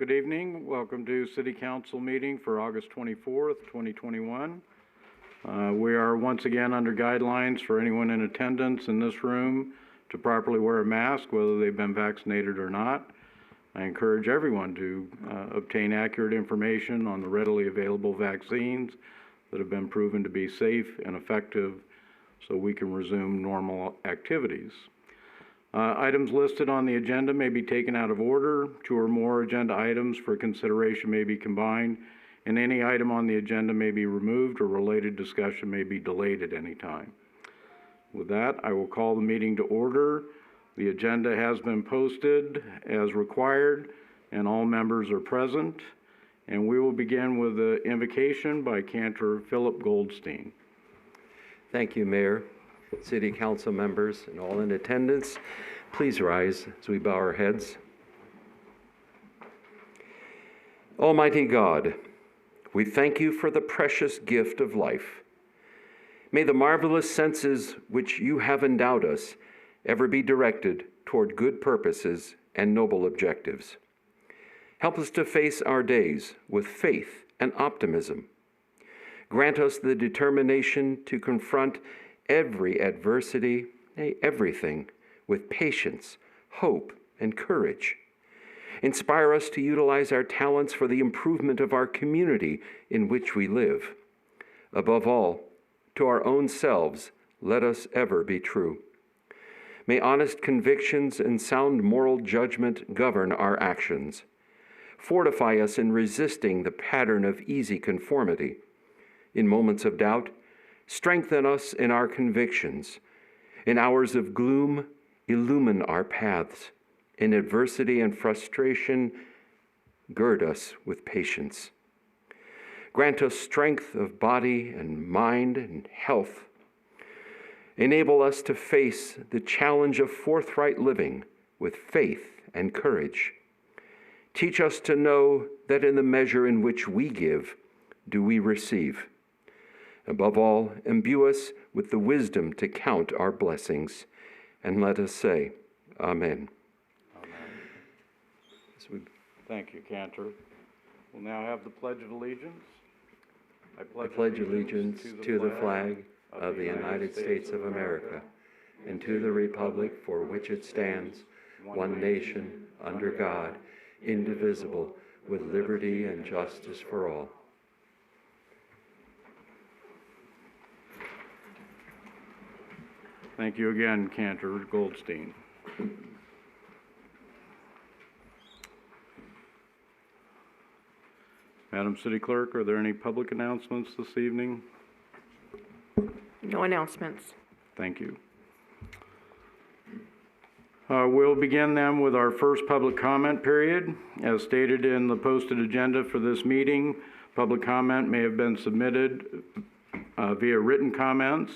Good evening. Welcome to City Council meeting for August 24th, 2021. We are once again under guidelines for anyone in attendance in this room to properly wear a mask, whether they've been vaccinated or not. I encourage everyone to obtain accurate information on the readily available vaccines that have been proven to be safe and effective so we can resume normal activities. Items listed on the agenda may be taken out of order. 2 or more agenda items for consideration may be combined, and any item on the agenda may be removed or related discussion may be delayed at any time. With that, I will call the meeting to order. The agenda has been posted as required, and all members are present. And we will begin with the invocation by Cantor Philip Goldstein. Thank you, Mayor, City Council members, and all in attendance. Please rise as we bow our heads. Almighty God, we thank you for the precious gift of life. May the marvelous senses which you have endowed us ever be directed toward good purposes and noble objectives. Help us to face our days with faith and optimism. Grant us the determination to confront every adversity, everything, with patience, hope, and courage. Inspire us to utilize our talents for the improvement of our community in which we live. Above all, to our own selves, let us ever be true. May honest convictions and sound moral judgment govern our actions. Fortify us in resisting the pattern of easy conformity. In moments of doubt, strengthen us in our convictions. In hours of gloom, illumine our paths. In adversity and frustration, gird us with patience. Grant us strength of body and mind and health. Enable us to face the challenge of forthright living with faith and courage. Teach us to know that in the measure in which we give, do we receive. Above all, imbue us with the wisdom to count our blessings, and let us say, Amen. Amen. Thank you, Cantor. We'll now have the Pledge of Allegiance. I pledge allegiance to the flag of the United States of America, and to the republic for which it stands, one nation, under God, indivisible, with liberty and justice for all. Thank you again, Cantor Goldstein. Madam City Clerk, are there any public announcements this evening? No announcements. Thank you. We'll begin then with our first public comment period. As stated in the posted agenda for this meeting, public comment may have been submitted via written comments.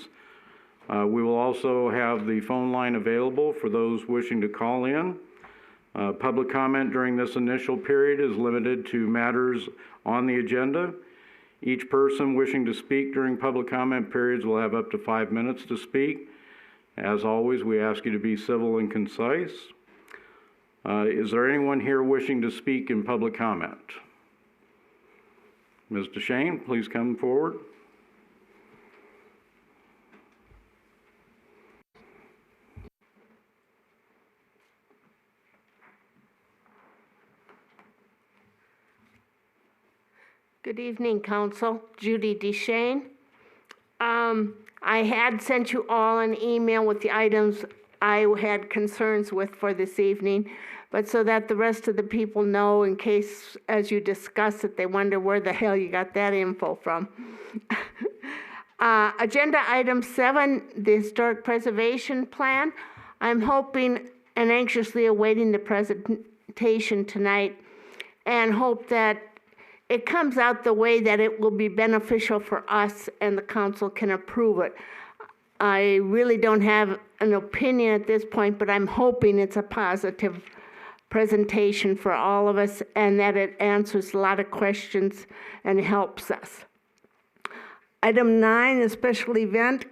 We will also have the phone line available for those wishing to call in. Public comment during this initial period is limited to matters on the agenda. Each person wishing to speak during public comment periods will have up to 5 minutes to speak. As always, we ask you to be civil and concise. Is there anyone here wishing to speak in public comment? Ms. DeShane, please come forward. Good evening, Council. Judy DeShane. I had sent you all an email with the items I had concerns with for this evening, but so that the rest of the people know, in case as you discuss it, they wonder where the hell you got that info from. Agenda item 7, the Historic Preservation Plan. I'm hoping and anxiously awaiting the presentation tonight and hope that it comes out the way that it will be beneficial for us and the council can approve it. I really don't have an opinion at this point, but I'm hoping it's a positive presentation for all of us and that it answers a lot of questions and helps us. Item 9, a special event.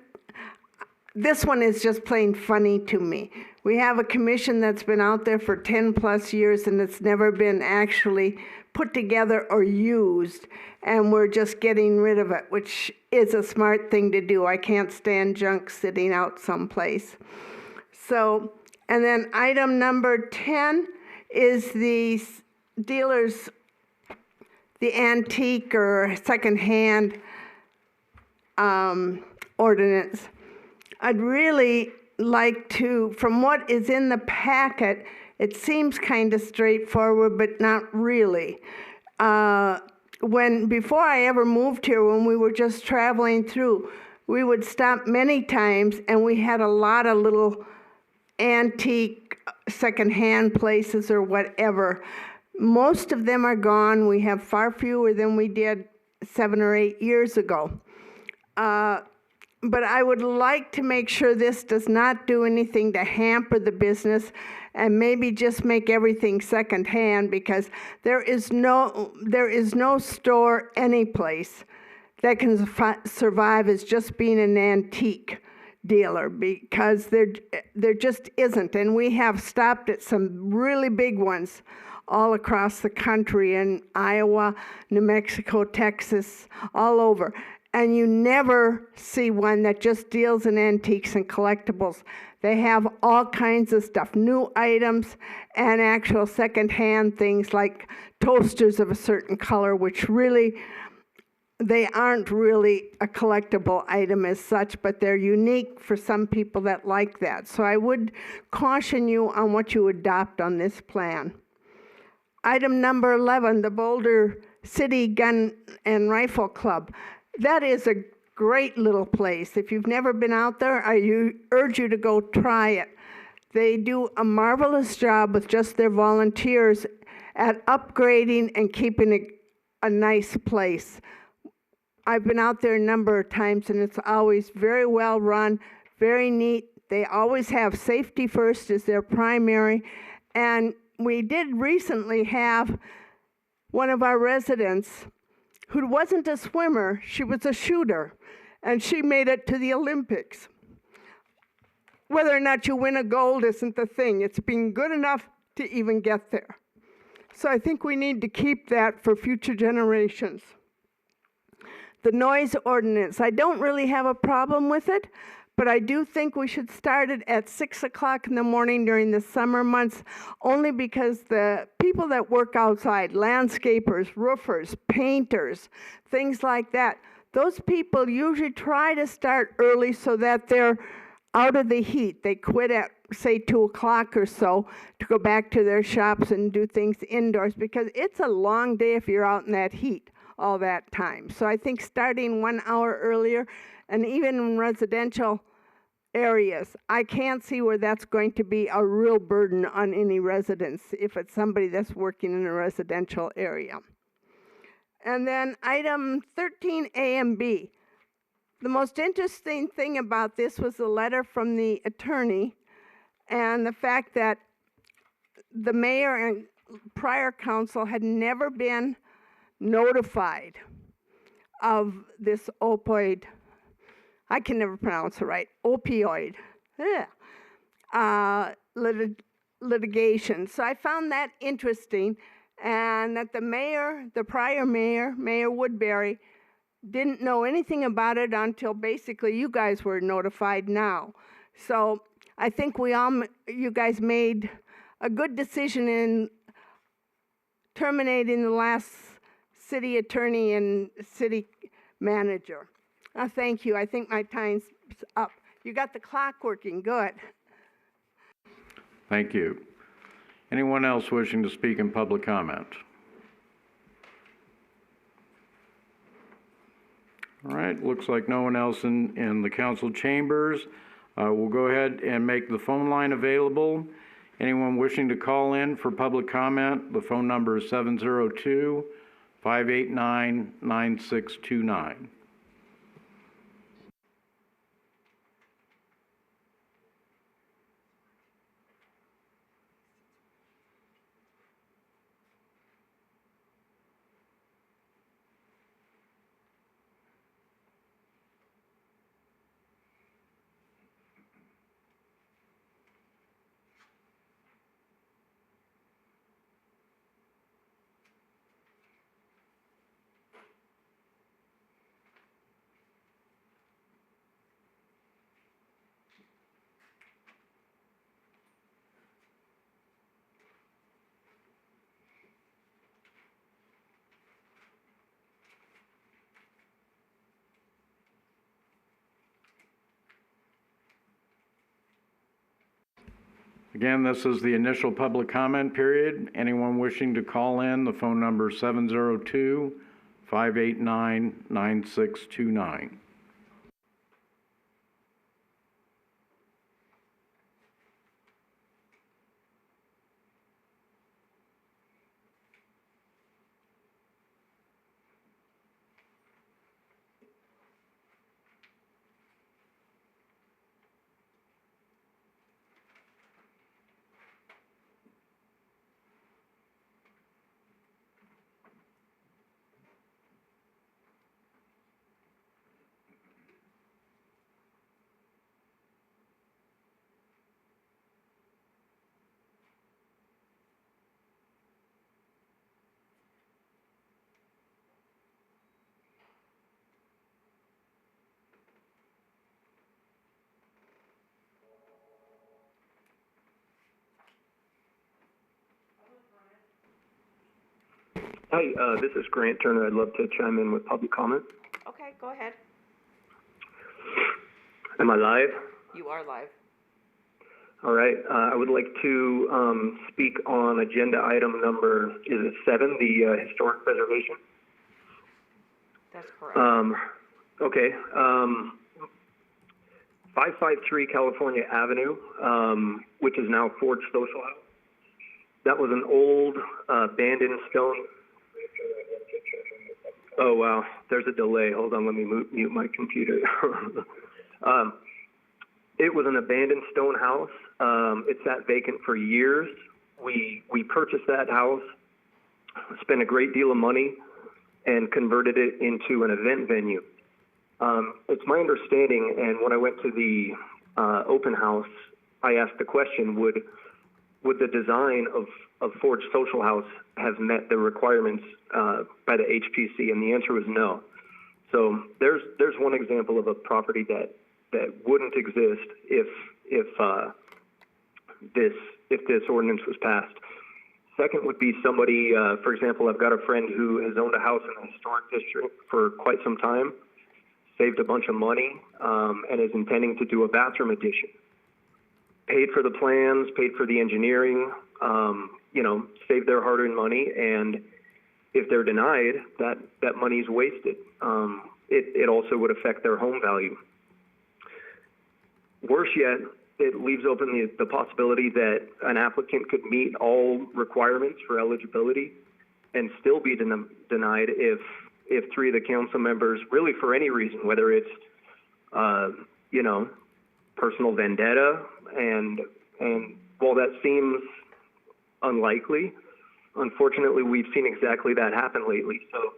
This one is just plain funny to me. We have a commission that's been out there for 10+ years and it's never been actually put together or used, and we're just getting rid of it, which is a smart thing to do. I can't stand junk sitting out someplace. So, and then item number 10 is the dealers, the antique or secondhand ordinance. I'd really like to, from what is in the packet, it seems kind of straightforward, but not really. Before I ever moved here, when we were just traveling through, we would stop many times, and we had a lot of little antique secondhand places or whatever. Most of them are gone. We have far fewer than we did 7 or 8 years ago. But I would like to make sure this does not do anything to hamper the business, and maybe just make everything secondhand, because there is no store any place that can survive as just being an antique dealer, because there just isn't. And we have stopped at some really big ones all across the country, in Iowa, New Mexico, Texas, all over. And you never see one that just deals in antiques and collectibles. They have all kinds of stuff, new items and actual secondhand things like toasters of a certain color, which really, they aren't really a collectible item as such, but they're unique for some people that like that. So I would caution you on what you adopt on this plan. Item number 11, the Boulder City Gun and Rifle Club. That is a great little place. If you've never been out there, I urge you to go try it. They do a marvelous job with just their volunteers at upgrading and keeping it a nice place. I've been out there a number of times, and it's always very well run, very neat. They always have safety first as their primary. And we did recently have one of our residents who wasn't a swimmer, she was a shooter, and she made it to the Olympics. Whether or not you win a gold isn't the thing. It's been good enough to even get there. So I think we need to keep that for future generations. The noise ordinance, I don't really have a problem with it, but I do think we should start it at 6 o'clock in the morning during the summer months, only because the people that work outside, landscapers, roofers, painters, things like that, those people usually try to start early so that they're out of the heat. They quit at, say, 2 o'clock or so to go back to their shops and do things indoors, because it's a long day if you're out in that heat all that time. So I think starting 1 hour earlier, and even in residential areas, I can't see where that's going to be a real burden on any residents if it's somebody that's working in a residential area. And then item 13A and B. The most interesting thing about this was the letter from the attorney and the fact that the mayor and prior council had never been notified of this opioid, I can never pronounce it right, opioid litigation. So I found that interesting, and that the mayor, the prior mayor, Mayor Woodbury, didn't know anything about it until basically you guys were notified now. So I think you guys made a good decision in terminating the last city attorney and city manager. Thank you. I think my time's up. You got the clock working. Good. Thank you. Anyone else wishing to speak in public comment? All right, looks like no one else in the council chambers. We'll go ahead and make the phone line available. Anyone wishing to call in for public comment, the phone number is 702-589-9629. Again, this is the initial public comment period. Anyone wishing to call in, the phone number is 702-589-9629. Hi, this is Grant Turner. I'd love to chime in with public comment. Okay, go ahead. Am I live? You are live. All right. I would like to speak on agenda item number, is it 7, the historic preservation? That's correct. Okay. 553 California Avenue, which is now Ford Social House. That was an old abandoned stone. Oh, wow. There's a delay. Hold on. Let me mute my computer. It was an abandoned stone house. It sat vacant for years. We purchased that house, spent a great deal of money, and converted it into an event venue. It's my understanding, and when I went to the open house, I asked the question, would the design of Ford's Social House have met the requirements by the HPC? And the answer was no. So there's one example of a property that wouldn't exist if this ordinance was passed. Second would be somebody, for example, I've got a friend who has owned a house in the historic district for quite some time, saved a bunch of money, and is intending to do a bathroom addition. Paid for the plans, paid for the engineering, saved their hard-earned money, and if they're denied, that money is wasted. It also would affect their home value. Worse yet, it leaves open the possibility that an applicant could meet all requirements for eligibility and still be denied if 3 of the council members, really for any reason, whether it's personal vendetta, and while that seems unlikely, unfortunately we've seen exactly that happen lately. So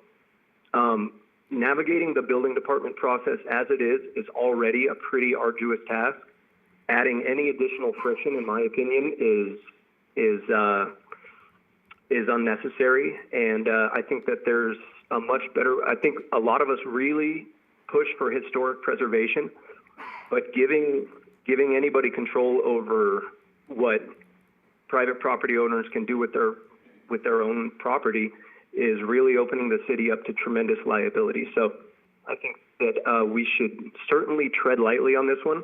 navigating the building department process as it is already a pretty arduous task. Adding any additional friction, in my opinion, is unnecessary, and I think that there's a much better. I think a lot of us really push for historic preservation, but giving anybody control over what private property owners can do with their own property is really opening the city up to tremendous liability. So I think that we should certainly tread lightly on this one.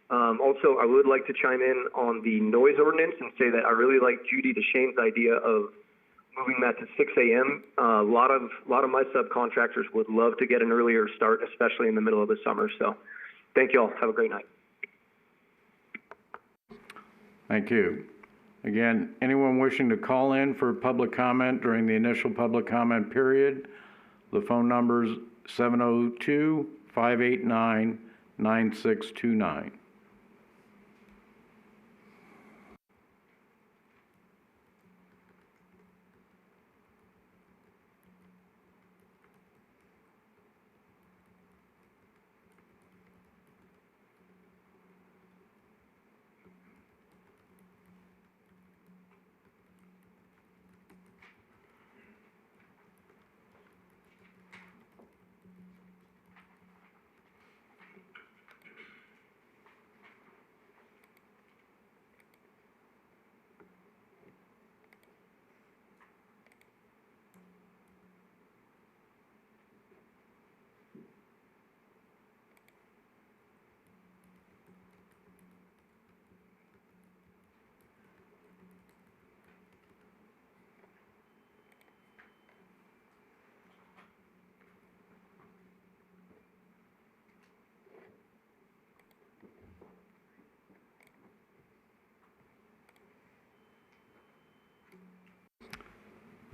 Also, I would like to chime in on the noise ordinance and say that I really like Judy DeShane's idea of moving that to 6 a.m. A lot of my subcontractors would love to get an earlier start, especially in the middle of the summer. So thank you all. Have a great night. Thank you. Again, anyone wishing to call in for public comment during the initial public comment period, the phone number is 702-589-9629.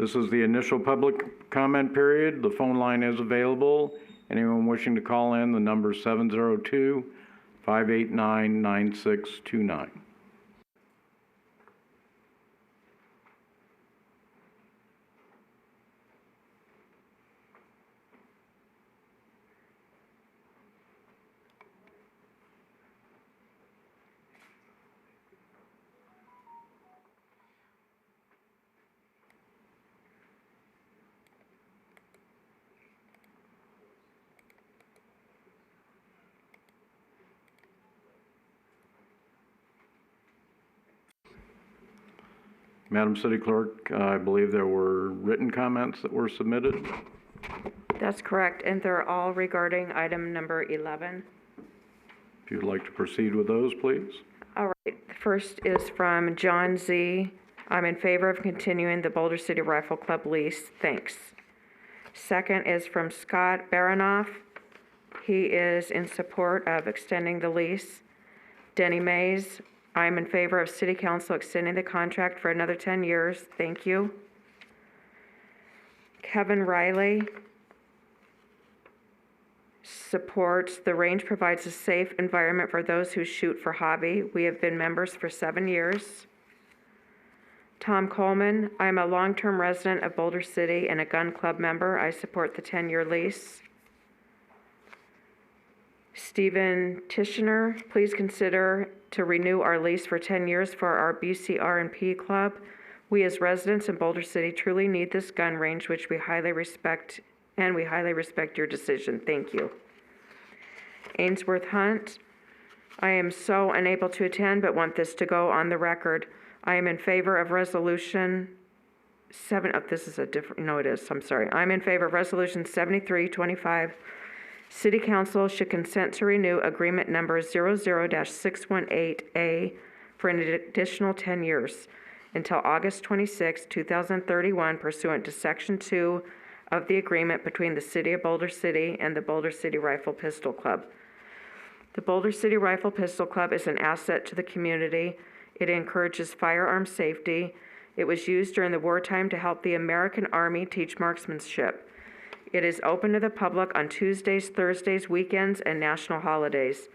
This is the initial public comment period. The phone line is available. Anyone wishing to call in, the number is 702-589-9629. Madam City Clerk, I believe there were written comments that were submitted. That's correct, and they're all regarding item number 11. If you'd like to proceed with those, please. All right, the first is from John Z. I'm in favor of continuing the Boulder City Rifle Club lease. Thanks. Second is from Scott Baranoff. He is in support of extending the lease. Denny Mays, I'm in favor of City Council extending the contract for another 10 years. Thank you. Kevin Riley supports the range provides a safe environment for those who shoot for hobby. We have been members for 7 years. Tom Coleman, I'm a long-term resident of Boulder City and a gun club member. I support the 10-year lease. Stephen Tishner, please consider to renew our lease for 10 years for our BCR&P club. We as residents in Boulder City truly need this gun range, which we highly respect, and we highly respect your decision. Thank you. Ainsworth Hunt, I am so unable to attend but want this to go on the record. I am in favor of resolution I'm in favor of resolution 7325. City Council should consent to renew agreement number 00-618A for an additional 10 years until August 26, 2031 pursuant to Section 2 of the agreement between the City of Boulder City and the Boulder City Rifle Pistol Club. The Boulder City Rifle Pistol Club is an asset to the community. It encourages firearm safety. It was used during the wartime to help the American Army teach marksmanship. It is open to the public on Tuesdays, Thursdays, weekends, and national holidays.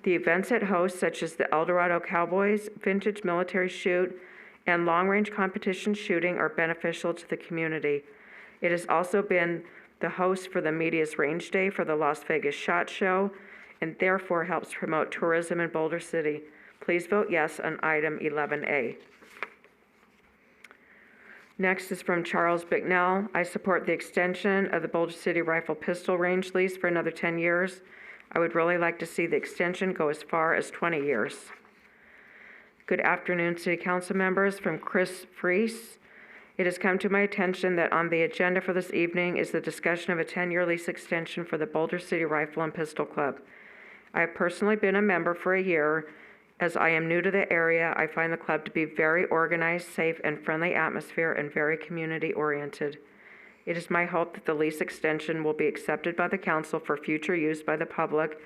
The events it hosts, such as the Eldorado Cowboys, Vintage Military Shoot, and long-range competition shooting, are beneficial to the community. It has also been the host for the Media's Range Day for the Las Vegas SHOT Show, and therefore helps promote tourism in Boulder City. Please vote yes on item 11A. Next is from Charles Bicknell. I support the extension of the Boulder City Rifle Pistol Range lease for another 10 years. I would really like to see the extension go as far as 20 years. Good afternoon, City Council members. From Chris Freese. It has come to my attention that on the agenda for this evening is the discussion of a 10-year lease extension for the Boulder City Rifle and Pistol Club. I have personally been a member for a year. As I am new to the area, I find the club to be very organized, safe, and friendly atmosphere and very community-oriented. It is my hope that the lease extension will be accepted by the council for future use by the public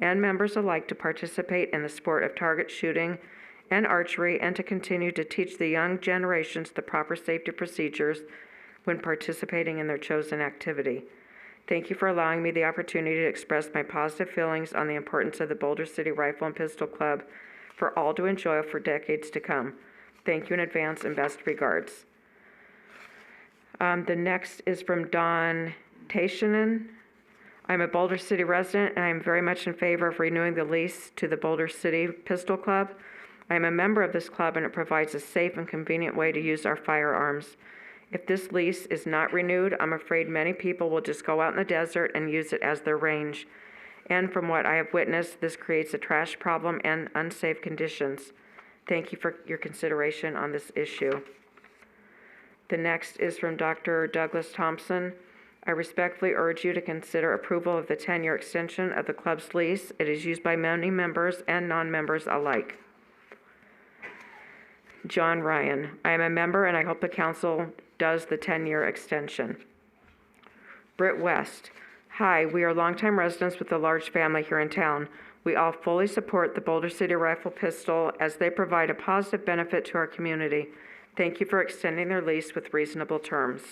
and members alike to participate in the sport of target shooting and archery and to continue to teach the young generations the proper safety procedures when participating in their chosen activity. Thank you for allowing me the opportunity to express my positive feelings on the importance of the Boulder City Rifle and Pistol Club for all to enjoy for decades to come. Thank you in advance and best regards. The next is from Don Taishanen. I'm a Boulder City resident and I am very much in favor of renewing the lease to the Boulder City Pistol Club. I am a member of this club and it provides a safe and convenient way to use our firearms. If this lease is not renewed, I'm afraid many people will just go out in the desert and use it as their range. And from what I have witnessed, this creates a trash problem and unsafe conditions. Thank you for your consideration on this issue. The next is from Dr. Douglas Thompson. I respectfully urge you to consider approval of the 10-year extension of the club's lease. It is used by many members and non-members alike. John Ryan. I am a member and I hope the council does the 10-year extension. Britt West. Hi, we are longtime residents with a large family here in town. We all fully support the Boulder City Rifle Pistol as they provide a positive benefit to our community. Thank you for extending their lease with reasonable terms.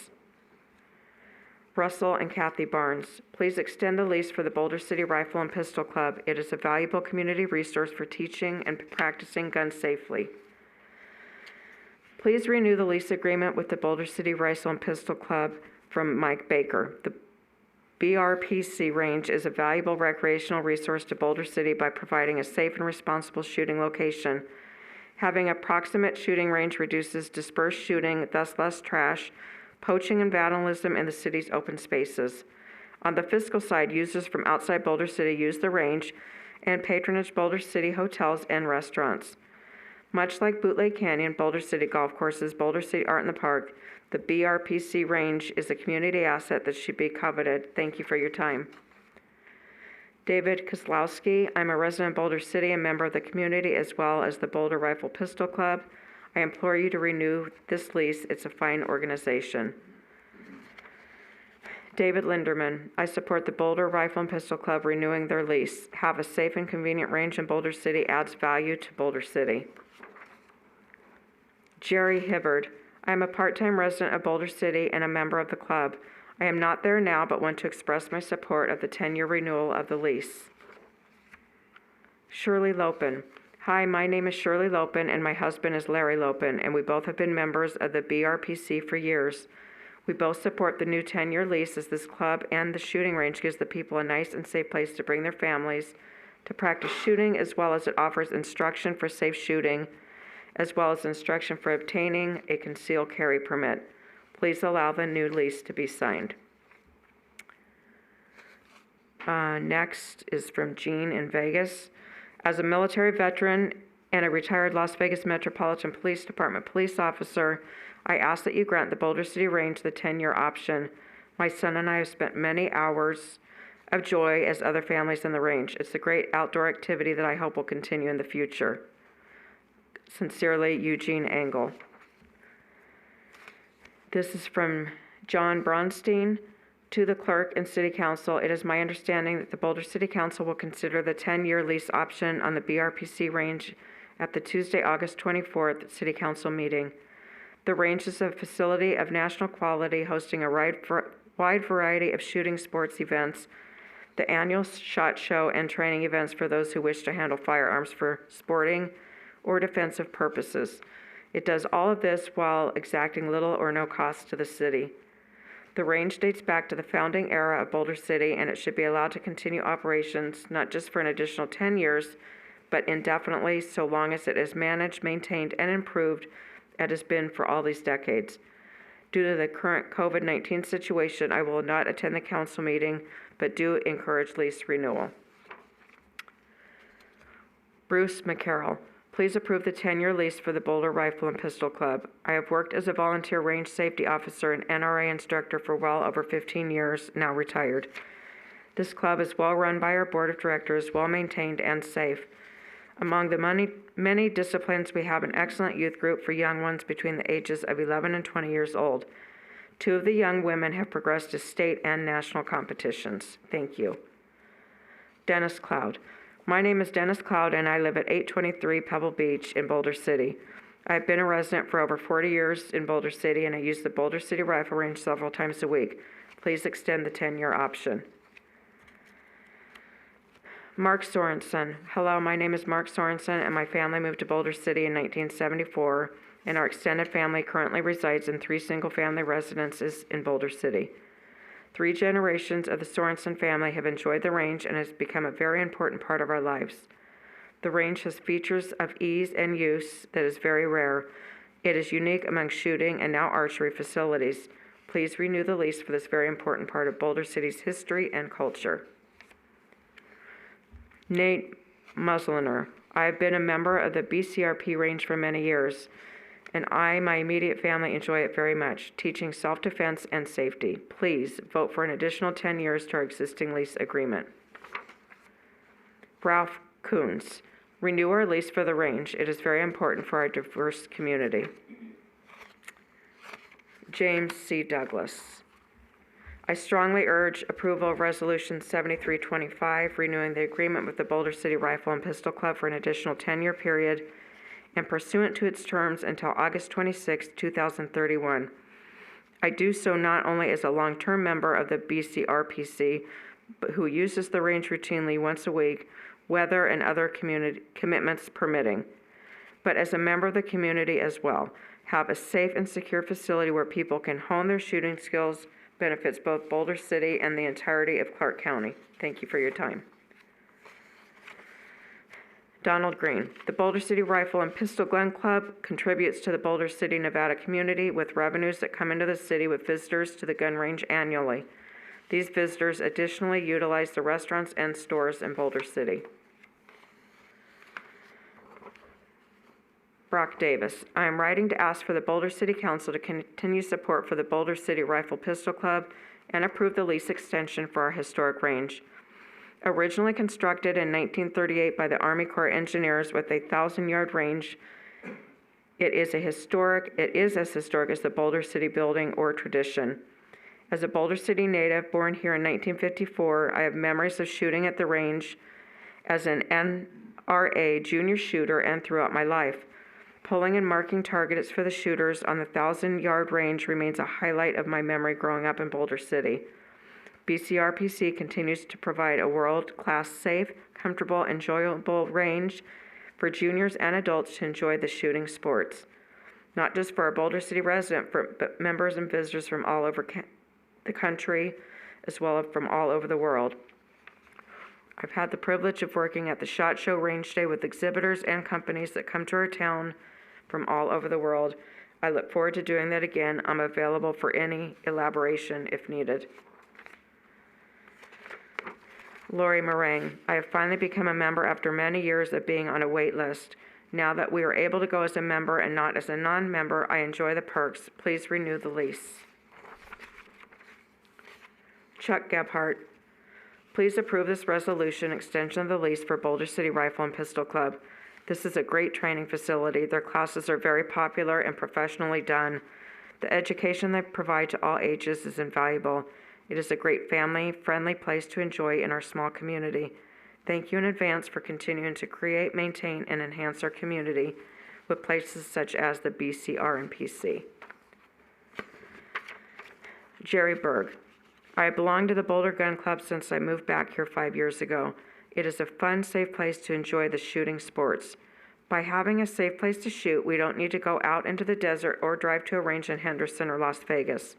Russell and Kathy Barnes, please extend the lease for the Boulder City Rifle and Pistol Club. It is a valuable community resource for teaching and practicing guns safely. Please renew the lease agreement with the Boulder City Rifle and Pistol Club from Mike Baker. The BRPC range is a valuable recreational resource to Boulder City by providing a safe and responsible shooting location. Having a proximate shooting range reduces dispersed shooting, thus less trash, poaching, and vandalism in the city's open spaces. On the fiscal side, users from outside Boulder City use the range and patronage Boulder City hotels and restaurants. Much like Bootleg Canyon, Boulder City Golf Courses, Boulder City Art in the Park, the BRPC range is a community asset that should be coveted. Thank you for your time. David Kozlowski, I'm a resident of Boulder City and member of the community as well as the Boulder Rifle Pistol Club. I implore you to renew this lease. It's a fine organization. David Linderman, I support the Boulder Rifle and Pistol Club renewing their lease. Have a safe and convenient range in Boulder City adds value to Boulder City. Jerry Hibbard, I am a part-time resident of Boulder City and a member of the club. I am not there now, but want to express my support of the 10-year renewal of the lease. Shirley Lopin, hi, my name is Shirley Lopin and my husband is Larry Lopin, and we both have been members of the BRPC for years. We both support the new 10-year lease as this club and the shooting range gives the people a nice and safe place to bring their families to practice shooting, as well as it offers instruction for safe shooting, as well as instruction for obtaining a concealed carry permit. Please allow the new lease to be signed. Next is from Jean in Vegas. As a military veteran and a retired Las Vegas Metropolitan Police Department police officer, I ask that you grant the Boulder City Range the 10-year option. My son and I have spent many hours of joy as other families in the range. It's a great outdoor activity that I hope will continue in the future. Sincerely, Eugene Engel. This is from John Bronstein. To the clerk and city council, it is my understanding that the Boulder City Council will consider the 10-year lease option on the BRPC range at the Tuesday, August 24th city council meeting. The range is a facility of national quality, hosting a wide variety of shooting sports events, the annual SHOT Show, and training events for those who wish to handle firearms for sporting or defensive purposes. It does all of this while exacting little or no cost to the city. The range dates back to the founding era of Boulder City, and it should be allowed to continue operations not just for an additional 10 years, but indefinitely, so long as it is managed, maintained, and improved as it has been for all these decades. Due to the current COVID-19 situation, I will not attend the council meeting, but do encourage lease renewal. Bruce McCarroll, please approve the 10-year lease for the Boulder Rifle and Pistol Club. I have worked as a volunteer range safety officer and NRA instructor for well over 15 years, now retired. This club is well run by our board of directors, well maintained and safe. Among the many disciplines, we have an excellent youth group for young ones between the ages of 11 and 20 years old. 2 of the young women have progressed to state and national competitions. Thank you. Dennis Cloud. My name is Dennis Cloud, and I live at 823 Pebble Beach in Boulder City. I have been a resident for over 40 years in Boulder City, and I use the Boulder City Rifle Range several times a week. Please extend the 10-year option. Mark Sorensen. Hello, my name is Mark Sorensen, and my family moved to Boulder City in 1974, and our extended family currently resides in 3 single-family residences in Boulder City. 3 generations of the Sorensen family have enjoyed the range and has become a very important part of our lives. The range has features of ease and use that is very rare. It is unique among shooting and now archery facilities. Please renew the lease for this very important part of Boulder City's history and culture. Nate Musliner. I have been a member of the BCRP range for many years, and my immediate family enjoy it very much, teaching self-defense and safety. Please vote for an additional 10 years to our existing lease agreement. Ralph Coons. Renew our lease for the range. It is very important for our diverse community. James C. Douglas. I strongly urge approval of Resolution 7325, renewing the agreement with the Boulder City Rifle and Pistol Club for an additional 10-year period and pursuant to its terms until August 26, 2031. I do so not only as a long-term member of the BCRPC, but who uses the range routinely once a week, weather and other community commitments permitting, but as a member of the community as well. Have a safe and secure facility where people can hone their shooting skills benefits both Boulder City and the entirety of Clark County. Thank you for your time. Donald Green. The Boulder City Rifle and Pistol Gun Club contributes to the Boulder City, Nevada community with revenues that come into the city with visitors to the gun range annually. These visitors additionally utilize the restaurants and stores in Boulder City. Brock Davis. I am writing to ask for the Boulder City Council to continue support for the Boulder City Rifle Pistol Club and approve the lease extension for our historic range. Originally constructed in 1938 by the Army Corps engineers with a 1,000-yard range, it is as historic as the Boulder City building or tradition. As a Boulder City native born here in 1954, I have memories of shooting at the range as an NRA junior shooter and throughout my life. Pulling and marking targets for the shooters on the 1,000-yard range remains a highlight of my memory growing up in Boulder City. BCRPC continues to provide a world-class, safe, comfortable, enjoyable range for juniors and adults to enjoy the shooting sports. Not just for our Boulder City residents, but members and visitors from all over the country, as well as from all over the world. I've had the privilege of working at the SHOT Show Range Day with exhibitors and companies that come to our town from all over the world. I look forward to doing that again. I'm available for any elaboration if needed. Lori Meringue. I have finally become a member after many years of being on a wait list. Now that we are able to go as a member and not as a non-member, I enjoy the perks. Please renew the lease. Chuck Gebhardt. Please approve this resolution extension of the lease for Boulder City Rifle and Pistol Club. This is a great training facility. Their classes are very popular and professionally done. The education they provide to all ages is invaluable. It is a great family-friendly place to enjoy in our small community. Thank you in advance for continuing to create, maintain, and enhance our community with places such as the BCR and PC. Jerry Berg. I belong to the Boulder Gun Club since I moved back here 5 years ago. It is a fun, safe place to enjoy the shooting sports. By having a safe place to shoot, we don't need to go out into the desert or drive to a range in Henderson or Las Vegas.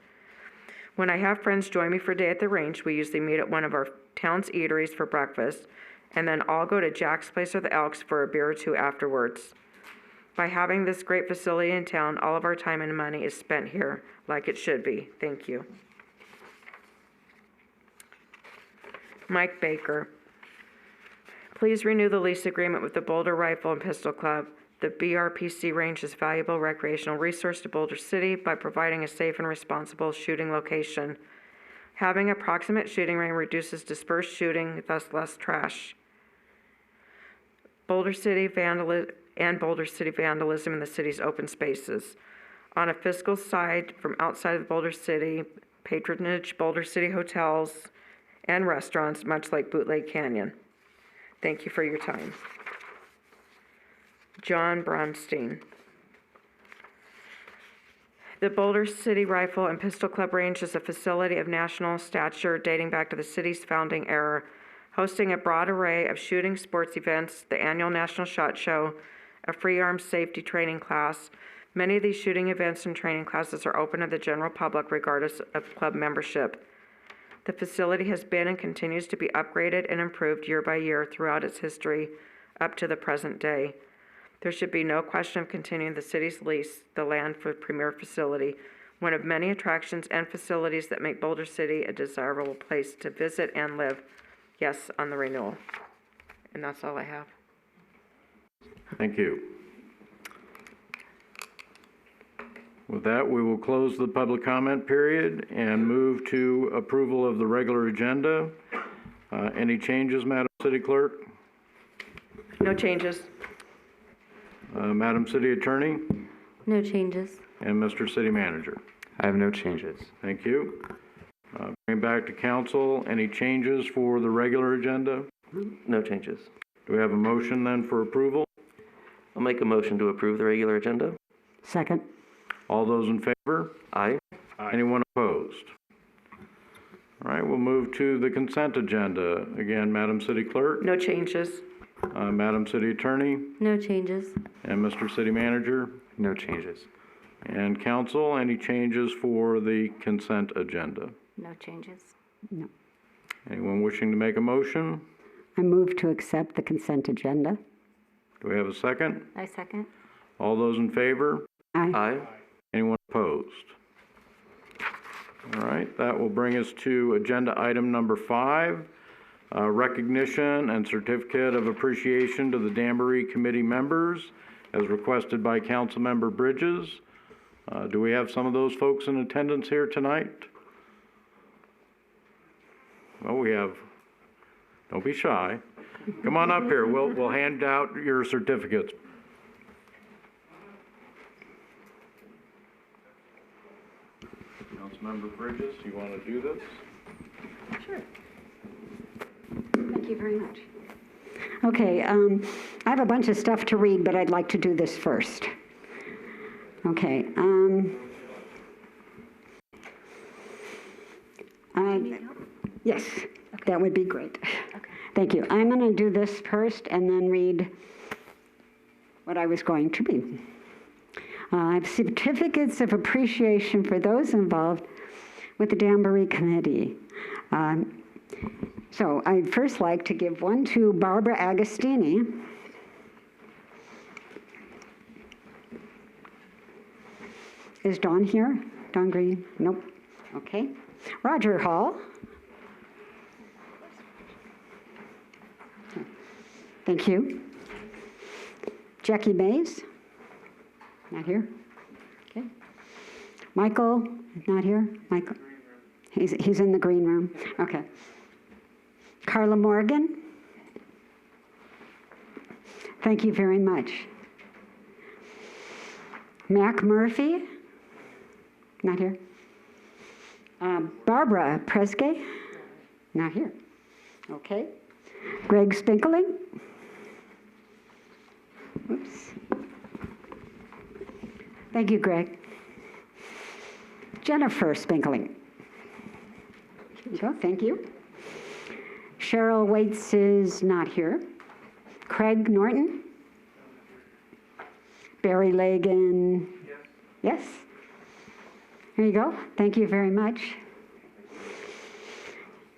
When I have friends join me for a day at the range, we usually meet at one of our town's eateries for breakfast, and then all go to Jack's Place or the Elks for a beer or two afterwards. By having this great facility in town, all of our time and money is spent here, like it should be. Thank you. Mike Baker. Please renew the lease agreement with the Boulder Rifle and Pistol Club. The BRPC range is a valuable recreational resource to Boulder City by providing a safe and responsible shooting location. Having a proximate shooting range reduces dispersed shooting, thus less trash. Boulder City vandalism in the city's open spaces. On a fiscal side, from outside of Boulder City, patronage Boulder City hotels and restaurants, much like Bootleg Canyon. Thank you for your time. John Bronstein. The Boulder City Rifle and Pistol Club range is a facility of national stature dating back to the city's founding era, hosting a broad array of shooting sports events, the annual National SHOT Show, a free arms safety training class. Many of these shooting events and training classes are open to the general public regardless of club membership. The facility has been and continues to be upgraded and improved year by year throughout its history up to the present day. There should be no question of continuing the city's lease, the land for premier facility, one of many attractions and facilities that make Boulder City a desirable place to visit and live. Yes, on the renewal. And that's all I have. Thank you. With that, we will close the public comment period and move to approval of the regular agenda. Any changes, Madam City Clerk? No changes. Madam City Attorney? No changes. And Mr. City Manager? I have no changes. Thank you. Bring back to council. Any changes for the regular agenda? No changes. Do we have a motion then for approval? I'll make a motion to approve the regular agenda. Second. All those in favor? Aye. Anyone opposed? All right, we'll move to the consent agenda. Again, Madam City Clerk, No changes. Madam City Attorney, No changes. and Mr. City Manager, No changes. and Council. Any changes for the consent agenda? No changes. No. Anyone wishing to make a motion? I move to accept the consent agenda. Do we have a second? I second. All those in favor? Aye. Aye. Anyone opposed? All right, that will bring us to agenda item number 5, recognition and certificate of appreciation to the Danbury Committee members as requested by Councilmember Bridges. Do we have some of those folks in attendance here tonight? Well, we have, don't be shy. Come on up here, we'll hand out your certificates. Councilmember Bridges, you want to do this? Sure. Thank you very much. Okay, I have a bunch of stuff to read, but I'd like to do this first. Okay. Yes, that would be great. Okay. Thank you. I'm going to do this first and then read what I was going to read. I have certificates of appreciation for those involved with the Danbury Committee. So I'd first like to give one to Barbara Agostini. Is Dawn here? Dawn Green? Nope. Okay. Roger Hall. Thank you. Jackie Mays. Not here. Okay. Michael, not here. Michael, he's in the green room. Okay. Carla Morgan. Thank you very much. Mac Murphy. Not here. Barbara Presgay. Not here. Okay. Greg Spinkling. Oops. Thank you, Greg. Jennifer Spinkling. Here you go, thank you. Cheryl Waits is not here. Craig Norton. Barry Lagan. Yes. Here you go, thank you very much.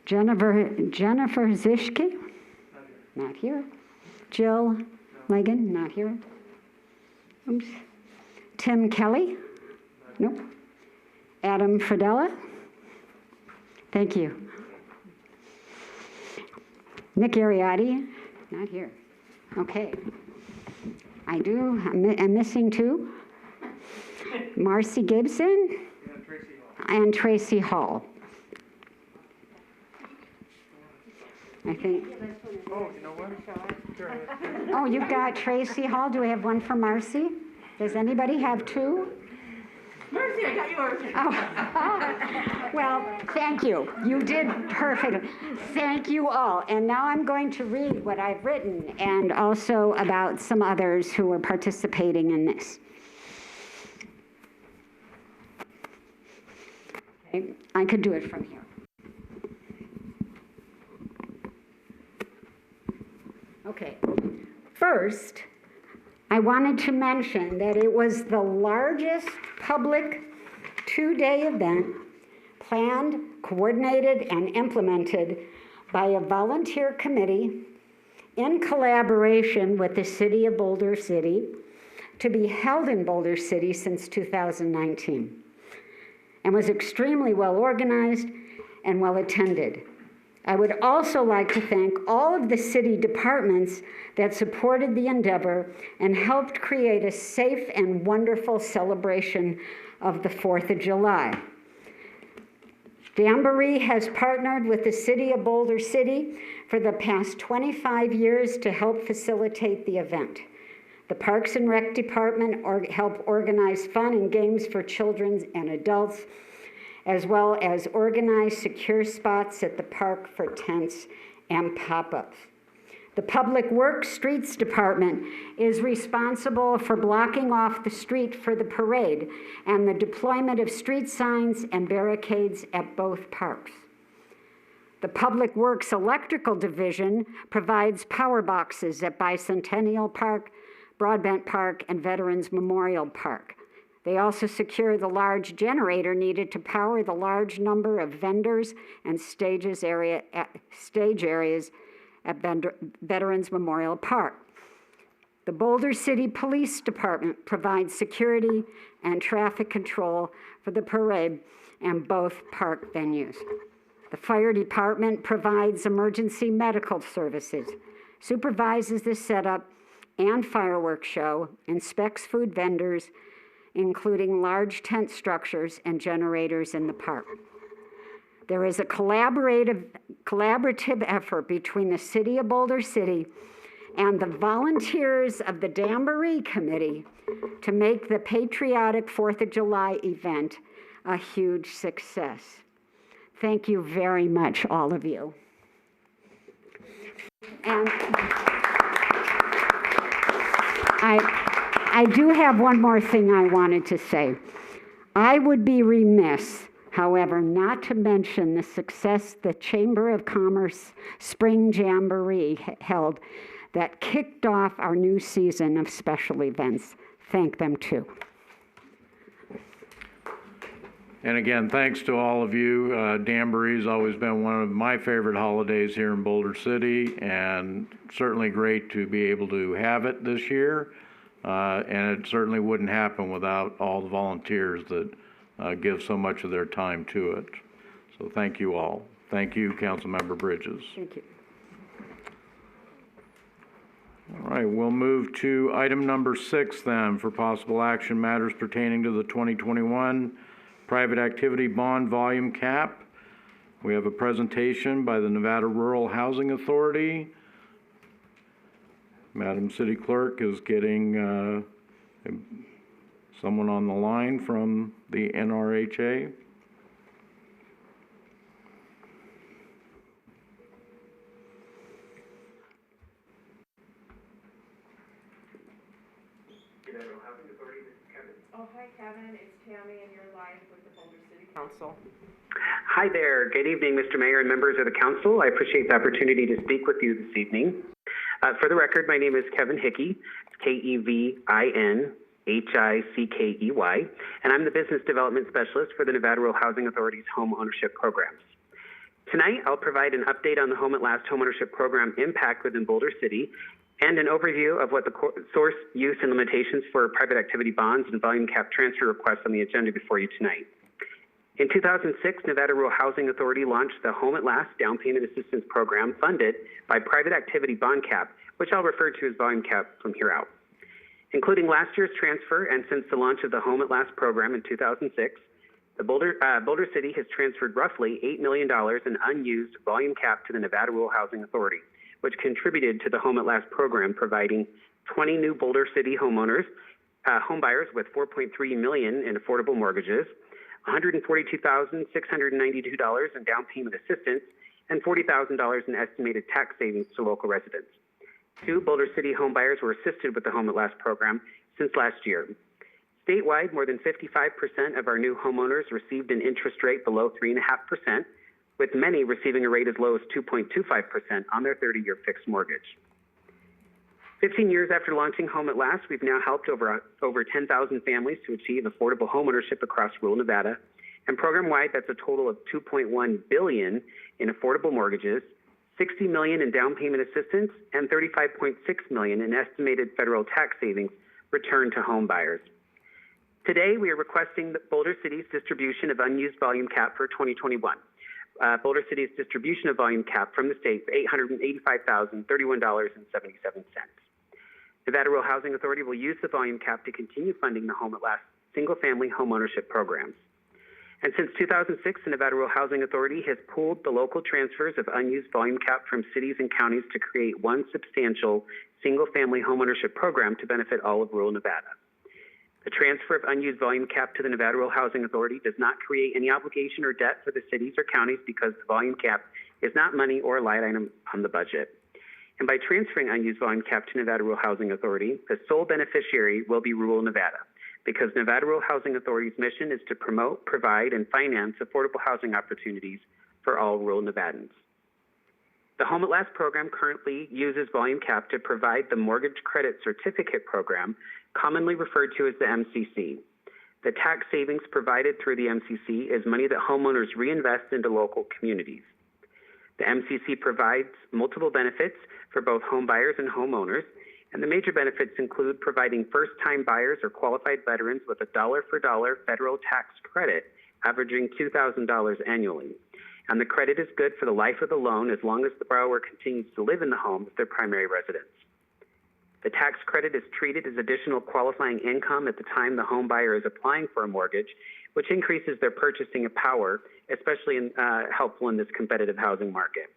Jennifer Zischke. Not here. Jill Lagan, not here. Oops. Tim Kelly? Nope. Adam Fridella? Thank you. Nick Ariati? Not here. Okay. I'm missing 2. Marcy Gibson? And Tracy Hall. I think. Oh, you know what? Oh, you've got Tracy Hall. Do we have one for Marcy? Does anybody have 2? Mercy, I got yours. Oh. Well, thank you. You did perfect. Thank you all. And now I'm going to read what I've written and also about some others who are participating in this. Okay. I could do it from here. Okay. First, I wanted to mention that it was the largest public 2-day event planned, coordinated, and implemented by a volunteer committee in collaboration with the City of Boulder City to be held in Boulder City since 2019 and was extremely well organized and well attended. I would also like to thank all of the city departments that supported the endeavor and helped create a safe and wonderful celebration of the 4th of July. Danbury has partnered with the City of Boulder City for the past 25 years to help facilitate the event. The Parks and Rec Department helped organize fun and games for children and adults, as well as organize secure spots at the park for tents and pop-ups. The Public Works Streets Department is responsible for blocking off the street for the parade and the deployment of street signs and barricades at both parks. The Public Works Electrical Division provides power boxes at Bicentennial Park, Broadbent Park, and Veterans Memorial Park. They also secure the large generator needed to power the large number of vendors and stage areas at Veterans Memorial Park. The Boulder City Police Department provides security and traffic control for the parade and both park venues. The Fire Department provides emergency medical services, supervises the setup and fireworks show, inspects food vendors, including large tent structures and generators in the park. There is a collaborative effort between the City of Boulder City and the volunteers of the Danbury Committee to make the patriotic 4th of July event a huge success. Thank you very much, all of you. And I do have one more thing I wanted to say. I would be remiss, however, not to mention the success the Chamber of Commerce Spring Jamboree held that kicked off our new season of special events. Thank them too. And again, thanks to all of you. Danbury's always been one of my favorite holidays here in Boulder City, and certainly great to be able to have it this year. And it certainly wouldn't happen without all the volunteers that give so much of their time to it. So thank you all. Thank you, Councilmember Bridges. Thank you. All right, we'll move to item number 6 then for possible action matters pertaining to the 2021 private activity bond volume cap. We have a presentation by the Nevada Rural Housing Authority. Madam City Clerk is getting someone on the line from the NRHA. Oh, hi, Kevin. It's Tammy, and you're live with the Boulder City Council. Hi there. Good evening, Mr. Mayor and members of the council. I appreciate the opportunity to speak with you this evening. For the record, my name is Kevin Hickey, Kevinhickey, and I'm the Business Development Specialist for the Nevada Rural Housing Authority's Home Ownership Programs. Tonight, I'll provide an update on the Home at Last homeownership program impact within Boulder City and an overview of what the source, use, and limitations for private activity bonds and volume cap transfer requests on the agenda before you tonight. In 2006, Nevada Rural Housing Authority launched the Home at Last Down Payment Assistance Program funded by Private Activity Bond Cap, which I'll refer to as volume cap from here out. Including last year's transfer and since the launch of the Home at Last program in 2006, the Boulder City has transferred roughly $8 million in unused volume cap to the Nevada Rural Housing Authority, which contributed to the Home at Last program, providing 20 new Boulder City homeowners, home buyers with $4.3 million in affordable mortgages, $142,692 in down payment assistance, and $40,000 in estimated tax savings to local residents. 2 Boulder City home buyers were assisted with the Home at Last program since last year. Statewide, more than 55% of our new homeowners received an interest rate below 3.5%, with many receiving a rate as low as 2.25% on their 30-year fixed mortgage. 15 years after launching Home at Last, we've now helped over 10,000 families to achieve affordable homeownership across rural Nevada, and program-wide, that's a total of $2.1 billion in affordable mortgages, $60 million in down payment assistance, and $35.6 million in estimated federal tax savings returned to home buyers. Today, we are requesting the Boulder City's distribution of unused volume cap for 2021. Boulder City's distribution of volume cap from the state for $885,031.77. Nevada Rural Housing Authority will use the volume cap to continue funding the Home at Last single-family homeownership programs. And since 2006, the Nevada Rural Housing Authority has pooled the local transfers of unused volume cap from cities and counties to create one substantial single-family homeownership program to benefit all of rural Nevada. The transfer of unused volume cap to the Nevada Rural Housing Authority does not create any obligation or debt for the cities or counties because the volume cap is not money or a line item on the budget. And by transferring unused volume cap to Nevada Rural Housing Authority, the sole beneficiary will be rural Nevada, because Nevada Rural Housing Authority's mission is to promote, provide, and finance affordable housing opportunities for all rural Nevadans. The Home at Last program currently uses volume cap to provide the Mortgage Credit Certificate program, commonly referred to as the MCC. The tax savings provided through the MCC is money that homeowners reinvest into local communities. The MCC provides multiple benefits for both home buyers and homeowners, and the major benefits include providing first-time buyers or qualified veterans with a dollar-for-dollar federal tax credit averaging $2,000 annually. And the credit is good for the life of the loan as long as the borrower continues to live in the home as their primary residence. The tax credit is treated as additional qualifying income at the time the home buyer is applying for a mortgage, which increases their purchasing power, especially helpful in this competitive housing market.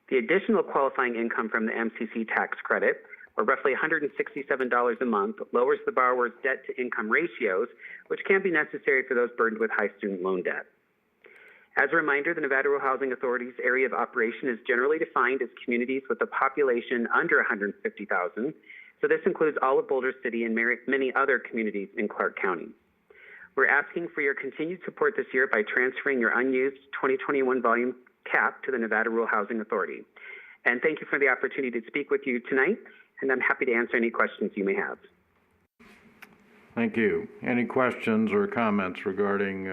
The additional qualifying income from the MCC tax credit, or roughly $167 a month, lowers the borrower's debt-to-income ratios, which can be necessary for those burdened with high student loan debt. As a reminder, the Nevada Rural Housing Authority's area of operation is generally defined as communities with a population under 150,000, so this includes all of Boulder City and many other communities in Clark County. We're asking for your continued support this year by transferring your unused 2021 volume cap to the Nevada Rural Housing Authority. And thank you for the opportunity to speak with you tonight, and I'm happy to answer any questions you may have. Thank you. Any questions or comments regarding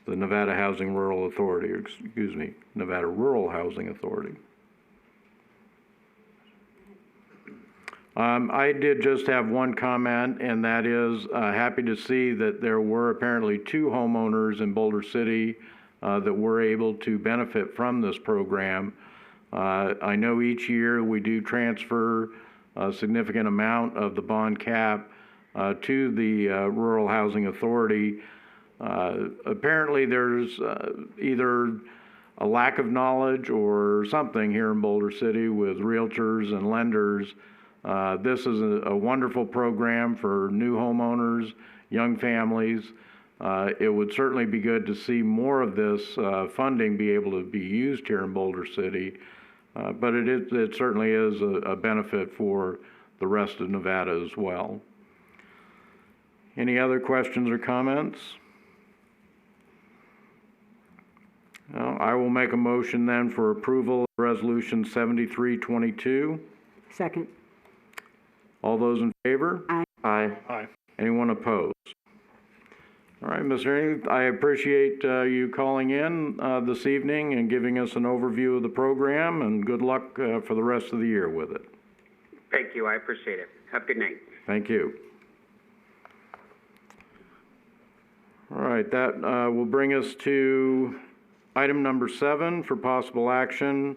the Nevada Housing Rural Authority, or excuse me, Nevada Rural Housing Authority? I did just have one comment, and that is happy to see that there were apparently 2 homeowners in Boulder City that were able to benefit from this program. I know each year we do transfer a significant amount of the bond cap to the Rural Housing Authority. Apparently there's either a lack of knowledge or something here in Boulder City with realtors and lenders. This is a wonderful program for new homeowners, young families. It would certainly be good to see more of this funding be able to be used here in Boulder City, but it certainly is a benefit for the rest of Nevada as well. Any other questions or comments? I will make a motion then for approval of Resolution 7322. Second. All those in favor? Aye. Aye. Anyone opposed? All right, Ms. Ernie, I appreciate you calling in this evening and giving us an overview of the program, and good luck for the rest of the year with it. Thank you. I appreciate it. Have a good night. Thank you. All right, that will bring us to item number 7 for possible action,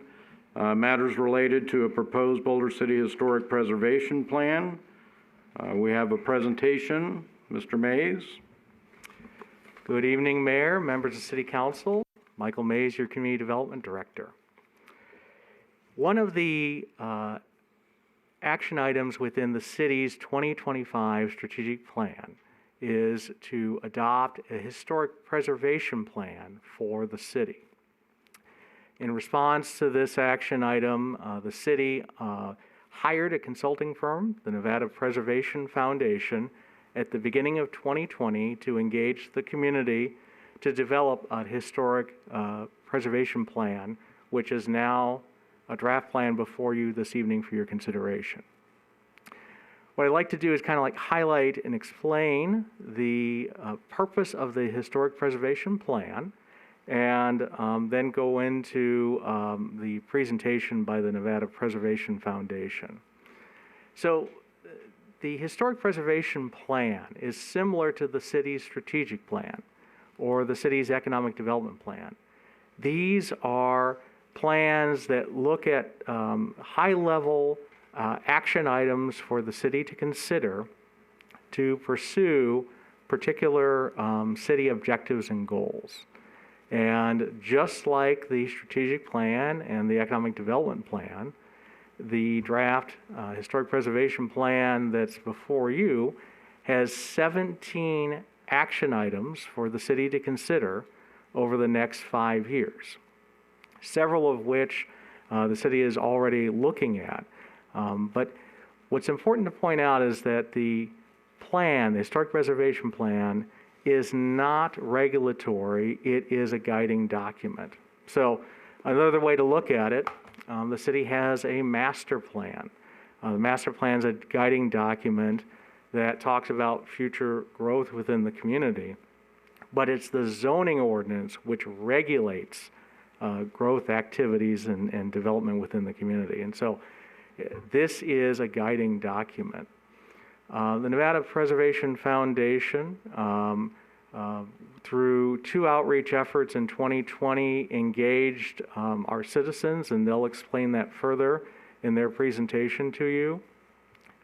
matters related to a proposed Boulder City Historic Preservation Plan. We have a presentation. Mr. Mays. Good evening, Mayor, members of City Council. Michael Mays, your Community Development Director. One of the action items within the city's 2025 strategic plan is to adopt a historic preservation plan for the city. In response to this action item, the city hired a consulting firm, the Nevada Preservation Foundation, at the beginning of 2020 to engage the community to develop a historic preservation plan, which is now a draft plan before you this evening for your consideration. What I'd like to do is kind of like highlight and explain the purpose of the historic preservation plan, and then go into the presentation by the Nevada Preservation Foundation. So the Historic Preservation Plan is similar to the city's strategic plan or the city's economic development plan. These are plans that look at high-level action items for the city to consider to pursue particular city objectives and goals. And just like the strategic plan and the economic development plan, the draft historic preservation plan that's before you has 17 action items for the city to consider over the next 5 years, several of which the city is already looking at. But what's important to point out is that the plan, the historic preservation plan, is not regulatory, it is a guiding document. So another way to look at it, the city has a master plan. The master plan is a guiding document that talks about future growth within the community, but it's the zoning ordinance which regulates growth activities and development within the community. And so this is a guiding document. The Nevada Preservation Foundation, through 2 outreach efforts in 2020, engaged our citizens, and they'll explain that further in their presentation to you,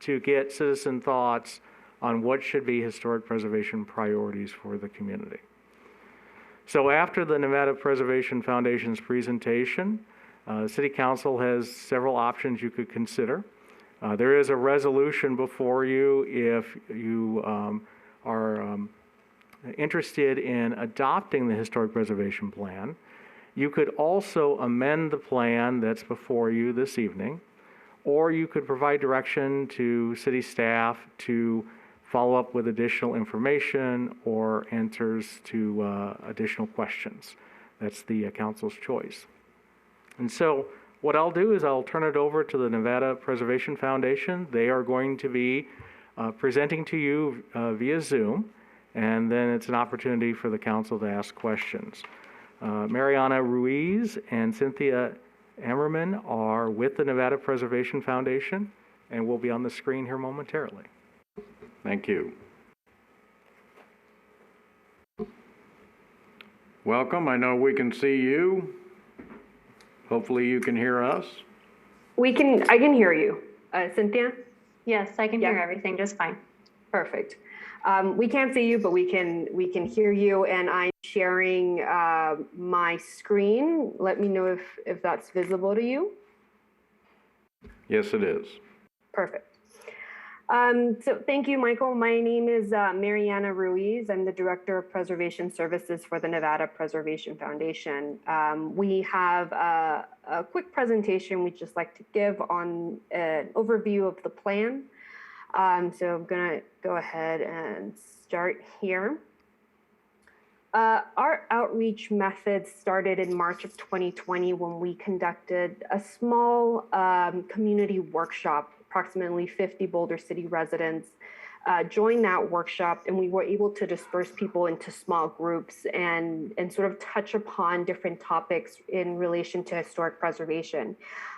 to get citizen thoughts on what should be historic preservation priorities for the community. So after the Nevada Preservation Foundation's presentation, City Council has several options you could consider. There is a resolution before you if you are interested in adopting the Historic Preservation Plan. You could also amend the plan that's before you this evening, or you could provide direction to city staff to follow up with additional information or answers to additional questions. That's the council's choice. And so what I'll do is I'll turn it over to the Nevada Preservation Foundation. They are going to be presenting to you via Zoom, and then it's an opportunity for the council to ask questions. Mariana Ruiz and Cynthia Emmerman are with the Nevada Preservation Foundation and will be on the screen here momentarily. Thank you. Welcome. I know we can see you. Hopefully you can hear us. I can hear you. Cynthia? Yes, I can hear Yeah. everything just fine. Perfect. We can't see you, but we can hear you, and I'm sharing my screen. Let me know if that's visible to you. Yes, it is. Perfect. So thank you, Michael. My name is Mariana Ruiz. I'm the Director of Preservation Services for the Nevada Preservation Foundation. We have a quick presentation we'd just like to give on an overview of the plan. So I'm gonna go ahead and start here. Our outreach methods started in March of 2020 when we conducted a small community workshop. Approximately 50 Boulder City residents joined that workshop, and we were able to disperse people into small groups and sort of touch upon different topics in relation to historic preservation.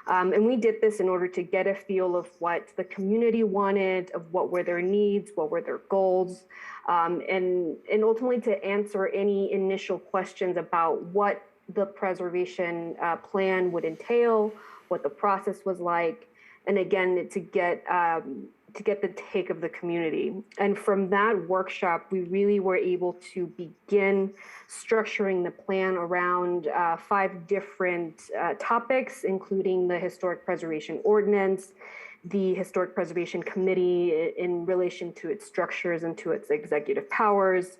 And we did this in order to get a feel of what the community wanted, of what were their needs, what were their goals, and ultimately to answer any initial questions about what the preservation plan would entail, what the process was like, and again, to get the take of the community. And from that workshop, we really were able to begin structuring the plan around 5 different topics, including the Historic Preservation Ordinance, the Historic Preservation Committee in relation to its structures and to its executive powers.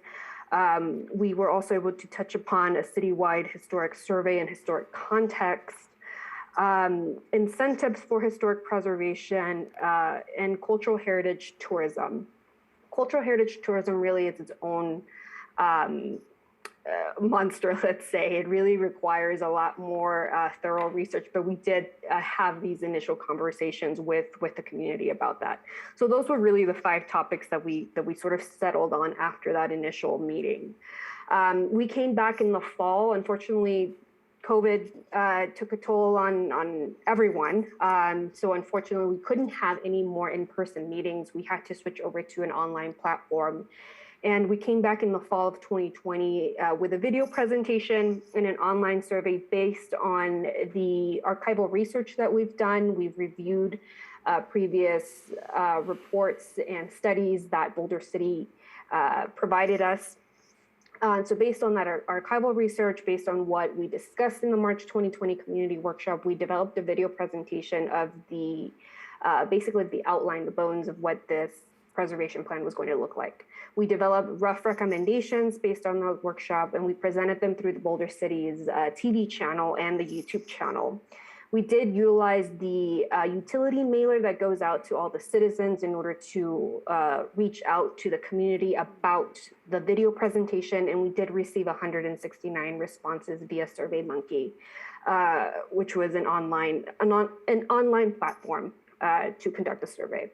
We were also able to touch upon a citywide historic survey and historic context, incentives for historic preservation, and cultural heritage tourism. Cultural heritage tourism really is its own monster, let's say. It really requires a lot more thorough research, but we did have these initial conversations with the community about that. So those were really the 5 topics that we sort of settled on after that initial meeting. We came back in the fall. Unfortunately, COVID took a toll on everyone. So unfortunately, we couldn't have any more in-person meetings. We had to switch over to an online platform. And we came back in the fall of 2020 with a video presentation and an online survey based on the archival research that we've done. We've reviewed previous reports and studies that Boulder City provided us. So based on that archival research, based on what we discussed in the March 2020 community workshop, we developed a video presentation of the basically the outline, the bones of what this preservation plan was going to look like. We developed rough recommendations based on the workshop, and we presented them through the Boulder City's TV channel and the YouTube channel. We did utilize the utility mailer that goes out to all the citizens in order to reach out to the community about the video presentation, and we did receive 169 responses via SurveyMonkey, which was an online platform to conduct a survey.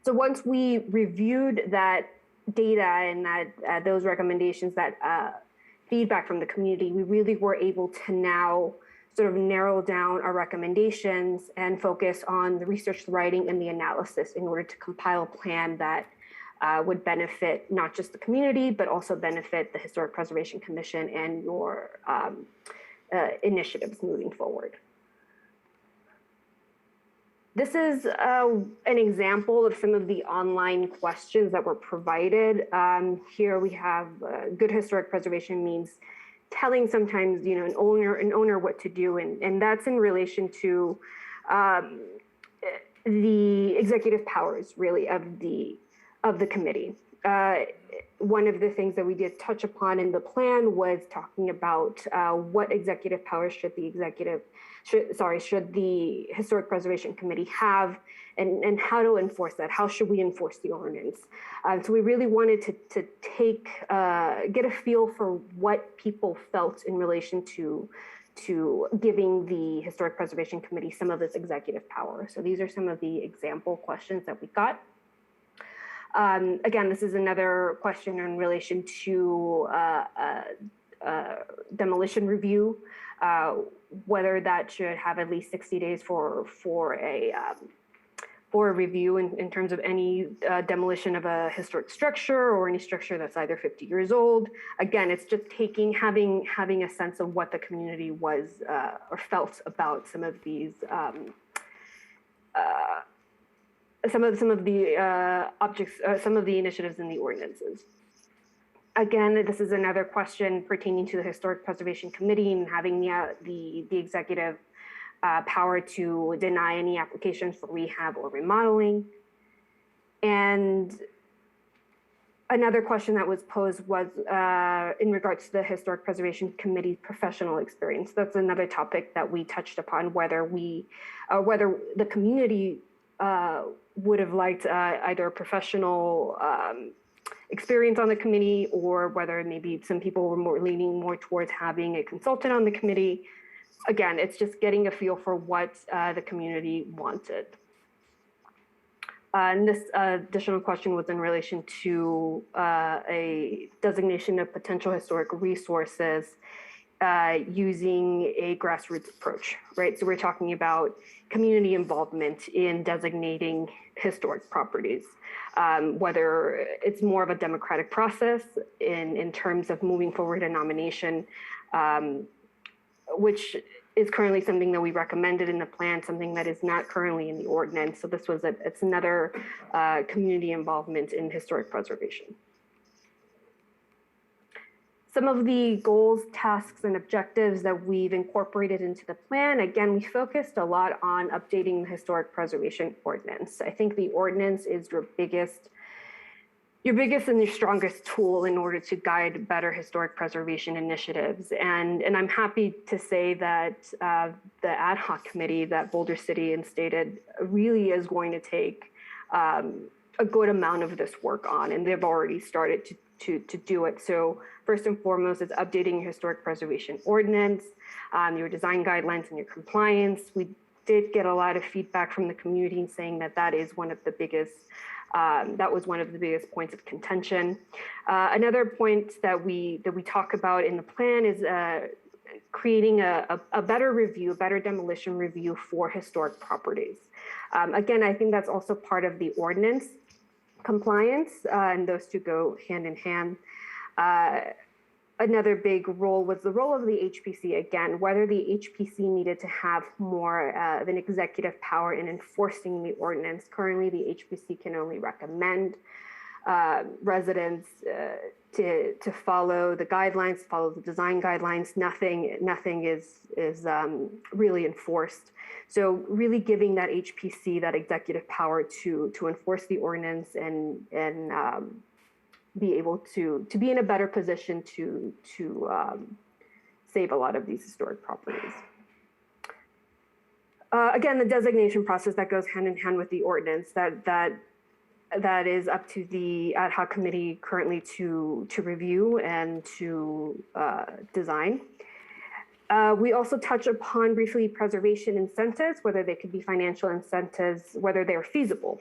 So once we reviewed that data and that those recommendations, that feedback from the community, we really were able to now sort of narrow down our recommendations and focus on the research, the writing, and the analysis in order to compile a plan that would benefit not just the community, but also benefit the Historic Preservation Commission and your initiatives moving forward. This is an example of some of the online questions that were provided. Here we have good historic preservation means telling sometimes, you know, an owner what to do, and that's in relation to the executive powers, really, of the committee. One of the things that we did touch upon in the plan was talking about what executive powers should the Historic Preservation Committee have, and how to enforce that. How should we enforce the ordinance? So we really wanted to get a feel for what people felt in relation to giving the Historic Preservation Committee some of this executive power. So these are some of the example questions that we got. Again, this is another question in relation to demolition review, whether that should have at least 60 days for a review in terms of any demolition of a historic structure or any structure that's either 50 years old. Again, it's just having a sense of what the community was or felt about some of these some of the objects, some of the initiatives in the ordinances. Again, this is another question pertaining to the Historic Preservation Committee and having the executive power to deny any applications for rehab or remodeling. And another question that was posed was in regards to the Historic Preservation Committee professional experience. That's another topic that we touched upon, whether the community would have liked either a professional experience on the committee, or whether maybe some people were leaning more towards having a consultant on the committee. Again, it's just getting a feel for what the community wanted. And this additional question was in relation to a designation of potential historic resources using a grassroots approach, right? So we're talking about community involvement in designating historic properties, whether it's more of a democratic process in terms of moving forward a nomination, which is currently something that we recommended in the plan, something that is not currently in the ordinance. So this was it's another community involvement in historic preservation. Some of the goals, tasks, and objectives that we've incorporated into the plan, again, we focused a lot on updating the historic preservation ordinance. I think the ordinance is your biggest and your strongest tool in order to guide better historic preservation initiatives. And I'm happy to say that the ad hoc committee that Boulder City instated really is going to take a good amount of this work on, and they've already started to do it. So first and foremost is updating your historic preservation ordinance, your design guidelines, and your compliance. We did get a lot of feedback from the community saying that is one of the biggest that was one of the biggest points of contention. Another point that we talk about in the plan is creating a better review, a better demolition review for historic properties. Again, I think that's also part of the ordinance compliance, and those two go hand in hand. Another big role was the role of the HPC, again, whether the HPC needed to have more of an executive power in enforcing the ordinance. Currently, the HPC can only recommend residents to follow the guidelines, follow the design guidelines. Nothing is really enforced. So really giving that HPC that executive power to enforce the ordinance and be able to be in a better position to save a lot of these historic properties. Again, the designation process that goes hand in hand with the ordinance that is up to the ad hoc committee currently to review and to design. We also touch upon briefly preservation incentives, whether they could be financial incentives, whether they're feasible.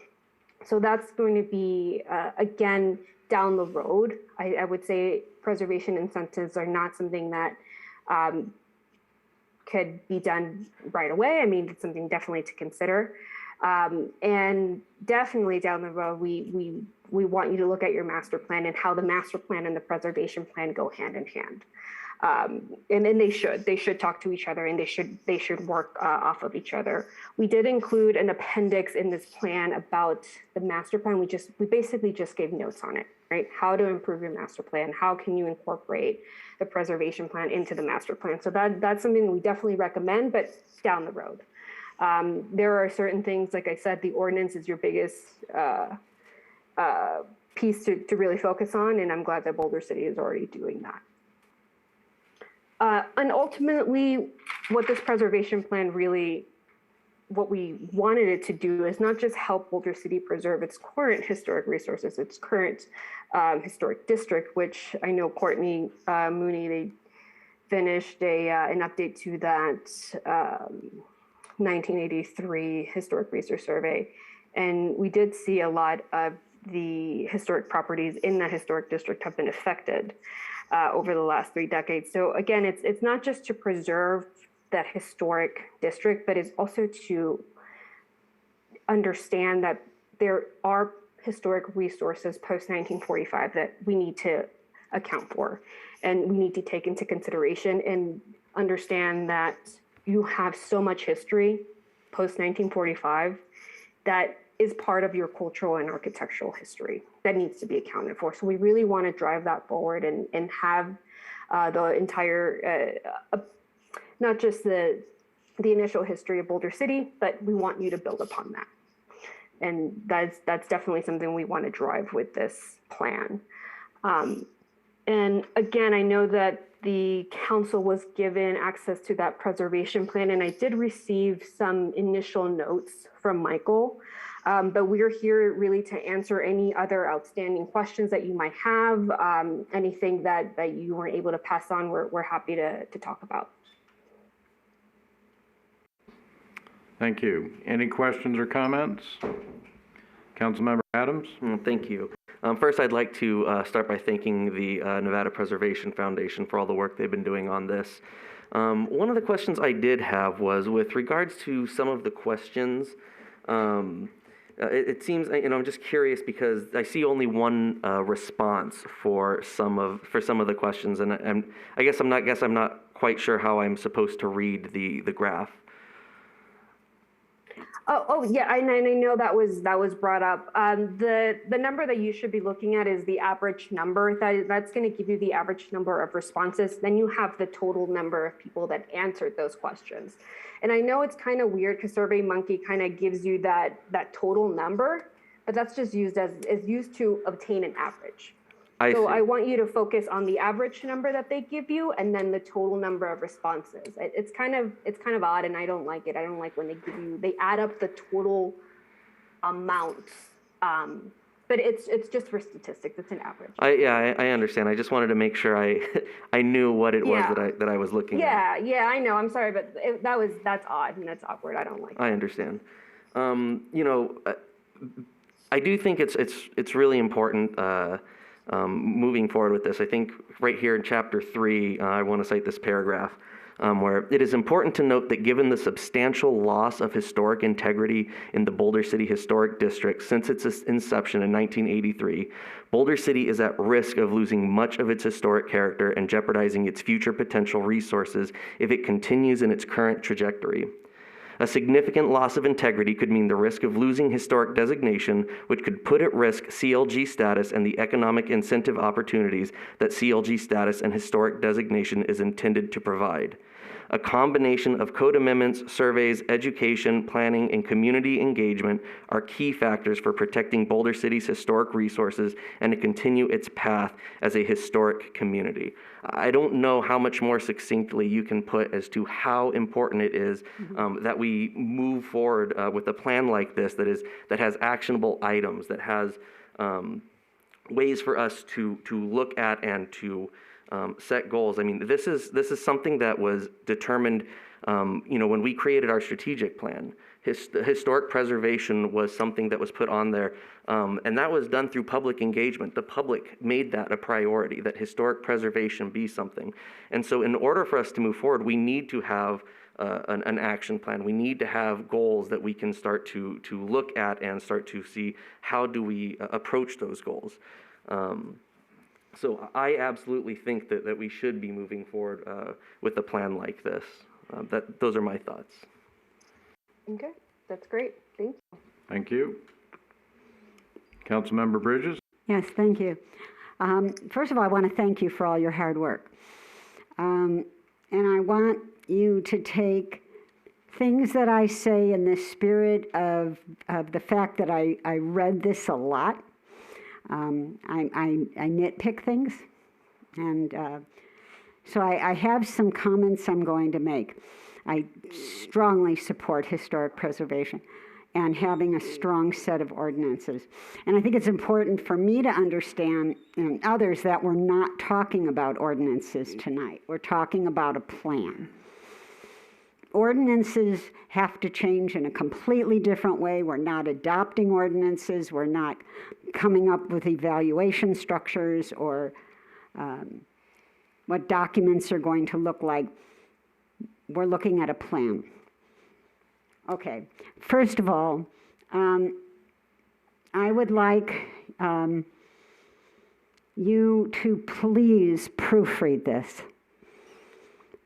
So that's going to be, again, down the road. I would say preservation incentives are not something that could be done right away. I mean, it's something definitely to consider. And definitely down the road, we want you to look at your master plan and how the master plan and the preservation plan go hand in hand. And they should talk to each other, and they should work off of each other. We did include an appendix in this plan about the master plan. We basically just gave notes on it, right? How to improve your master plan, how can you incorporate the preservation plan into the master plan. So that's something we definitely recommend, but down the road. There are certain things, like I said, the ordinance is your biggest piece to really focus on, and I'm glad that Boulder City is already doing that. And ultimately, what this preservation plan really, what we wanted it to do is not just help Boulder City preserve its current historic resources, its current historic district, which I know Courtney Mooney, they finished an update to that 1983 Historic Resource Survey. And we did see a lot of the historic properties in that historic district have been affected over the last 3 decades. So again, it's not just to preserve that historic district, but it's also to understand that there are historic resources post-1945 that we need to account for, and we need to take into consideration and understand that you have so much history post-1945 that is part of your cultural and architectural history that needs to be accounted for. So we really want to drive that forward and have the entire, not just the initial history of Boulder City, but we want you to build upon that. And that's definitely something we want to drive with this plan. And again, I know that the council was given access to that preservation plan, and I did receive some initial notes from Michael. But we're here really to answer any other outstanding questions that you might have, anything that you weren't able to pass on, we're happy to talk about. Thank you. Any questions or comments? Councilmember Adams? Thank you. First, I'd like to start by thanking the Nevada Preservation Foundation for all the work they've been doing on this. One of the questions I did have was with regards to some of the questions. It seems, I'm just curious because I see only one response for some of the questions, and I guess I'm not quite sure how I'm supposed to read the graph. Oh yeah, and I know that was brought up. The number that you should be looking at is the average number. That's going to give you the average number of responses. Then you have the total number of people that answered those questions. And I know it's kind of weird because SurveyMonkey kind of gives you that total number, but that's just used to obtain an average. I want you to focus on the average number that they give you, and then the total number of responses. It's kind of odd, and I don't like it. I don't like when they add up the total amounts. But it's just for statistics. It's an average. I understand. I just wanted to make sure I knew what it was that I was looking at. Yeah, I know. I'm sorry, but that's odd and that's awkward. I don't like it. I understand. I do think it's really important. Moving forward with this, I think right here in Chapter 3, I want to cite this paragraph where it is important to note that given the substantial loss of historic integrity in the Boulder City Historic District since its inception in 1983, Boulder City is at risk of losing much of its historic character and jeopardizing its future potential resources if it continues in its current trajectory. A significant loss of integrity could mean the risk of losing historic designation, which could put at risk CLG status and the economic incentive opportunities that CLG status and historic designation is intended to provide. A combination of code amendments, surveys, education, planning, and community engagement are key factors for protecting Boulder City's historic resources and to continue its path as a historic community. I don't know how much more succinctly you can put as to how important it is that we move forward with a plan like this that has actionable items, that has ways for us to look at and to set goals. I mean, this is something that was determined, when we created our strategic plan. Historic preservation was something that was put on there, and that was done through public engagement. The public made that a priority, that historic preservation be something. And so in order for us to move forward, we need to have an action plan. We need to have goals that we can start to look at and start to see how do we approach those goals. So I absolutely think that we should be moving forward with a plan like this. Those are my thoughts. Okay, that's great. Thank you. Thank you. Councilmember Bridges? Yes, thank you. First of all, I want to thank you for all your hard work. And I want you to take things that I say in the spirit of the fact that I read this a lot. I nitpick things. And so I have some comments I'm going to make. I strongly support historic preservation and having a strong set of ordinances. And I think it's important for me to understand, and others, that we're not talking about ordinances tonight. We're talking about a plan. Ordinances have to change in a completely different way. We're not adopting ordinances. We're not coming up with evaluation structures or what documents are going to look like. We're looking at a plan. Okay, first of all, I would like you to please proofread this.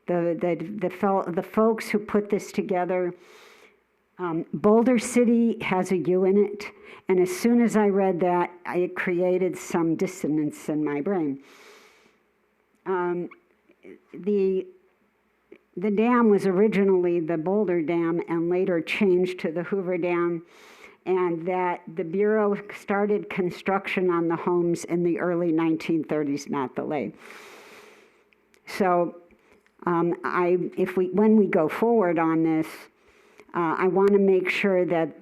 The folks who put this together, Boulder City has a U in it, and as soon as I read that, it created some dissonance in my brain. The dam was originally the Boulder Dam and later changed to the Hoover Dam, and that the Bureau started construction on the homes in the early 1930s, not the late. So when we go forward on this, I want to make sure that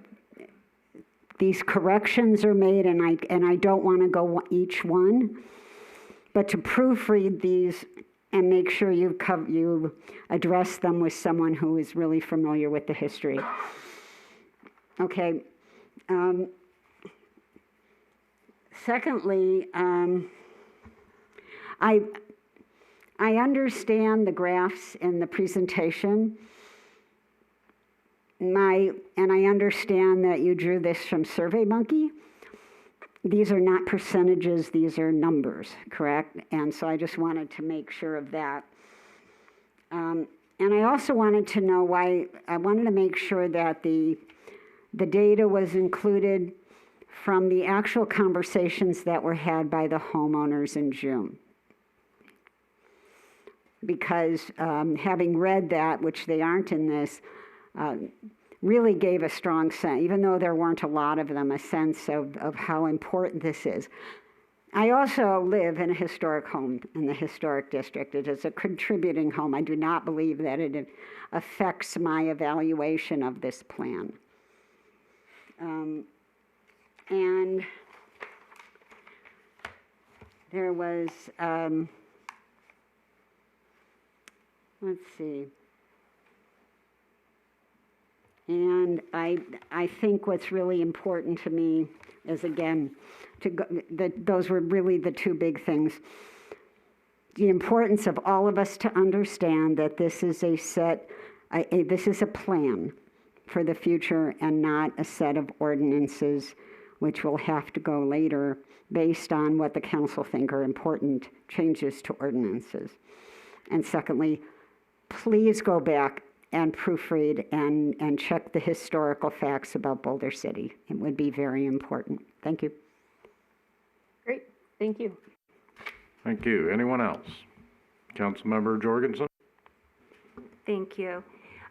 these corrections are made, and I don't want to go each one, but to proofread these and make sure you address them with someone who is really familiar with the history. Okay. Secondly, I understand the graphs in the presentation. And I understand that you drew this from SurveyMonkey. These are not percentages, these are numbers, correct? And so I just wanted to make sure of that. And I also wanted to know why, I wanted to make sure that the data was included from the actual conversations that were had by the homeowners in June. Because having read that, which they aren't in this, really gave a strong sense, even though there weren't a lot of them, a sense of how important this is. I also live in a historic home in the historic district. It is a contributing home. I do not believe that it affects my evaluation of this plan. And there was, let's see. And I think what's really important to me is, again, those were really the two big things. The importance of all of us to understand that this is this is a plan for the future and not a set of ordinances which will have to go later based on what the council think are important changes to ordinances. And secondly, please go back and proofread and check the historical facts about Boulder City. It would be very important. Thank you. Great, thank you. Thank you. Anyone else? Councilmember Jorgensen? Thank you.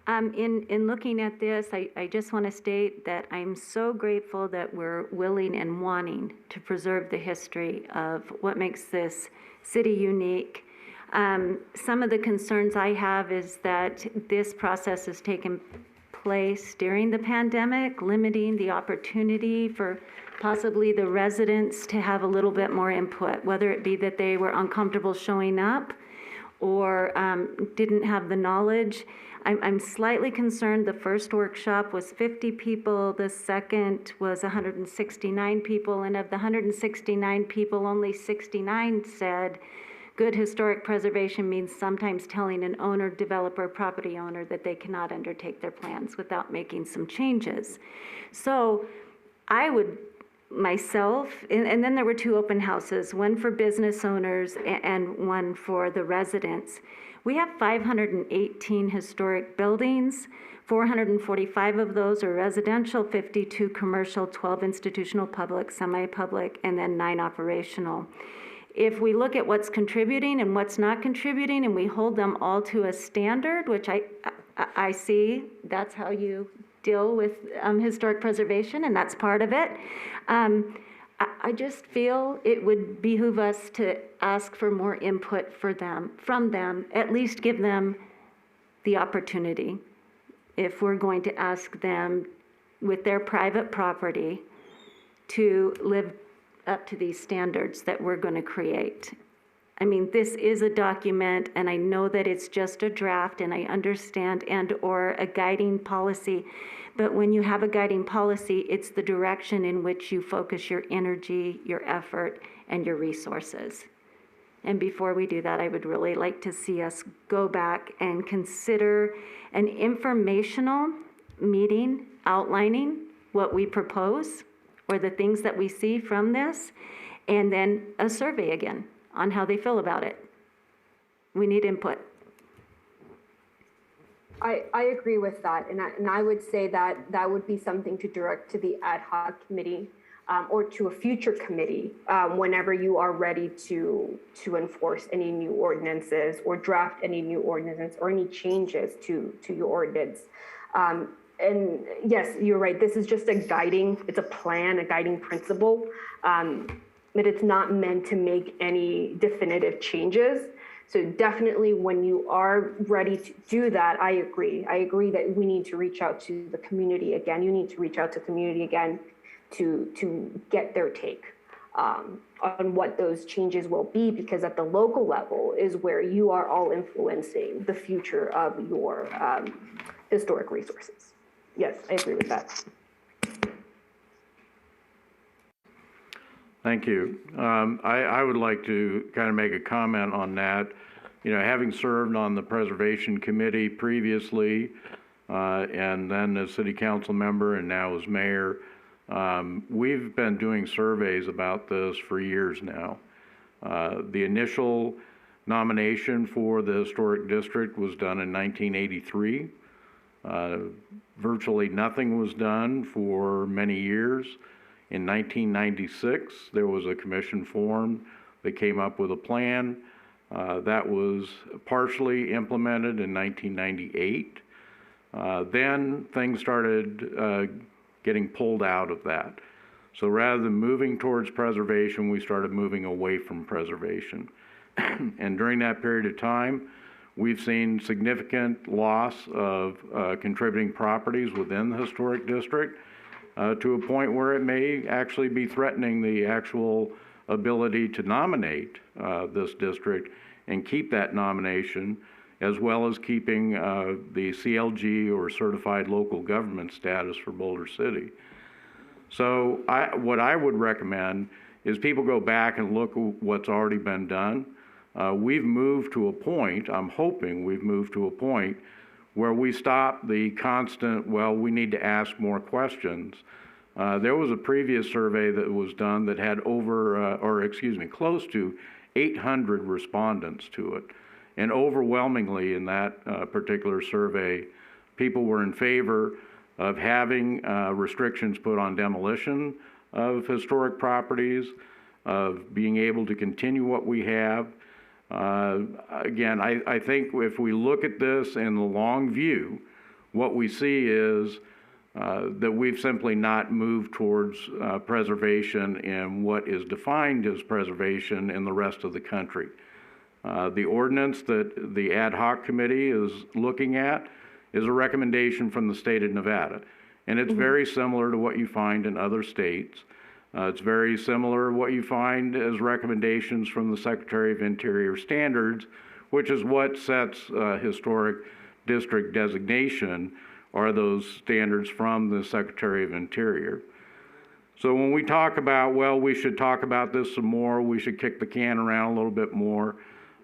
In looking at this, I just want to state that I'm so grateful that we're willing and wanting to preserve the history of what makes this city unique. Some of the concerns I have is that this process has taken place during the pandemic, limiting the opportunity for possibly the residents to have a little bit more input, whether it be that they were uncomfortable showing up or didn't have the knowledge. I'm slightly concerned. The first workshop was 50 people, the second was 169 people, and of the 169 people, only 69 said good historic preservation means sometimes telling an owner, developer, property owner that they cannot undertake their plans without making some changes. So I would myself, and then there were 2 open houses, one for business owners and one for the residents. We have 518 historic buildings. 445 of those are residential, 52 commercial, 12 institutional public, semi-public, and then 9 operational. If we look at what's contributing and what's not contributing, and we hold them all to a standard, which I see, that's how you deal with historic preservation, and that's part of it. I just feel it would behoove us to ask for more input from them, at least give them the opportunity. If we're going to ask them with their private property to live up to these standards that we're going to create. I mean, this is a document, and I know that it's just a draft, and I understand, and or a guiding policy. But when you have a guiding policy, it's the direction in which you focus your energy, your effort, and your resources. And before we do that, I would really like to see us go back and consider an informational meeting outlining what we propose or the things that we see from this, and then a survey again on how they feel about it. We need input. I agree with that, and I would say that that would be something to direct to the ad hoc committee or to a future committee whenever you are ready to enforce any new ordinances or draft any new ordinances or any changes to your ordinance. And yes, you're right. This is just it's a plan, a guiding principle, but it's not meant to make any definitive changes. So definitely when you are ready to do that, I agree. I agree that we need to reach out to the community again. You need to reach out to the community again to get their take on what those changes will be, because at the local level is where you are all influencing the future of your historic resources. Yes, I agree with that. Thank you. I would like to kind of make a comment on that. You know, having served on the Preservation Committee previously, and then as City Council member and now as mayor, we've been doing surveys about this for years now. The initial nomination for the Historic District was done in 1983. Virtually nothing was done for many years. In 1996, there was a commission formed that came up with a plan. That was partially implemented in 1998. Then things started getting pulled out of that. So rather than moving towards preservation, we started moving away from preservation. And during that period of time, we've seen significant loss of contributing properties within the historic district, to a point where it may actually be threatening the actual ability to nominate this district and keep that nomination, as well as keeping the CLG or certified local government status for Boulder City. So what I would recommend is people go back and look at what's already been done. We've moved to a point, I'm hoping we've moved to a point where we stop the constant, well, we need to ask more questions. There was a previous survey that was done that had close to 800 respondents to it. And overwhelmingly in that particular survey, people were in favor of having restrictions put on demolition of historic properties, of being able to continue what we have, Again, I think if we look at this in the long view, what we see is that we've simply not moved towards preservation in what is defined as preservation in the rest of the country. The ordinance that the ad hoc committee is looking at is a recommendation from the state of Nevada. And it's very similar to what you find in other states. It's very similar to what you find as recommendations from the Secretary of Interior standards, which is what sets historic district designation, are those standards from the Secretary of Interior. So when we talk about, well, we should talk about this some more, we should kick the can around a little bit more,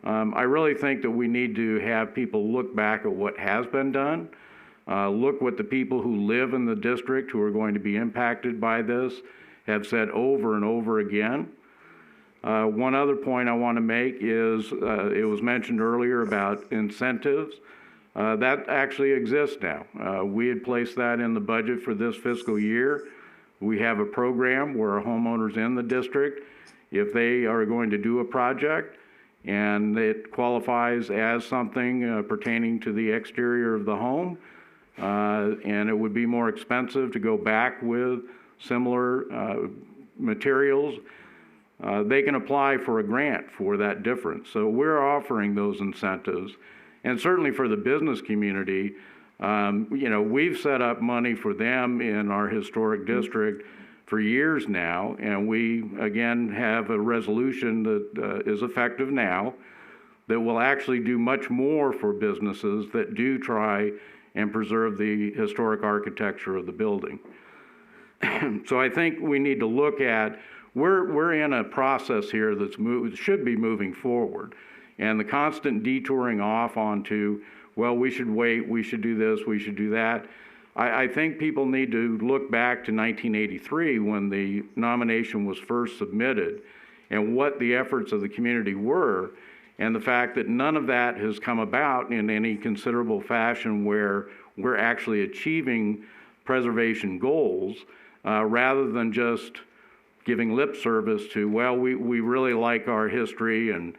I really think that we need to have people look back at what has been done, look what the people who live in the district who are going to be impacted by this have said over and over again. One other point I want to make is it was mentioned earlier about incentives. That actually exists now. We had placed that in the budget for this fiscal year. We have a program where homeowners in the district, if they are going to do a project and it qualifies as something pertaining to the exterior of the home, and it would be more expensive to go back with similar materials, they can apply for a grant for that difference. So we're offering those incentives. And certainly for the business community, you know, we've set up money for them in our historic district for years now, and we, again, have a resolution that is effective now that will actually do much more for businesses that do try and preserve the historic architecture of the building. So I think we need to look at, we're in a process here that's should be moving forward. And the constant detouring off onto, well, we should wait, we should do this, we should do that. I think people need to look back to 1983 when the nomination was first submitted and what the efforts of the community were, and the fact that none of that has come about in any considerable fashion where we're actually achieving preservation goals, rather than just giving lip service to, well, we really like our history and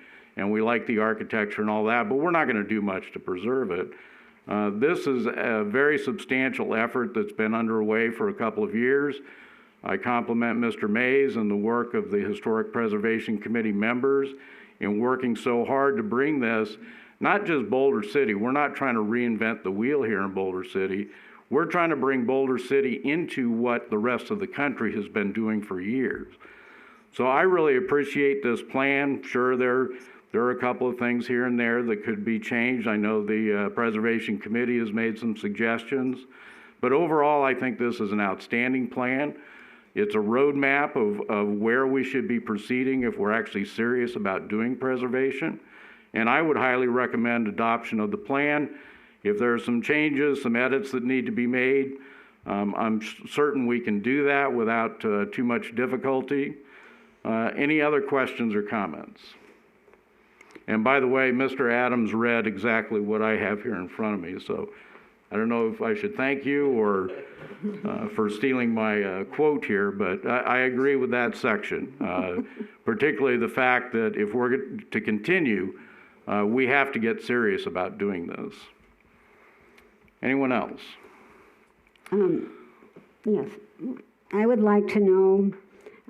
we like the architecture and all that, but we're not going to do much to preserve it. This is a very substantial effort that's been underway for a couple of years. I compliment Mr. Mays and the work of the Historic Preservation Committee members in working so hard to bring this, not just Boulder City. We're not trying to reinvent the wheel here in Boulder City. We're trying to bring Boulder City into what the rest of the country has been doing for years. So I really appreciate this plan. Sure, there are a couple of things here and there that could be changed. I know the Preservation Committee has made some suggestions, but overall I think this is an outstanding plan. It's a roadmap of where we should be proceeding if we're actually serious about doing preservation. And I would highly recommend adoption of the plan. If there are some changes, some edits that need to be made, I'm certain we can do that without too much difficulty. Any other questions or comments? And by the way, Mr. Adams read exactly what I have here in front of me, so I don't know if I should thank you or for stealing my quote here, but I agree with that section, particularly the fact that if we're to continue, we have to get serious about doing this. Anyone else? Yes, I would like to know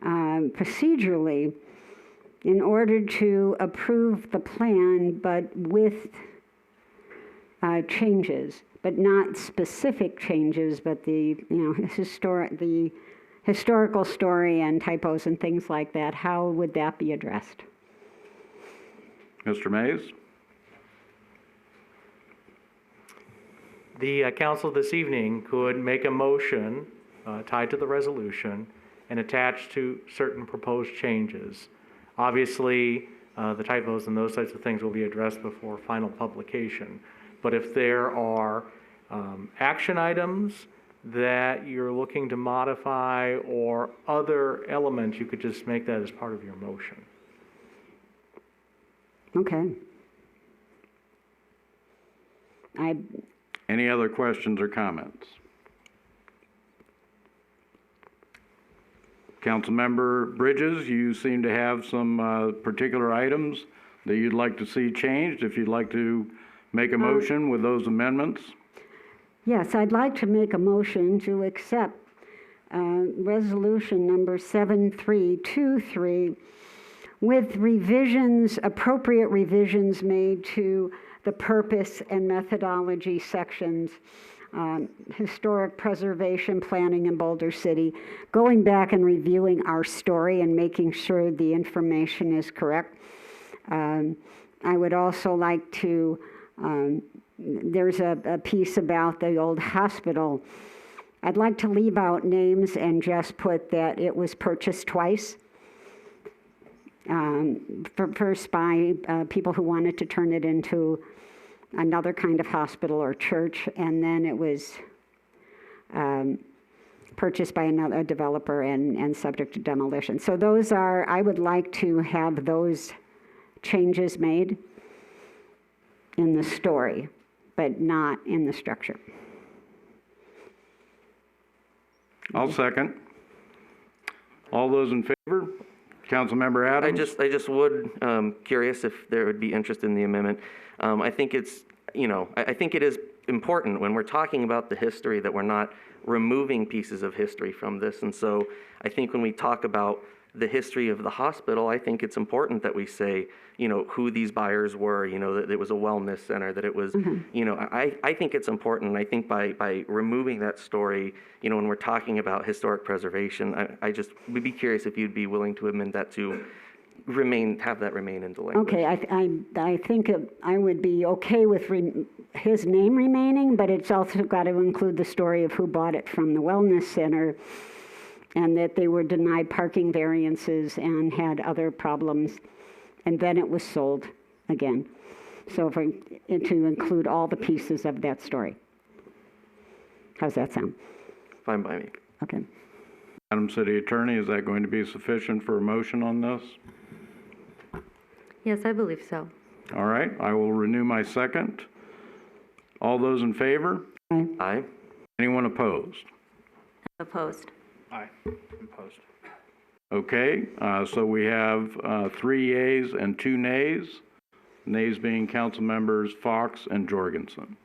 procedurally, in order to approve the plan, but with changes, but not specific changes, but the historical story and typos and things like that, how would that be addressed? Mr. Mays? The council this evening could make a motion tied to the resolution and attach to certain proposed changes. Obviously, the typos and those types of things will be addressed before final publication. But if there are action items that you're looking to modify or other elements, you could just make that as part of your motion. Okay. Any other questions or comments? Councilmember Bridges, you seem to have some particular items that you'd like to see changed? If you'd like to make a motion with those amendments? Yes, I'd like to make a motion to accept resolution number 7323 with revisions, appropriate revisions made to the purpose and methodology sections, historic preservation planning in Boulder City, going back and reviewing our story and making sure the information is correct. I would also like to, there's a piece about the old hospital. I'd like to leave out names and just put that it was purchased twice. First by people who wanted to turn it into another kind of hospital or church, and then it was purchased by another developer and subject to demolition. So those are, I would like to have those changes made in the story, but not in the structure. I'll second. All those in favor? Councilmember Adams? I just would, curious if there would be interest in the amendment. I think it's, I think it is important when we're talking about the history that we're not removing pieces of history from this. And so I think when we talk about the history of the hospital, I think it's important that we say, who these buyers were, that it was a wellness center, that it was, I think it's important. And I think by removing that story, when we're talking about historic preservation, I just would be curious if you'd be willing to amend that to have that remain in the language. Okay, I think I would be okay with his name remaining, but it's also got to include the story of who bought it from the wellness center, and that they were denied parking variances and had other problems, and then it was sold again. So to include all the pieces of that story. How's that sound? Fine by me. Okay. Madam City Attorney, is that going to be sufficient for a motion on this? Yes, I believe so. All right, I will renew my second. All those in favor? Aye. Aye. Anyone opposed? Opposed. Aye. Opposed. Okay, so we have 3 yeas and 2 nays. Nays being council members Fox and Jorgensen.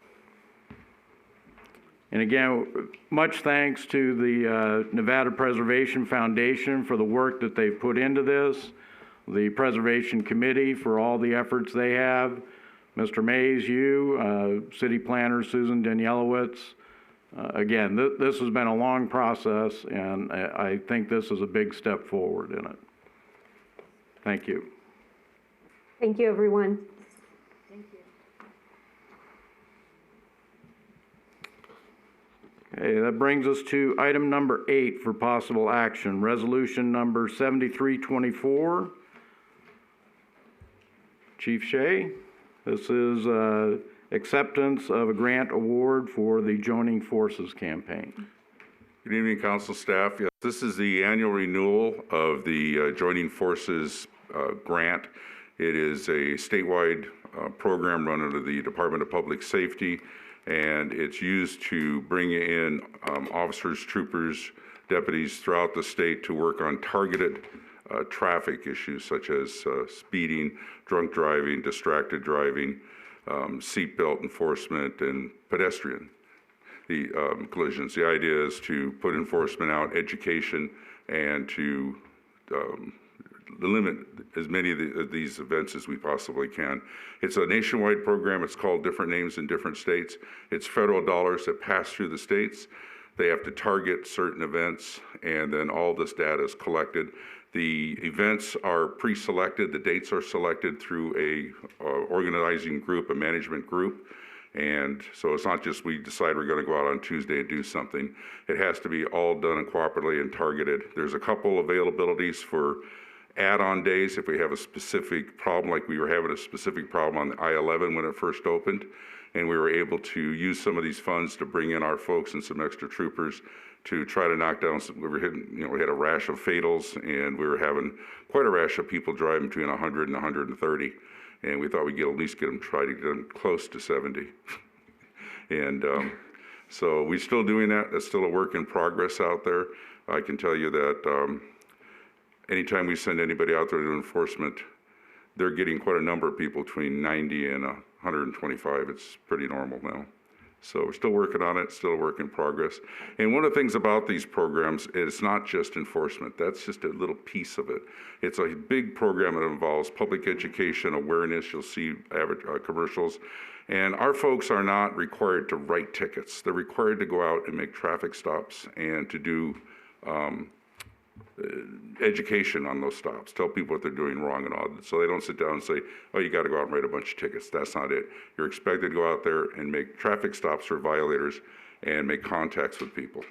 And again, much thanks to the Nevada Preservation Foundation for the work that they've put into this, the Preservation Committee for all the efforts they have, Mr. Mays, you, City Planner Susan Danielowitz. Again, this has been a long process, and I think this is a big step forward in it. Thank you. Thank you, everyone. Okay, that brings us to item number 8 for possible action, resolution number 7324. Chief Shea, this is acceptance of a grant award for the Joining Forces campaign. Good evening, council staff. Yes, this is the annual renewal of the Joining Forces grant. It is a statewide program run under the Department of Public Safety, and it's used to bring in officers, troopers, deputies throughout the state to work on targeted traffic issues such as speeding, drunk driving, distracted driving, seatbelt enforcement, and pedestrian collisions. The idea is to put enforcement out, education, and to limit as many of these events as we possibly can. It's a nationwide program. It's called different names in different states. It's federal dollars that pass through the states. They have to target certain events, and then all this data is collected. The events are pre-selected. The dates are selected through a organizing group, a management group. And so it's not just we decide we're going to go out on Tuesday and do something. It has to be all done cooperatively and targeted. There's a couple availabilities for add-on days if we have a specific problem, like we were having a specific problem on the I-11 when it first opened. And we were able to use some of these funds to bring in our folks and some extra troopers to try to knock down some. We were hitting, we had a rash of fatals, and we were having quite a rash of people driving between 100 and 130. And we thought we'd at least try to get them close to 70. And so we're still doing that. That's still a work in progress out there. I can tell you that anytime we send anybody out there to do enforcement, they're getting quite a number of people between 90 and 125. It's pretty normal now. So we're still working on it, still a work in progress. And one of the things about these programs is it's not just enforcement. That's just a little piece of it. It's a big program that involves public education, awareness. You'll see commercials. And our folks are not required to write tickets. They're required to go out and make traffic stops and to do education on those stops, tell people what they're doing wrong and all. So they don't sit down and say, oh, you got to go out and write a bunch of tickets. That's not it. You're expected to go out there and make traffic stops for violators and make contacts with people.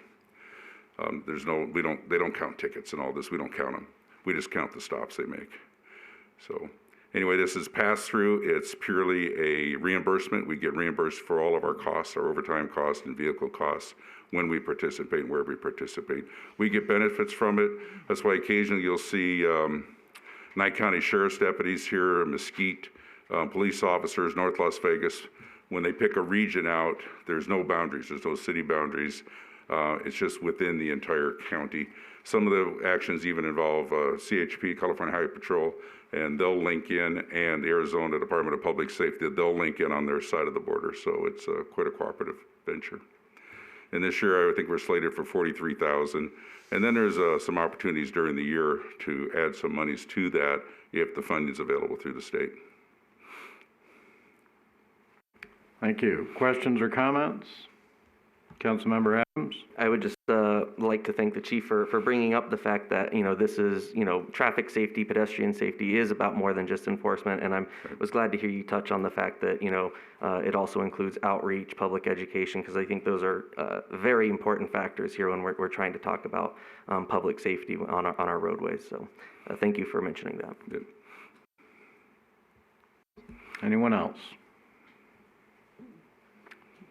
They don't count tickets and all this. We don't count them. We just count the stops they make. So anyway, this is pass through. It's purely a reimbursement. We get reimbursed for all of our costs, our overtime costs and vehicle costs when we participate and where we participate. We get benefits from it. That's why occasionally you'll see Nye County Sheriff's deputies here, Mesquite, police officers, North Las Vegas. When they pick a region out, there's no boundaries. There's no city boundaries. It's just within the entire county. Some of the actions even involve CHP, California Highway Patrol, and they'll link in, and the Arizona Department of Public Safety, they'll link in on their side of the border. So it's quite a cooperative venture. And this year, I think we're slated for $43,000. And then there's some opportunities during the year to add some monies to that if the funding is available through the state. Thank you. Questions or comments? Councilmember Adams? I would just like to thank the chief for bringing up the fact that, this is, traffic safety, pedestrian safety is about more than just enforcement. And I was glad to hear you touch on the fact that, it also includes outreach, public education, because I think those are very important factors here when we're trying to talk about public safety on our roadways. So thank you for mentioning that. Good. Anyone else?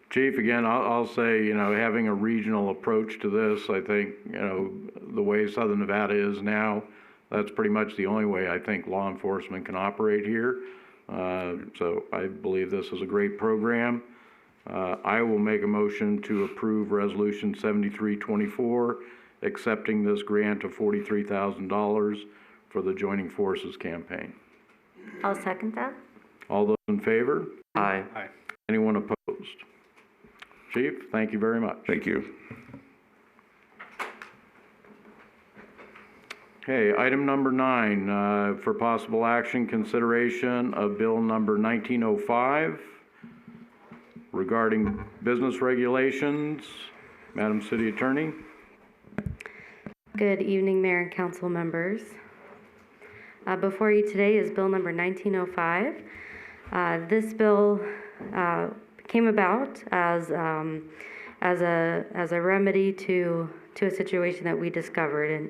Chief, again, I'll say, having a regional approach to this, I think, the way Southern Nevada is now, that's pretty much the only way I think law enforcement can operate here. So I believe this is a great program. I will make a motion to approve Resolution 7324, accepting this grant of $43,000 for the Joining Forces campaign. I'll second that. All those in favor? Aye. Anyone opposed? Chief, thank you very much. Thank you. Okay, item number 9, for possible action, consideration of bill number 1905 regarding business regulations. Madam City Attorney. Good evening, Mayor and Council members. Before you today is bill number 1905. This bill came about as a remedy to a situation that we discovered. And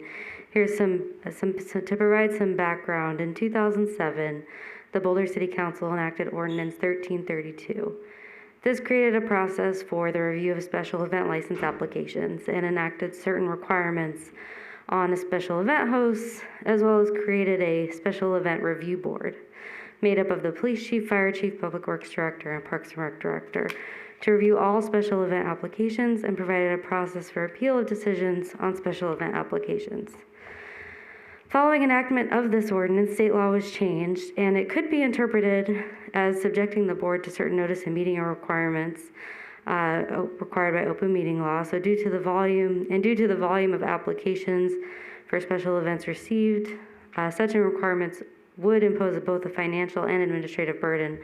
here's some to provide some background. In 2007, the Boulder City Council enacted Ordinance 1332. This created a process for the review of special event license applications and enacted certain requirements on a special event host, as well as created a special event review board made up of the police chief, fire chief, public works director, and parks and rec director to review all special event applications and provided a process for appeal of decisions on special event applications. Following enactment of this ordinance, state law was changed, and it could be interpreted as subjecting the board to certain notice and meeting requirements required by open meeting law. So due to the volume of applications for special events received, such requirements would impose both a financial and administrative burden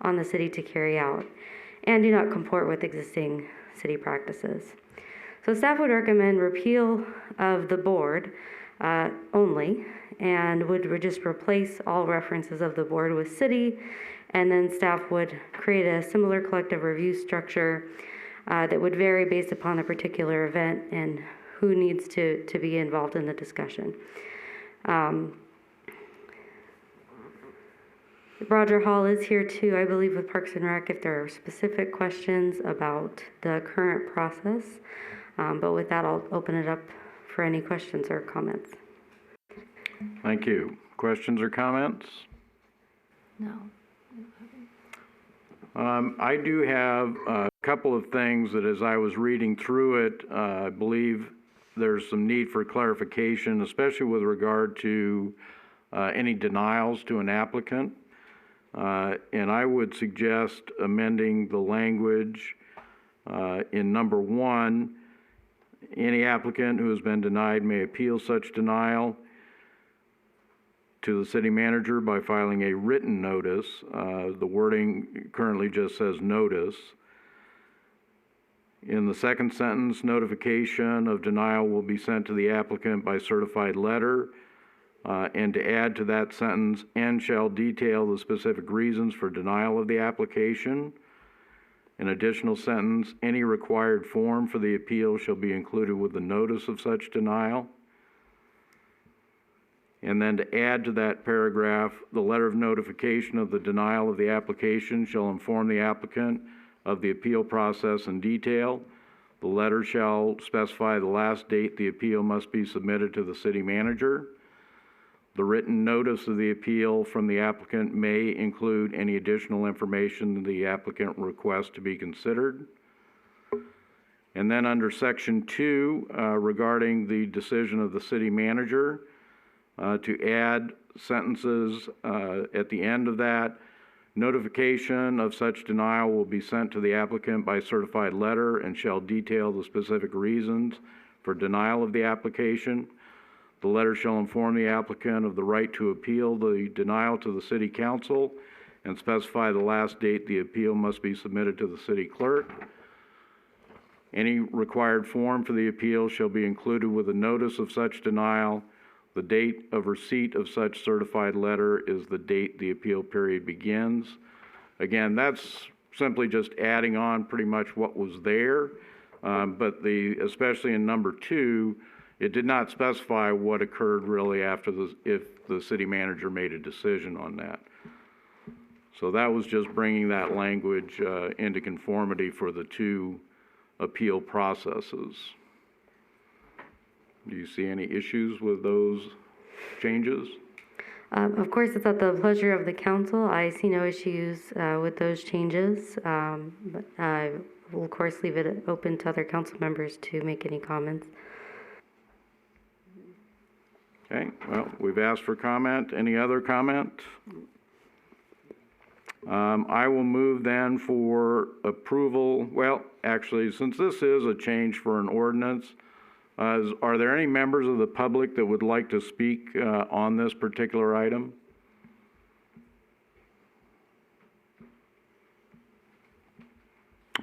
on the city to carry out and do not comport with existing city practices. So staff would recommend repeal of the board only, and would just replace all references of the board with city, and then staff would create a similar collective review structure that would vary based upon the particular event and who needs to be involved in the discussion. Roger Hall is here too, I believe, with Parks and Rec if there are specific questions about the current process. But with that, I'll open it up for any questions or comments. Thank you. Questions or comments? No. I do have a couple of things that as I was reading through it, I believe there's some need for clarification, especially with regard to any denials to an applicant. And I would suggest amending the language in number 1, any applicant who has been denied may appeal such denial to the city manager by filing a written notice. The wording currently just says notice. In the second sentence, notification of denial will be sent to the applicant by certified letter. And to add to that sentence, and shall detail the specific reasons for denial of the application. An additional sentence, any required form for the appeal shall be included with the notice of such denial. And then to add to that paragraph, the letter of notification of the denial of the application shall inform the applicant of the appeal process in detail. The letter shall specify the last date the appeal must be submitted to the city manager. The written notice of the appeal from the applicant may include any additional information the applicant requests to be considered. And then under section 2, regarding the decision of the city manager, to add sentences at the end of that, notification of such denial will be sent to the applicant by certified letter and shall detail the specific reasons for denial of the application. The letter shall inform the applicant of the right to appeal the denial to the city council and specify the last date the appeal must be submitted to the city clerk. Any required form for the appeal shall be included with a notice of such denial. The date of receipt of such certified letter is the date the appeal period begins. Again, that's simply just adding on pretty much what was there, but especially in number 2, it did not specify what occurred really after if the city manager made a decision on that. So that was just bringing that language into conformity for the 2 appeal processes. Do you see any issues with those changes? Of course, it's at the pleasure of the council. I see no issues with those changes, but I will, of course, leave it open to other council members to make any comments. Okay, well, we've asked for comment. Any other comment? I will move then for approval. Well, actually, since this is a change for an ordinance, are there any members of the public that would like to speak on this particular item?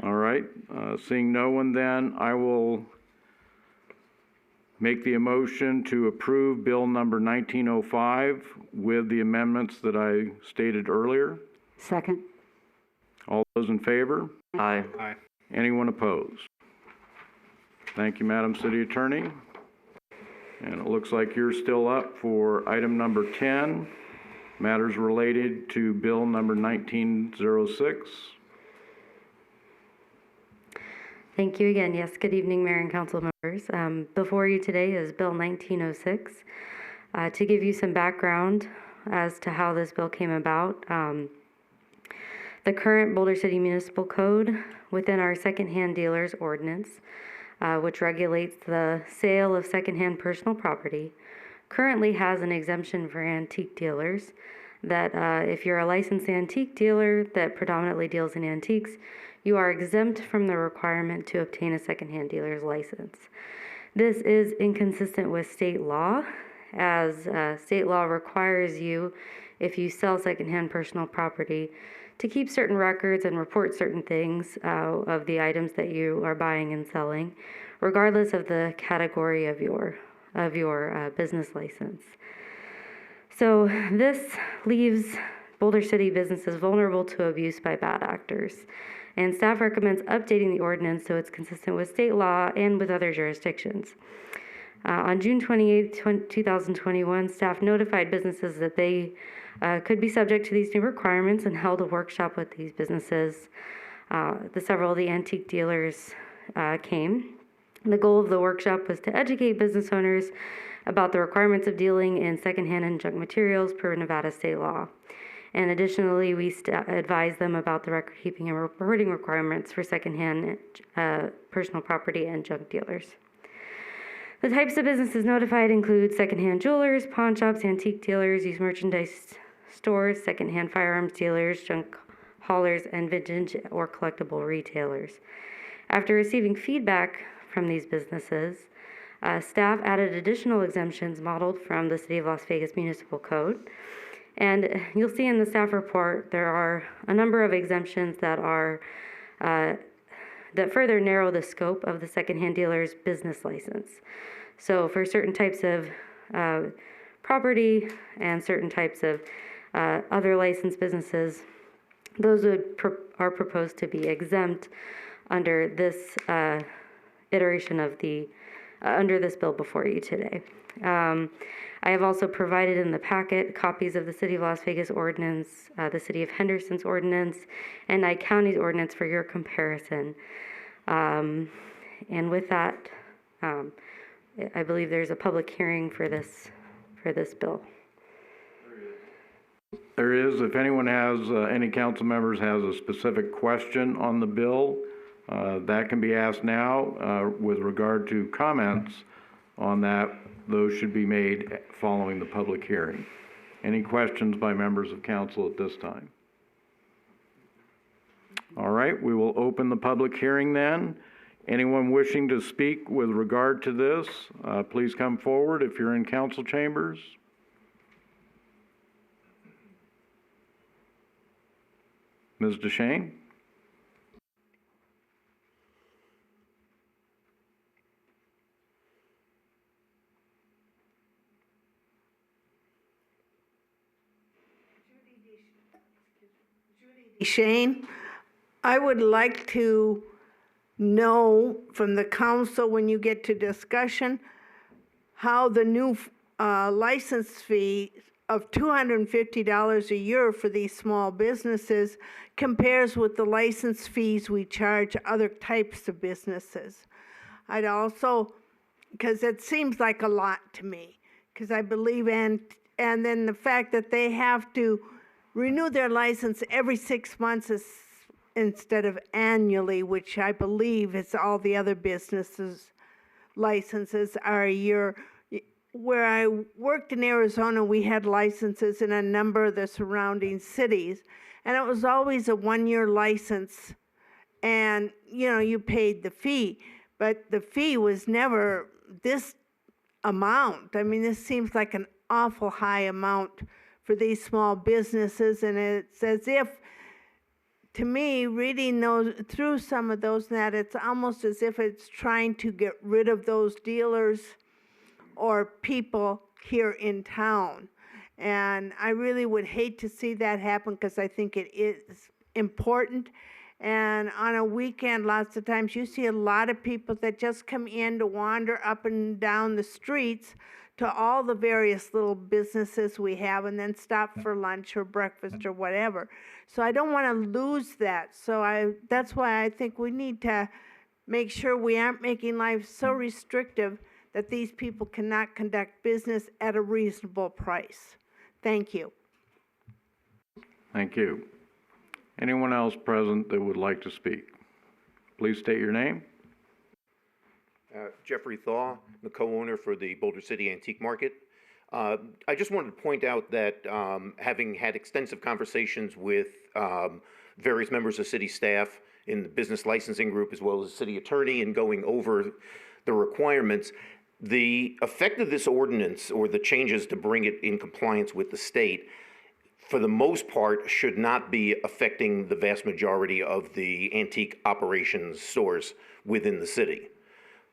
All right, seeing no one then, I will make the motion to approve Bill number 1905 with the amendments that I stated earlier. Second. All those in favor? Aye. Aye. Anyone opposed? Thank you, Madam City Attorney. And it looks like you're still up for item number 10, matters related to Bill number 1906. Thank you again. Yes, good evening, Mayor and council members. Before you today is Bill 1906. To give you some background as to how this bill came about, the current Boulder City Municipal Code within our secondhand dealers ordinance, which regulates the sale of secondhand personal property, currently has an exemption for antique dealers that if you're a licensed antique dealer that predominantly deals in antiques, you are exempt from the requirement to obtain a secondhand dealer's license. This is inconsistent with state law, as state law requires you, if you sell secondhand personal property, to keep certain records and report certain things of the items that you are buying and selling, regardless of the category of your business license. So this leaves Boulder City businesses vulnerable to abuse by bad actors. And staff recommends updating the ordinance so it's consistent with state law and with other jurisdictions. On June 28, 2021, staff notified businesses that they could be subject to these new requirements and held a workshop with these businesses. Several of the antique dealers came. The goal of the workshop was to educate business owners about the requirements of dealing in secondhand and junk materials per Nevada state law. And additionally, we advised them about the record keeping and reporting requirements for secondhand personal property and junk dealers. The types of businesses notified include secondhand jewelers, pawn shops, antique dealers, used merchandise stores, secondhand firearms dealers, junk haulers, and vintage or collectible retailers. After receiving feedback from these businesses, staff added additional exemptions modeled from the City of Las Vegas Municipal Code. And you'll see in the staff report, there are a number of exemptions that are that further narrow the scope of the secondhand dealer's business license. So for certain types of property and certain types of other licensed businesses, those are proposed to be exempt under this iteration of under this bill before you today. I have also provided in the packet copies of the City of Las Vegas ordinance, the City of Henderson's ordinance, and Nye County's ordinance for your comparison. And with that, I believe there's a public hearing for this bill. There is. If anyone has, any council members has a specific question on the bill, that can be asked now. With regard to comments on that, those should be made following the public hearing. Any questions by members of council at this time? All right, we will open the public hearing then. Anyone wishing to speak with regard to this, please come forward if you're in council chambers. Ms. DeShane? Shane, I would like to know from the council when you get to discussion how the new license fee of $250 a year for these small businesses compares with the license fees we charge other types of businesses. I'd also, because it seems like a lot to me, because I believe and then the fact that they have to renew their license every 6 months instead of annually, which I believe is all the other businesses' licenses are a year. Where I worked in Arizona, we had licenses in a number of the surrounding cities, and it was always a 1-year license, and you paid the fee, but the fee was never this amount. I mean, this seems like an awful high amount for these small businesses, and it's as if, to me, reading through some of those, that it's almost as if it's trying to get rid of those dealers or people here in town. And I really would hate to see that happen, because I think it is important. And on a weekend, lots of times you see a lot of people that just come in to wander up and down the streets to all the various little businesses we have, and then stop for lunch or breakfast or whatever. So I don't want to lose that. So that's why I think we need to make sure we aren't making life so restrictive that these people cannot conduct business at a reasonable price. Thank you. Thank you. Anyone else present that would like to speak? Please state your name. Jeffrey Thaw, the co-owner for the Boulder City Antique Market. I just wanted to point out that having had extensive conversations with various members of city staff in the business licensing group, as well as the city attorney, and going over the requirements, the effect of this ordinance, or the changes to bring it in compliance with the state, for the most part, should not be affecting the vast majority of the antique operations stores within the city.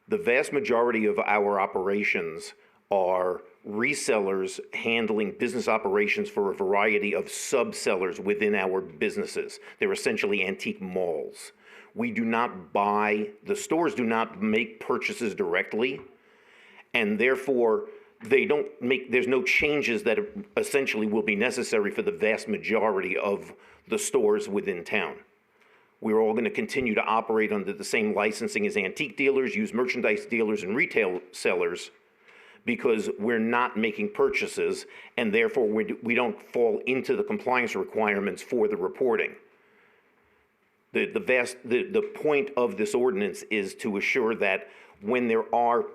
The vast majority of our operations are resellers handling business operations for a variety of sub-sellers within our businesses. They're essentially antique malls. We do not buy, the stores do not make purchases directly, and therefore there's no changes that essentially will be necessary for the vast majority of the stores within town. We're all going to continue to operate under the same licensing as antique dealers, used merchandise dealers, and retail sellers, because we're not making purchases, and therefore we don't fall into the compliance requirements for the reporting. The point of this ordinance is to assure that when there are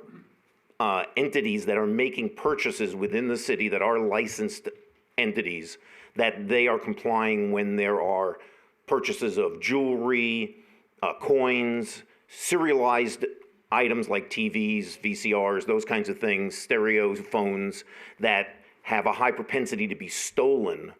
entities that are making purchases within the city that are licensed entities, that they are complying when there are purchases of jewelry, coins, serialized items like TVs, VCRs, those kinds of things, stereo phones that have a high propensity to be stolen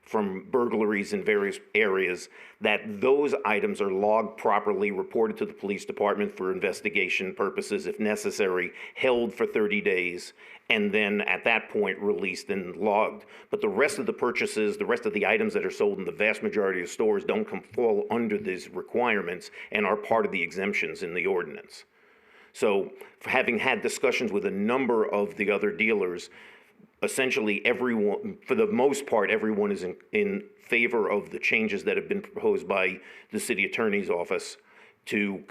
from burglaries in various areas, that those items are logged properly, reported to the police department for investigation purposes if necessary, held for 30 days, and then at that point released and logged. But the rest of the purchases, the rest of the items that are sold in the vast majority of stores don't fall under these requirements and are part of the exemptions in the ordinance. So having had discussions with a number of the other dealers, essentially everyone, for the most part, everyone is in favor of the changes that have been proposed by the city attorney's office to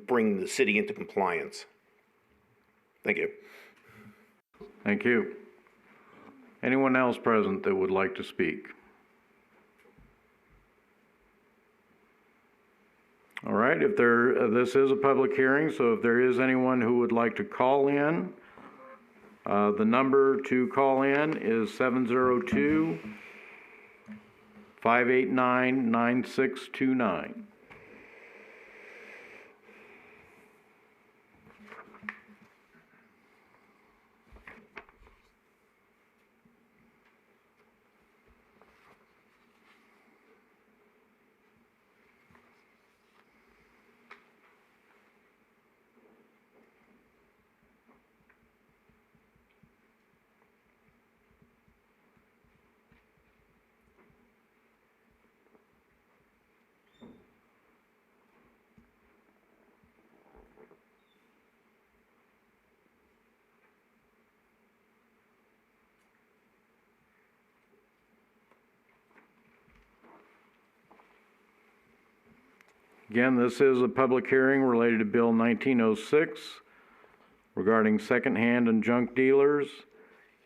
bring the city into compliance. Thank you. Thank you. Anyone else present that would like to speak? All right, if this is a public hearing, so if there is anyone who would like to call in, the number to call in is 702-589-9629. Again, this is a public hearing related to Bill 1906 regarding secondhand and junk dealers.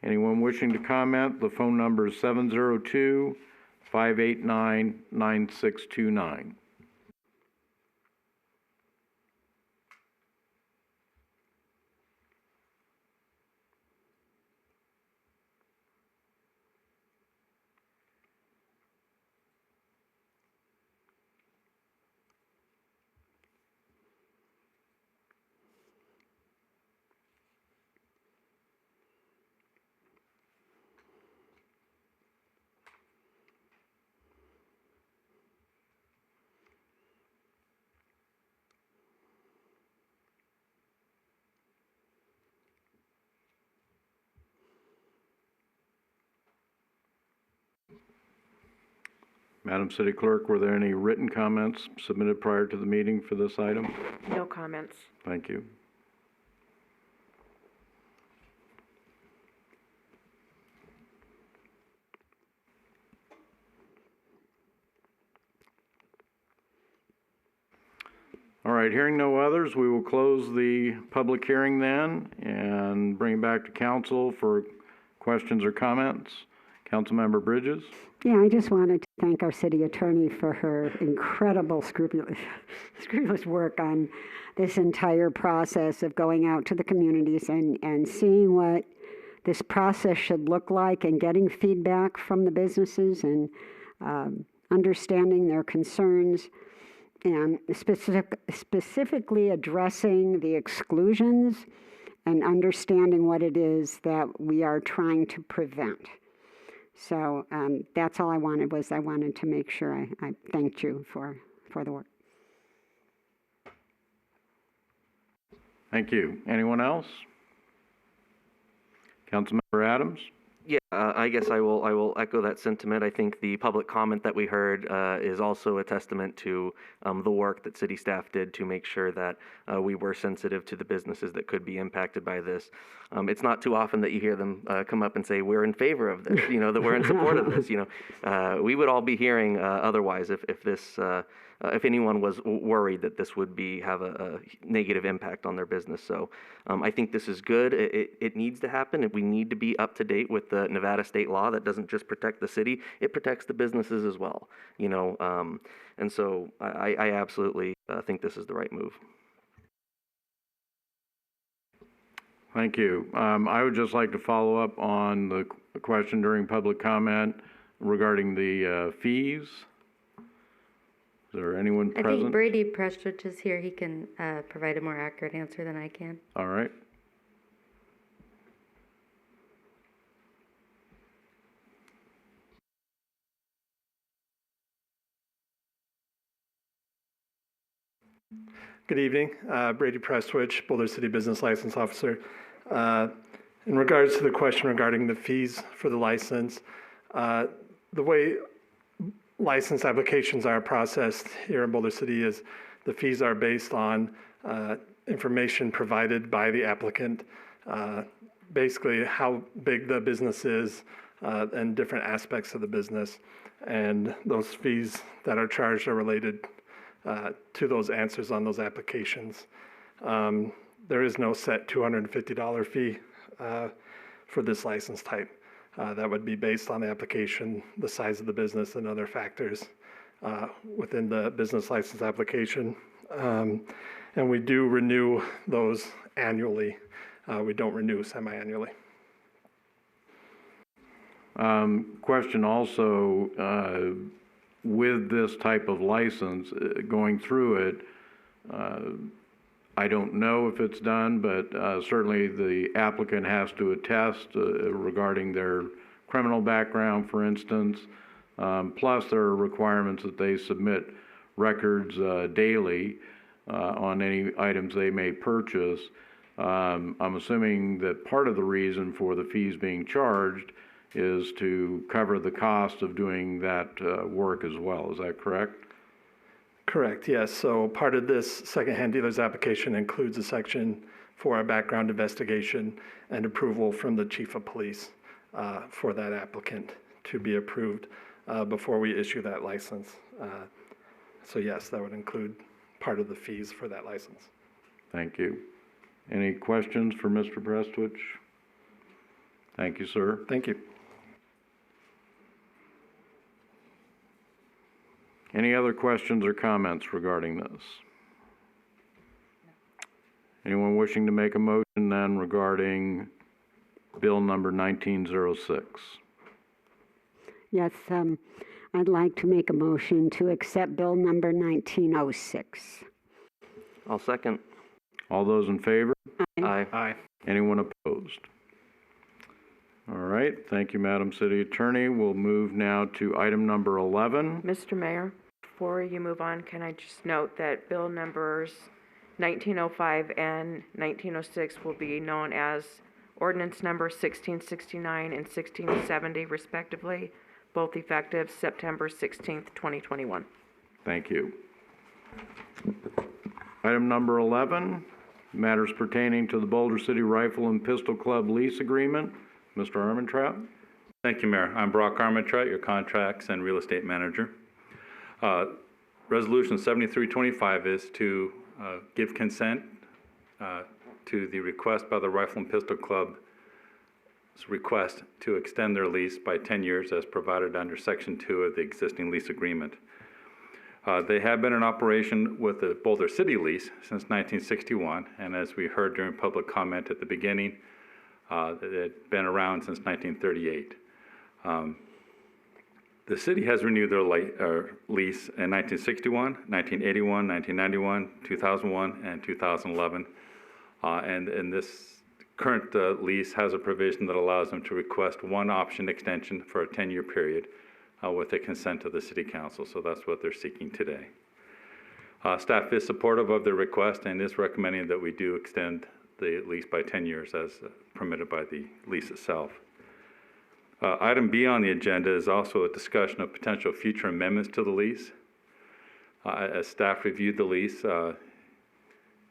Anyone wishing to comment, the phone number is 702-589-9629. Madam City Clerk, were there any written comments submitted prior to the meeting for this item? No comments. Thank you. All right, hearing no others, we will close the public hearing then and bring it back to council for questions or comments. Councilmember Bridges? Yeah, I just wanted to thank our city attorney for her incredible scrupulous work on this entire process of going out to the communities and seeing what this process should look like and getting feedback from the businesses and understanding their concerns and specifically addressing the exclusions and understanding what it is that we are trying to prevent. So that's all I wanted to make sure I thanked you for the work. Thank you. Anyone else? Councilmember Adams? Yeah, I guess I will echo that sentiment. I think the public comment that we heard is also a testament to the work that city staff did to make sure that we were sensitive to the businesses that could be impacted by this. It's not too often that you hear them come up and say, we're in favor of this, that we're in support of this. We would all be hearing otherwise if this, if anyone was worried that this would have a negative impact on their business. So I think this is good. It needs to happen. We need to be up to date with the Nevada state law that doesn't just protect the city, it protects the businesses as well. And so I absolutely think this is the right move. Thank you. I would just like to follow up on the question during public comment regarding the fees. Is there anyone I present? think Brady Prestwich is here. He can provide a more accurate answer than I can. All right. Good evening. Brady Prestwich, Boulder City Business License Officer. In regards to the question regarding the fees for the license, the way license applications are processed here in Boulder City is the fees are based on information provided by the applicant, basically how big the business is and different aspects of the business. And those fees that are charged are related to those answers on those applications. There is no set $250 fee for this license type. That would be based on the application, the size of the business, and other factors within the business license application. And we do renew those annually. We don't renew semi-annually. Question also, with this type of license, going through it, I don't know if it's done, but certainly the applicant has to attest regarding their criminal background, for instance. Plus, there are requirements that they submit records daily on any items they may purchase. I'm assuming that part of the reason for the fees being charged is to cover the cost of doing that work as well. Is that correct? Correct, yes. So part of this secondhand dealer's application includes a section for a background investigation and approval from the chief of police for that applicant to be approved before we issue that license. So yes, that would include part of the fees for that license. Thank you. Any questions for Mr. Prestwich? Thank you, sir. Thank you. Any other questions or comments regarding this? Anyone wishing to make a motion then regarding Bill number 1906? Yes, I'd like to make a motion to accept Bill number 1906. I'll second. All those in favor? Aye. Aye. Anyone opposed? All right, thank you, Madam City Attorney. We'll move now to item number 11. Mr. Mayor, before you move on, can I just note that bill numbers 1905 and 1906 will be known as ordinance number 1669 and 1670 respectively, both effective September 16th, 2021. Thank you. Item number 11, matters pertaining to the Boulder City Rifle and Pistol Club lease agreement. Mr. Armentrout. Thank you, Mayor. I'm Brock Armentrout, your contracts and real estate manager. Resolution 7325 is to give consent to the request by the Rifle and Pistol Club's request to extend their lease by 10 years as provided under Section 2 of the existing lease agreement. They have been in operation with the Boulder City lease since 1961, and as we heard during public comment at the beginning, it's been around since 1938. The city has renewed their lease in 1961, 1981, 1991, 2001, and 2011. And this current lease has a provision that allows them to request one option extension for a 10-year period with the consent of the City Council. So that's what they're seeking today. Staff is supportive of their request and is recommending that we do extend the lease by 10 years as permitted by the lease itself. Item B on the agenda is also a discussion of potential future amendments to the lease. As staff reviewed the lease, there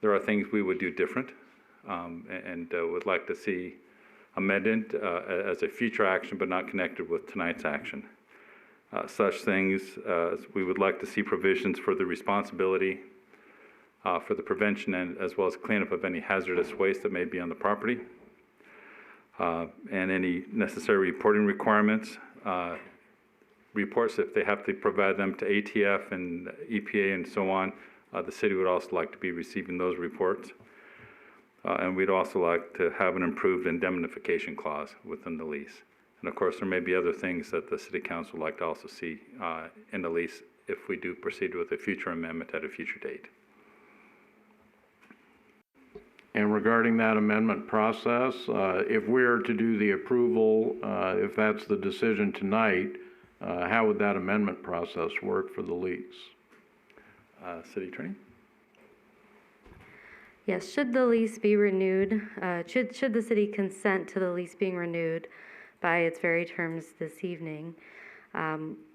are things we would do different and would like to see amended as a future action but not connected with tonight's action. Such things as we would like to see provisions for the responsibility for the prevention and as well as cleanup of any hazardous waste that may be on the property, and any necessary reporting requirements, reports if they have to provide them to ATF and EPA and so on. The city would also like to be receiving those reports. And we'd also like to have an improved indemnification clause within the lease. And of course, there may be other things that the city council would like to also see in the lease if we do proceed with a future amendment at a future date. And regarding that amendment process, if we're to do the approval, if that's the decision tonight, how would that amendment process work for the lease? City Attorney? Yes, should the lease be renewed, should the city consent to the lease being renewed by its very terms this evening,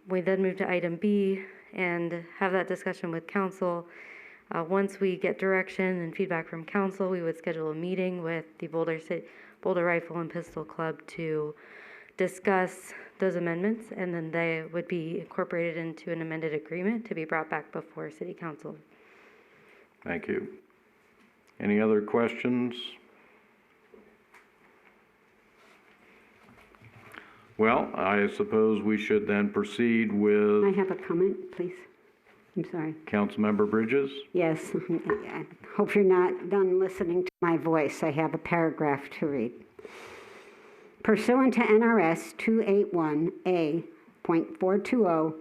we then move to item B and have that discussion with council. Once we get direction and feedback from council, we would schedule a meeting with the Boulder Rifle and Pistol Club to discuss those amendments, and then they would be incorporated into an amended agreement to be brought back before city council. Thank you. Any other questions? Well, I suppose we should then proceed I with have a comment, please. I'm sorry. Councilmember Bridges. Yes, I hope you're not done listening to my voice. I have a paragraph to read. Pursuant to NRS 281A.420,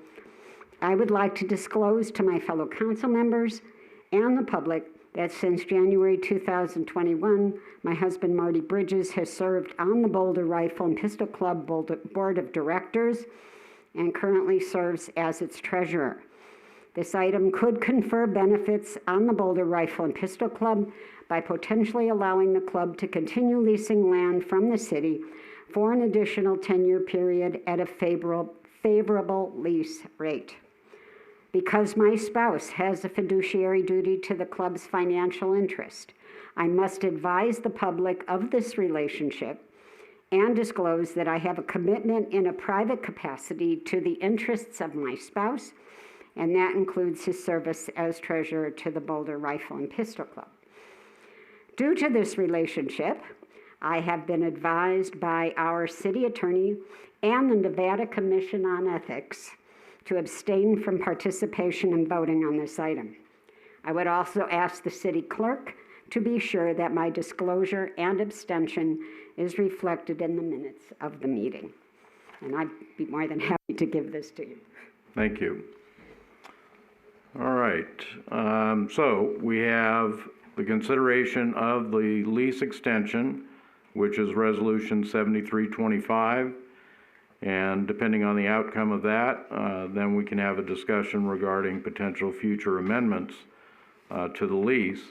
I would like to disclose to my fellow council members and the public that since January 2021, my husband Marty Bridges has served on the Boulder Rifle and Pistol Club Board of Directors and currently serves as its treasurer. This item could confer benefits on the Boulder Rifle and Pistol Club by potentially allowing the club to continue leasing land from the city for an additional 10-year period at a favorable lease rate. Because my spouse has a fiduciary duty to the club's financial interest, I must advise the public of this relationship and disclose that I have a commitment in a private capacity to the interests of my spouse, and that includes his service as treasurer to the Boulder Rifle and Pistol Club. Due to this relationship, I have been advised by our city attorney and the Nevada Commission on Ethics to abstain from participation in voting on this item. I would also ask the city clerk to be sure that my disclosure and abstention is reflected in the minutes of the meeting. And I'd be more than happy to give this to you. Thank you. All right. So we have the consideration of the lease extension, which is Resolution 7325. And depending on the outcome of that, then we can have a discussion regarding potential future amendments to the lease.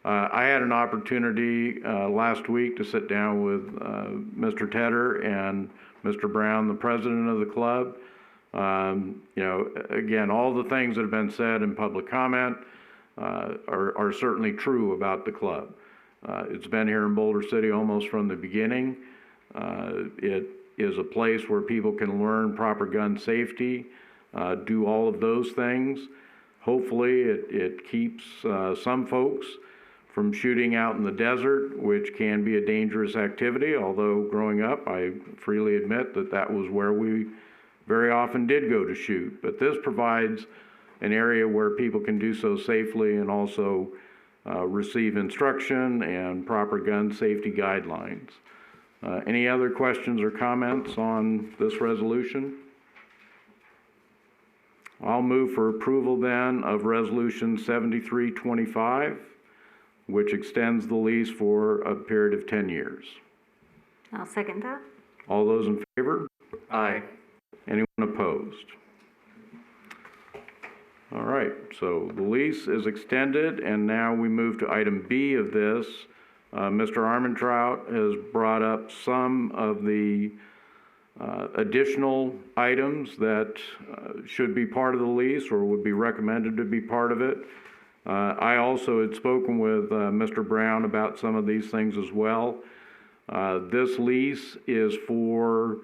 I had an opportunity last week to sit down with Mr. Tedder and Mr. Brown, the president of the club. You know, again, all the things that have been said in public comment are certainly true about the club. It's been here in Boulder City almost from the beginning. It is a place where people can learn proper gun safety, do all of those things. Hopefully it keeps some folks from shooting out in the desert, which can be a dangerous activity, although growing up, I freely admit that that was where we very often did go to shoot. But this provides an area where people can do so safely and also receive instruction and proper gun safety guidelines. Any other questions or comments on this resolution? I'll move for approval then of Resolution 7325, which extends the lease for a period of 10 years. I'll second that. All those in favor? Aye. Anyone opposed? All right, so the lease is extended, and now we move to item B of this. Mr. Armentrout has brought up some of the additional items that should be part of the lease or would be recommended to be part of it. I also had spoken with Mr. Brown about some of these things as well. This lease is for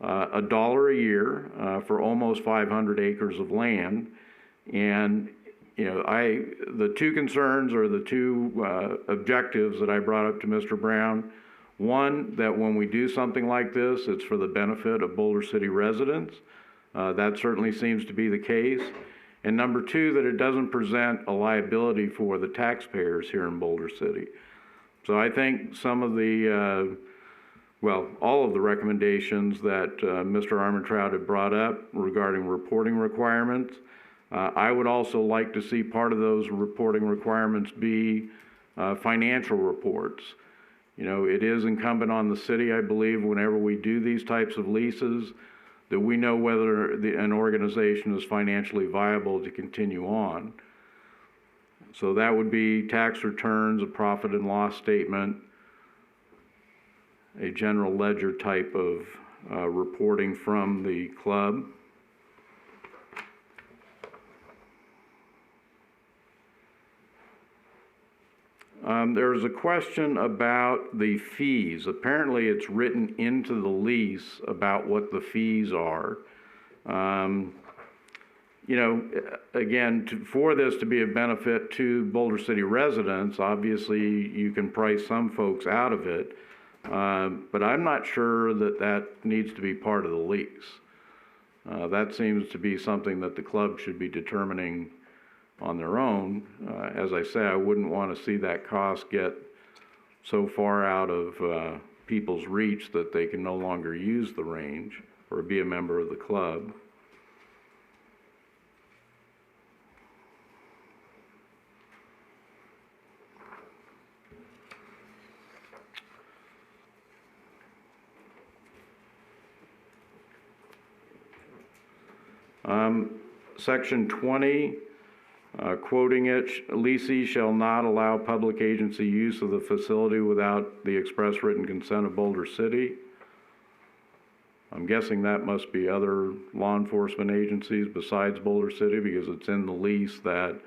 $1 a year for almost 500 acres of land. And, you know, the two concerns or the two objectives that I brought up to Mr. Brown, one, that when we do something like this, it's for the benefit of Boulder City residents. That certainly seems to be the case. And number two, that it doesn't present a liability for the taxpayers here in Boulder City. So I think some of the, all of the recommendations that Mr. Armentrout had brought up regarding reporting requirements, I would also like to see part of those reporting requirements be financial reports. You know, it is incumbent on the city, I believe, whenever we do these types of leases, that we know whether an organization is financially viable to continue on. So that would be tax returns, a profit and loss statement, a general ledger type of reporting from the club. There's a question about the fees. Apparently it's written into the lease about what the fees are. You know, again, for this to be a benefit to Boulder City residents, obviously you can price some folks out of it, but I'm not sure that that needs to be part of the lease. That seems to be something that the club should be determining on their own. As I say, I wouldn't want to see that cost get so far out of people's reach that they can no longer use the range or be a member of the club. Section 20, quoting it, lessees shall not allow public agency use of the facility without the express written consent of Boulder City. I'm guessing that must be other law enforcement agencies besides Boulder City, because it's in the lease that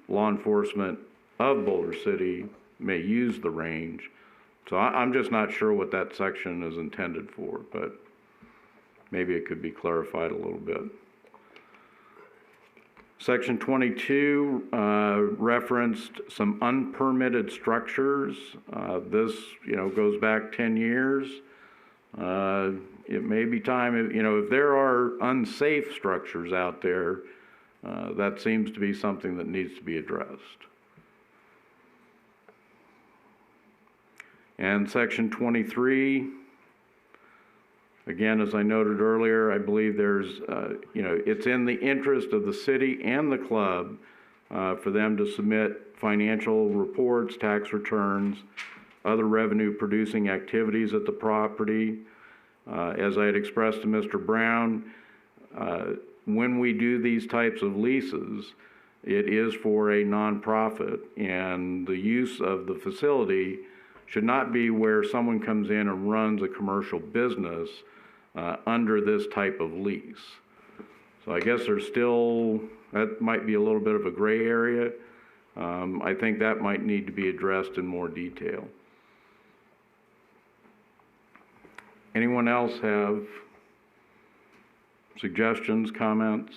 law enforcement of Boulder City may use the range. So I'm just not sure what that section is intended for, but maybe it could be clarified a little bit. Section 22 referenced some unpermitted structures. This, you know, goes back 10 years. It may be time, you know, if there are unsafe structures out there, that seems to be something that needs to be addressed. And Section 23, again, as I noted earlier, I believe there's, you know, it's in the interest of the city and the club for them to submit financial reports, tax returns, other revenue producing activities at the property. As I had expressed to Mr. Brown, when we do these types of leases, it is for a nonprofit, and the use of the facility should not be where someone comes in and runs a commercial business under this type of lease. So I guess there's still, that might be a little bit of a gray area. I think that might need to be addressed in more detail. Anyone else have suggestions, comments?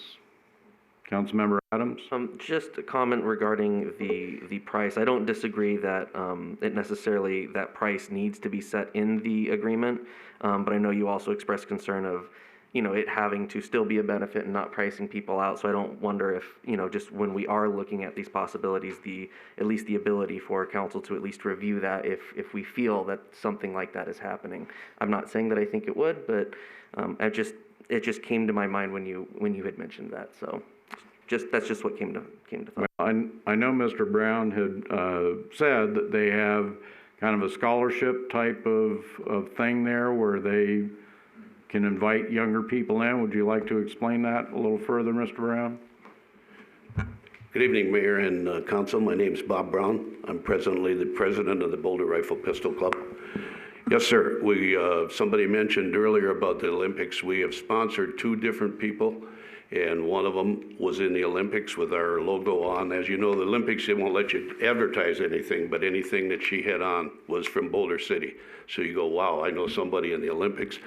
Councilmember Adams? Just a comment regarding the price. I don't disagree that that price needs to be set in the agreement, but I know you also expressed concern of, you know, it having to still be a benefit and not pricing people out. So I don't wonder if, you know, just when we are looking at these possibilities, at least the ability for council to at least review that if we feel that something like that is happening. I'm not saying that I think it would, but it just came to my mind when you had mentioned that. So that's just what came to thought. Well, I know Mr. Brown had said that they have kind of a scholarship type of thing there where they can invite younger people in. Would you like to explain that a little further, Mr. Brown? Good evening, Mayor and Council. My name is Bob Brown. I'm presently the president of the Boulder Rifle Pistol Club. Yes, sir. Somebody mentioned earlier about the Olympics. We have sponsored 2 different people, and one of them was in the Olympics with our logo on. As you know, the Olympics, they won't let you advertise anything, but anything that she had on was from Boulder City. So you go, wow, I know somebody in the Olympics.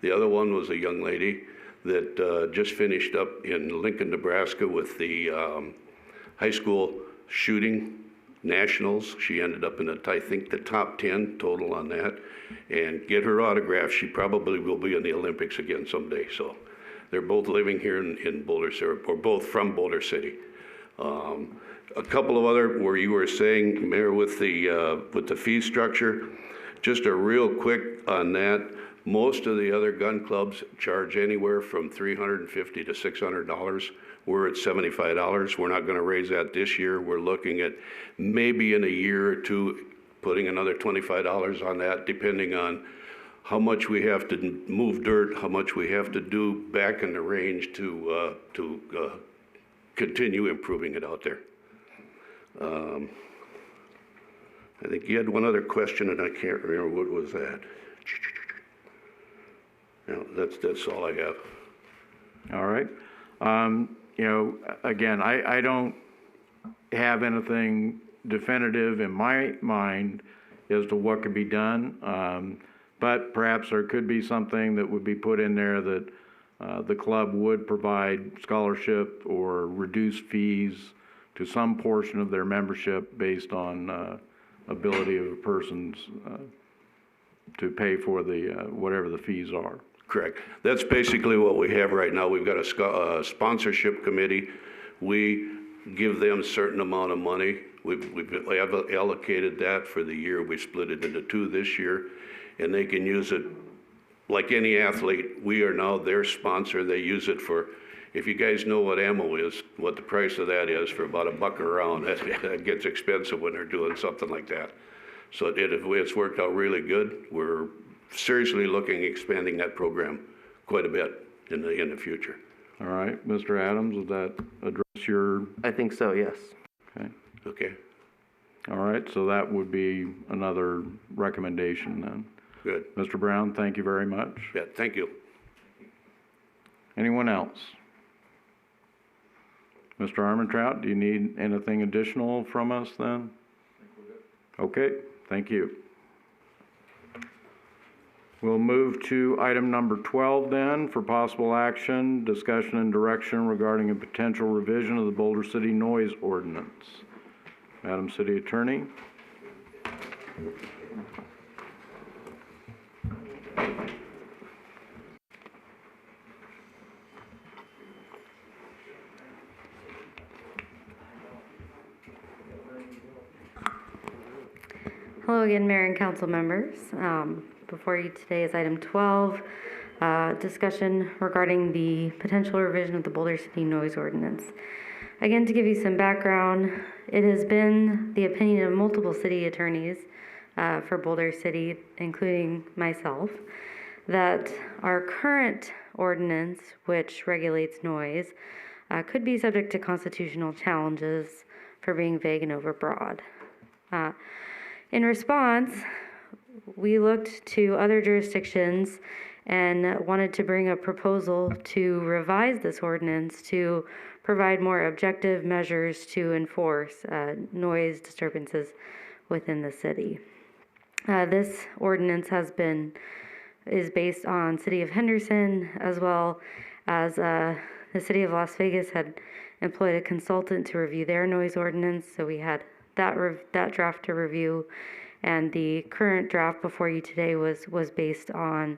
The other one was a young lady that just finished up in Lincoln, Nebraska with the high school shooting nationals. She ended up in I think the top 10 total on that. And get her autograph, she probably will be in the Olympics again someday. So they're both living here in Boulder City, or both from Boulder City. A couple of other, where you were saying, Mayor, with the fee structure, just a real quick on that. Most of the other gun clubs charge anywhere from $350 to $600. We're at $75. We're not going to raise that this year. We're looking at maybe in a year or two putting another $25 on that, depending on how much we have to move dirt, how much we have to do back in the range to continue improving it out there. I think you had one other question, and I can't remember what was that. No, that's all I have. All right. You know, again, I don't have anything definitive in my mind as to what could be done, but perhaps there could be something that would be put in there that the club would provide scholarship or reduced fees to some portion of their membership based on ability of a person's to pay for the whatever the fees are. Correct. That's basically what we have right now. We've got a sponsorship committee. We give them a certain amount of money. We've allocated that for the year. We split it into two this year, and they can use it like any athlete. We are now their sponsor. They use it for, if you guys know what ammo is, what the price of that is, for about $1 a round, that gets expensive when they're doing something like that. So it's worked out really good. We're seriously looking at expanding that program quite a bit in the future. All right, Mr. Adams, would that address your? I think so, yes. Okay. Okay. All right, so that would be another recommendation then. Good. Mr. Brown, thank you very much. Yeah, thank you. Anyone else? Mr. Armentrout, do you need anything additional from us then? Okay, thank you. We'll move to item number 12 then for possible action, discussion and direction regarding a potential revision of the Boulder City noise ordinance. Madam City Attorney. Hello again, Mayor and Council members. Before you today is item 12, discussion regarding the potential revision of the Boulder City noise ordinance. Again, to give you some background, it has been the opinion of multiple city attorneys for Boulder City, including myself, that our current ordinance, which regulates noise, could be subject to constitutional challenges for being vague and overbroad. In response, we looked to other jurisdictions and wanted to bring a proposal to revise this ordinance to provide more objective measures to enforce noise disturbances within the city. This ordinance is based on City of Henderson, as well as the City of Las Vegas had employed a consultant to review their noise ordinance, so we had that draft to review, and the current draft before you today was based on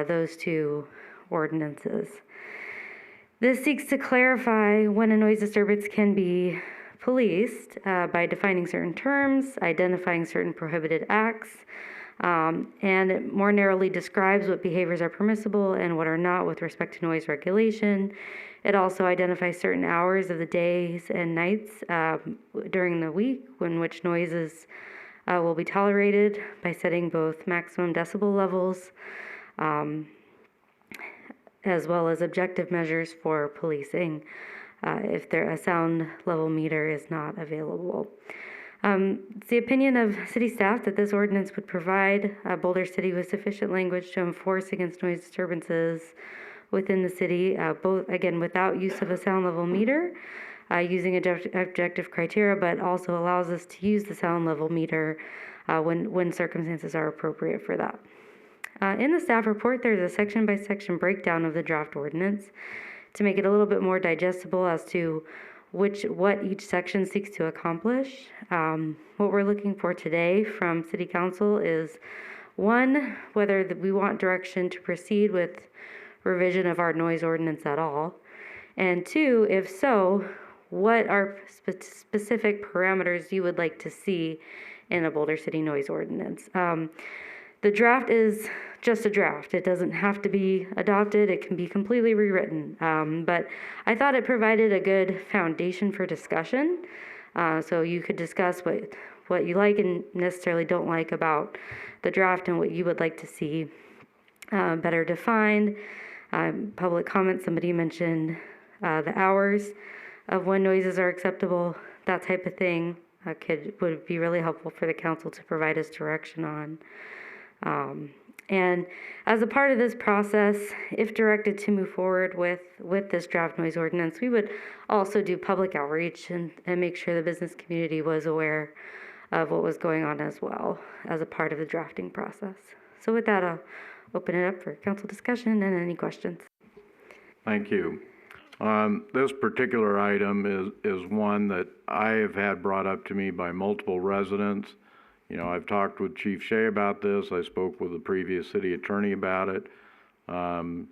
those two ordinances. This seeks to clarify when a noise disturbance can be policed by defining certain terms, identifying certain prohibited acts, and it more narrowly describes what behaviors are permissible and what are not with respect to noise regulation. It also identifies certain hours of the days and nights during the week in which noises will be tolerated by setting both maximum decibel levels as well as objective measures for policing if a sound level meter is not available. It's the opinion of city staff that this ordinance would provide Boulder City with sufficient language to enforce against noise disturbances within the city, both, again, without use of a sound level meter, using objective criteria, but also allows us to use the sound level meter when circumstances are appropriate for that. In the staff report, there's a section-by-section breakdown of the draft ordinance to make it a little bit more digestible as to what each section seeks to accomplish. What we're looking for today from City Council is, one, whether we want direction to proceed with revision of our noise ordinance at all, and two, if so, what are specific parameters you would like to see in a Boulder City noise ordinance. The draft is just a draft. It doesn't have to be adopted. It can be completely rewritten. But I thought it provided a good foundation for discussion. So you could discuss what you like and necessarily don't like about the draft and what you would like to see better defined. Public comment, somebody mentioned the hours of when noises are acceptable, that type of thing would be really helpful for the council to provide us direction on. And as a part of this process, if directed to move forward with this draft noise ordinance, we would also do public outreach and make sure the business community was aware of what was going on as well as a part of the drafting process. So with that, I'll open it up for council discussion and any questions. Thank you. This particular item is one that I have had brought up to me by multiple residents. You know, I've talked with Chief Shea about this. I spoke with the previous city attorney about it. You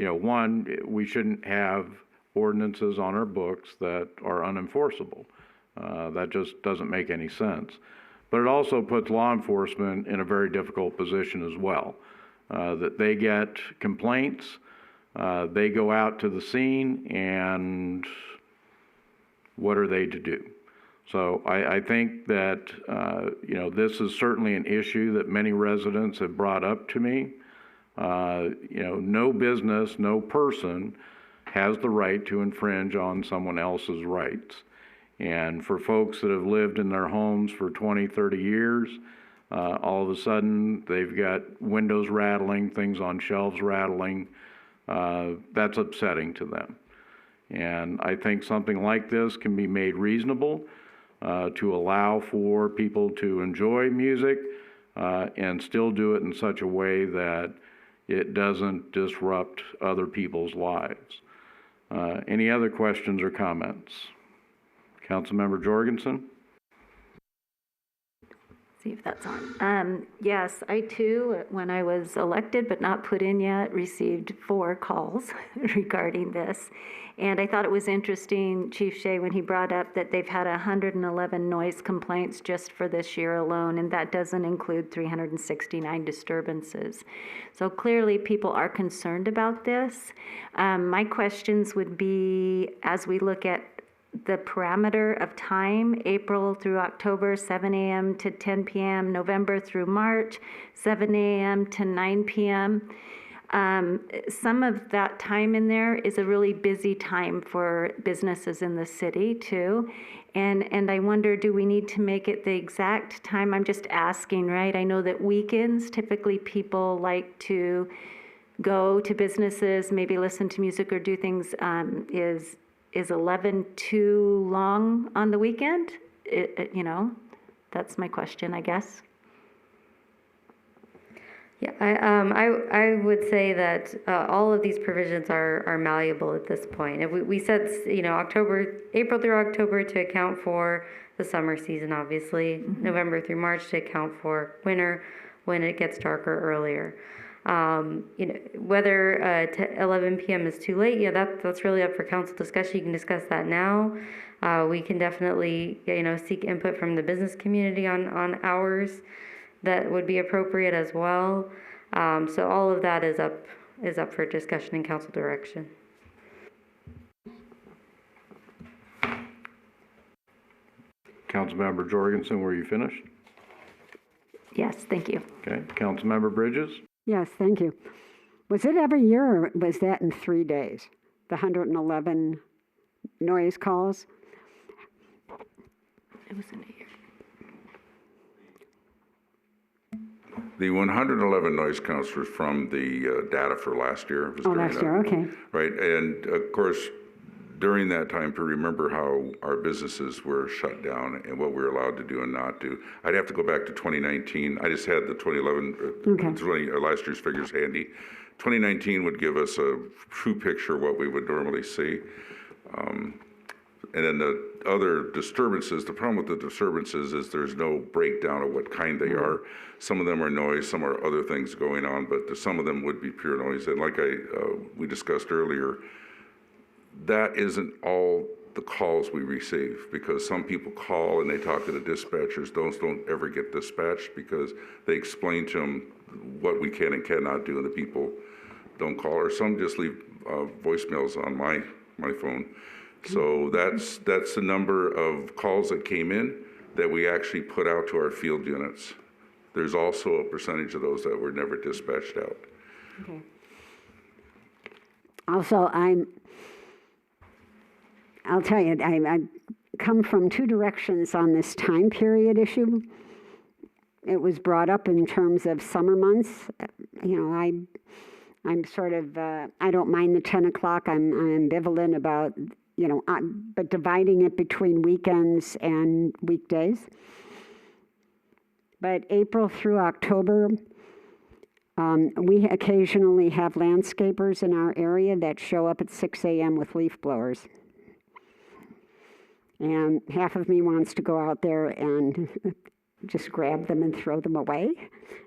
know, one, we shouldn't have ordinances on our books that are unenforceable. That just doesn't make any sense. But it also puts law enforcement in a very difficult position as well. That they get complaints, they go out to the scene, and what are they to do? So I think that, you know, this is certainly an issue that many residents have brought up to me. You know, no business, no person has the right to infringe on someone else's rights. And for folks that have lived in their homes for 20, 30 years, all of a sudden they've got windows rattling, things on shelves rattling. That's upsetting to them. And I think something like this can be made reasonable to allow for people to enjoy music and still do it in such a way that it doesn't disrupt other people's lives. Any other questions or comments? Councilmember Jorgensen? See if that's on. Yes, I too, when I was elected but not put in yet, received 4 calls regarding this. And I thought it was interesting, Chief Shea, when he brought up that they've had 111 noise complaints just for this year alone, and that doesn't include 369 disturbances. So clearly people are concerned about this. My questions would be, as we look at the parameter of time, April through October, 7 a.m. to 10 p.m., November through March, 7 a.m. to 9 p.m. Some of that time in there is a really busy time for businesses in the city too. And I wonder, do we need to make it the exact time? I'm just asking, right? I know that weekends, typically people like to go to businesses, maybe listen to music or do things. Is 11 too long on the weekend? You know, that's my question, I guess. Yeah, I would say that all of these provisions are malleable at this point. If we set, you know, April through October to account for the summer season, obviously, November through March to account for winter when it gets darker earlier. You know, whether 11 p.m. is too late, yeah, that's really up for council discussion. You can discuss that now. We can definitely, you know, seek input from the business community on hours that would be appropriate as well. So all of that is up for discussion and council direction. Councilmember Jorgensen, were you finished? Yes, thank you. Okay. Councilmember Bridges? Yes, thank you. Was it every year or was that in 3 days? The 111 noise calls? It was in a year. The 111 noise counts were from the data for last year. It was during last year, okay. Right, and of course, during that time period, remember how our businesses were shut down and what we were allowed to do and not do. I'd have to go back to 2019. I just had the 2011, last year's figures handy. 2019 would give us a true picture of what we would normally see. And then the other disturbances, the problem with the disturbances is there's no breakdown of what kind they are. Some of them are noise, some are other things going on, but some of them would be pure noise. And like we discussed earlier, that isn't all the calls we receive, because some people call and they talk to the dispatchers. Those don't ever get dispatched because they explain to them what we can and cannot do, and the people don't call, or some just leave voicemails on my phone. So that's the number of calls that came in that we actually put out to our field units. There's also a percentage of those that were never dispatched out. Okay. Also, I'll tell you, I come from two directions on this time period issue. It was brought up in terms of summer months. You know, I'm sort of, I don't mind the 10 o'clock. I'm ambivalent about, you know, but dividing it between weekends and weekdays. But April through October, we occasionally have landscapers in our area that show up at 6 a.m. with leaf blowers. And half of me wants to go out there and just grab them and throw them away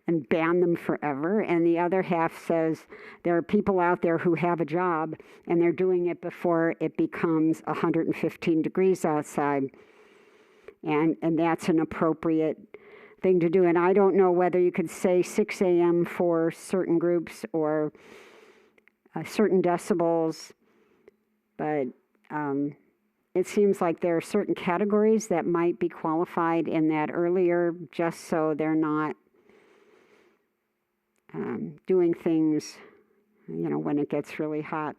and ban them forever. And the other half says there are people out there who have a job and they're doing it before it becomes 115 degrees outside. And that's an appropriate thing to do. And I don't know whether you could say 6 a.m. for certain groups or certain decibels, but it seems like there are certain categories that might be qualified in that earlier, just so they're not doing things, you know, when it gets really hot.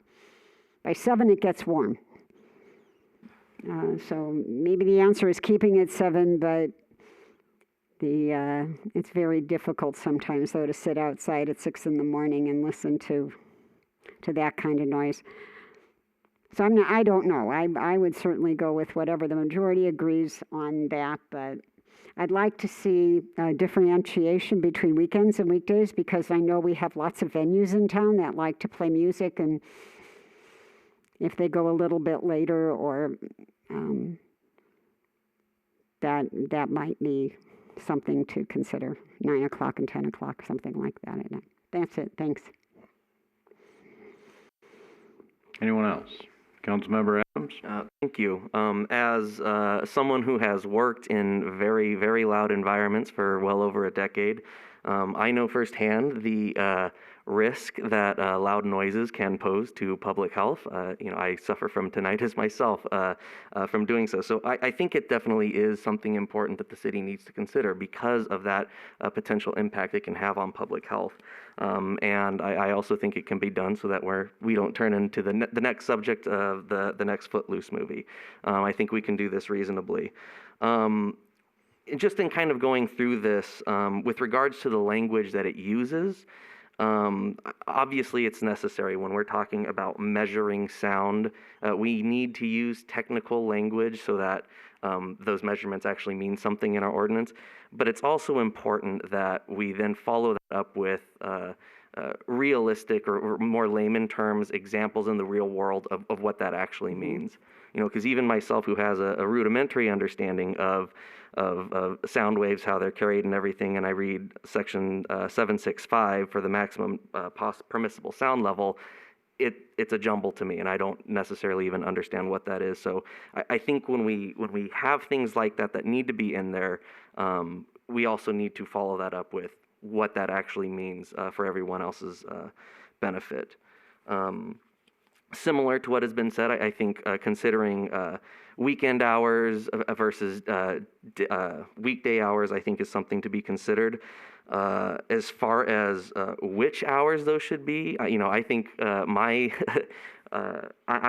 By 7, it gets warm. So maybe the answer is keeping it 7, but it's very difficult sometimes, though, to sit outside at 6 in the morning and listen to that kind of noise. So I don't know. I would certainly go with whatever the majority agrees on that, but I'd like to see differentiation between weekends and weekdays, because I know we have lots of venues in town that like to play music, and if they go a little bit later, or that might be something to consider, 9 o'clock and 10 o'clock, something like that. That's it. Thanks. Anyone else? Councilmember Adams? Thank you. As someone who has worked in very, very loud environments for well over a decade, I know firsthand the risk that loud noises can pose to public health. You know, I suffer from tinnitus myself from doing so. So I think it definitely is something important that the city needs to consider because of that potential impact it can have on public health. And I also think it can be done so that we don't turn into the next subject of the next Footloose movie. I think we can do this reasonably. Just in kind of going through this, with regards to the language that it uses, obviously it's necessary when we're talking about measuring sound. We need to use technical language so that those measurements actually mean something in our ordinance. But it's also important that we then follow that up with realistic or more layman terms, examples in the real world of what that actually means. You know, because even myself, who has a rudimentary understanding of sound waves, how they're carried and everything, and I read section 765 for the maximum permissible sound level, it's a jumble to me, and I don't necessarily even understand what that is. So I think when we have things like that need to be in there, we also need to follow that up with what that actually means for everyone else's benefit. Similar to what has been said, I think considering weekend hours versus weekday hours, I think is something to be considered. As far as which hours those should be, you know, I think I'm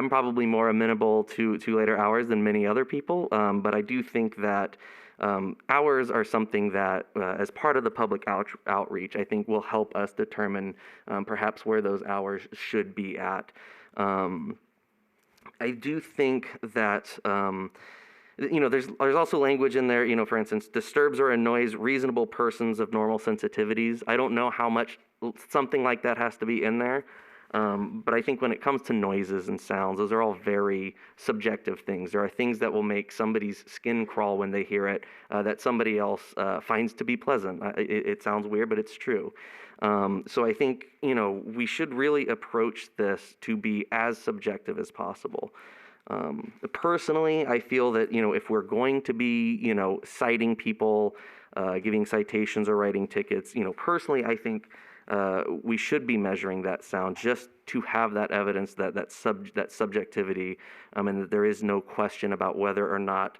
probably more amenable to later hours than many other people, but I do think that hours are something that, as part of the public outreach, I think will help us determine perhaps where those hours should be at. I do think that, you know, there's also language in there, you know, for instance, disturbs or annoys reasonable persons of normal sensitivities. I don't know how much something like that has to be in there, but I think when it comes to noises and sounds, those are all very subjective things. There are things that will make somebody's skin crawl when they hear it that somebody else finds to be pleasant. It sounds weird, but it's true. So I think, you know, we should really approach this to be as subjective as possible. Personally, I feel that, if we're going to be, citing people, giving citations or writing tickets, personally, I think we should be measuring that sound just to have that evidence, that subjectivity, and that there is no question about whether or not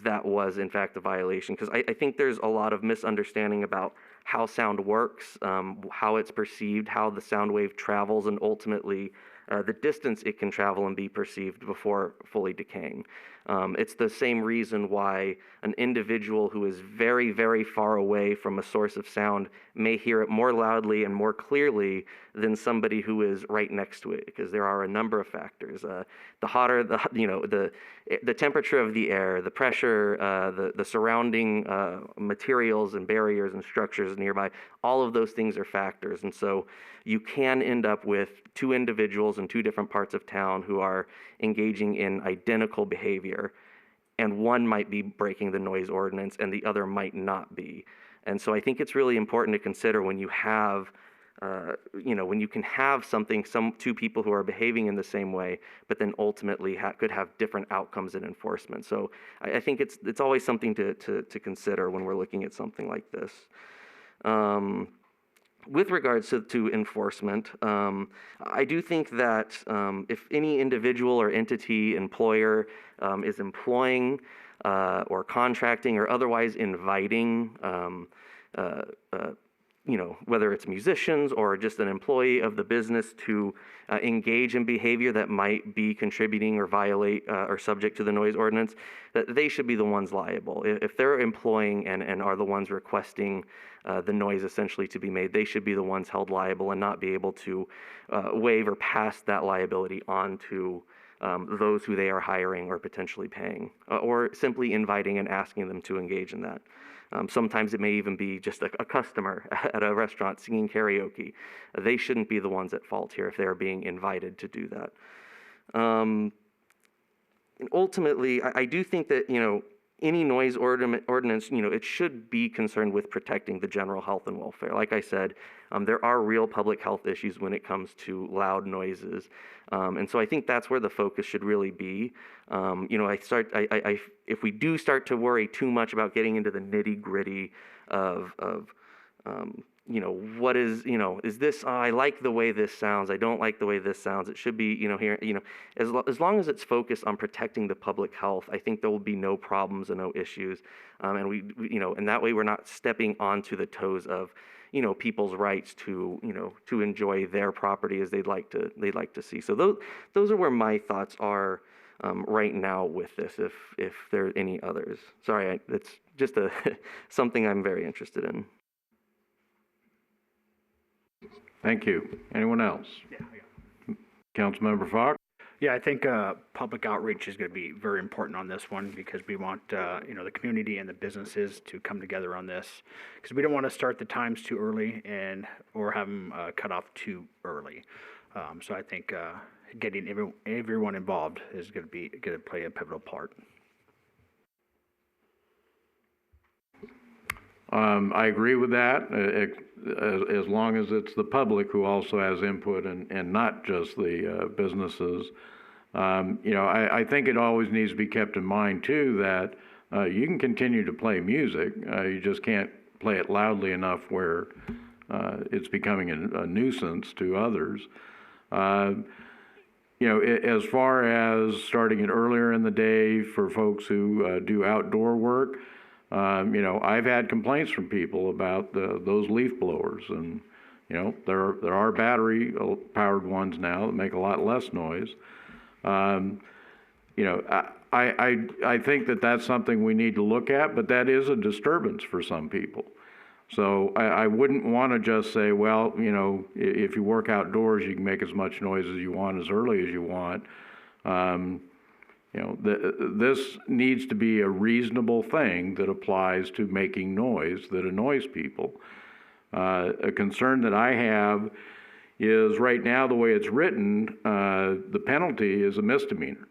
that was in fact a violation. Because I think there's a lot of misunderstanding about how sound works, how it's perceived, how the sound wave travels, and ultimately the distance it can travel and be perceived before fully decaying. It's the same reason why an individual who is very, very far away from a source of sound may hear it more loudly and more clearly than somebody who is right next to it, because there are a number of factors. The hotter, the temperature of the air, the pressure, the surrounding materials and barriers and structures nearby, all of those things are factors. And so you can end up with two individuals in two different parts of town who are engaging in identical behavior, and one might be breaking the noise ordinance and the other might not be. And so I think it's really important to consider when you have, when you can have two people who are behaving in the same way, but then ultimately could have different outcomes in enforcement. So I think it's always something to consider when we're looking at something like this. With regards to enforcement, I do think that if any individual or entity, employer is employing or contracting or otherwise inviting, whether it's musicians or just an employee of the business to engage in behavior that might be contributing or violate or subject to the noise ordinance, that they should be the ones liable. If they're employing and are the ones requesting the noise essentially to be made, they should be the ones held liable and not be able to waive or pass that liability on to those who they are hiring or potentially paying, or simply inviting and asking them to engage in that. Sometimes it may even be just a customer at a restaurant singing karaoke. They shouldn't be the ones at fault here if they're being invited to do that. And ultimately, I do think that, any noise ordinance, it should be concerned with protecting the general health and welfare. Like I said, there are real public health issues when it comes to loud noises. And so I think that's where the focus should really be. If we do start to worry too much about getting into the nitty gritty of what is, is this, I like the way this sounds, I don't like the way this sounds. It should be, here, as long as it's focused on protecting the public health, I think there will be no problems and no issues. And and that way we're not stepping onto the toes of, people's rights to, to enjoy their property as they'd like to see. So those are where my thoughts are right now with this, if there are any others. Sorry, it's just something I'm very interested in. Thank you. Anyone else? Councilmember Fox? Yeah, I think public outreach is going to be very important on this one, because we want the community and the businesses to come together on this, because we don't want to start the times too early or have them cut off too early. So I think getting everyone involved is going to play a pivotal part. I agree with that, as long as it's the public who also has input and not just the businesses. I think it always needs to be kept in mind, too, that you can continue to play music. You just can't play it loudly enough where it's becoming a nuisance to others. As far as starting it earlier in the day for folks who do outdoor work, I've had complaints from people about those leaf blowers, and there are battery powered ones now that make a lot less noise. I think that that's something we need to look at, but that is a disturbance for some people. So I wouldn't want to just say, well, if you work outdoors, you can make as much noise as you want, as early as you want. This needs to be a reasonable thing that applies to making noise that annoys people. A concern that I have is right now, the way it's written, the penalty is a misdemeanor.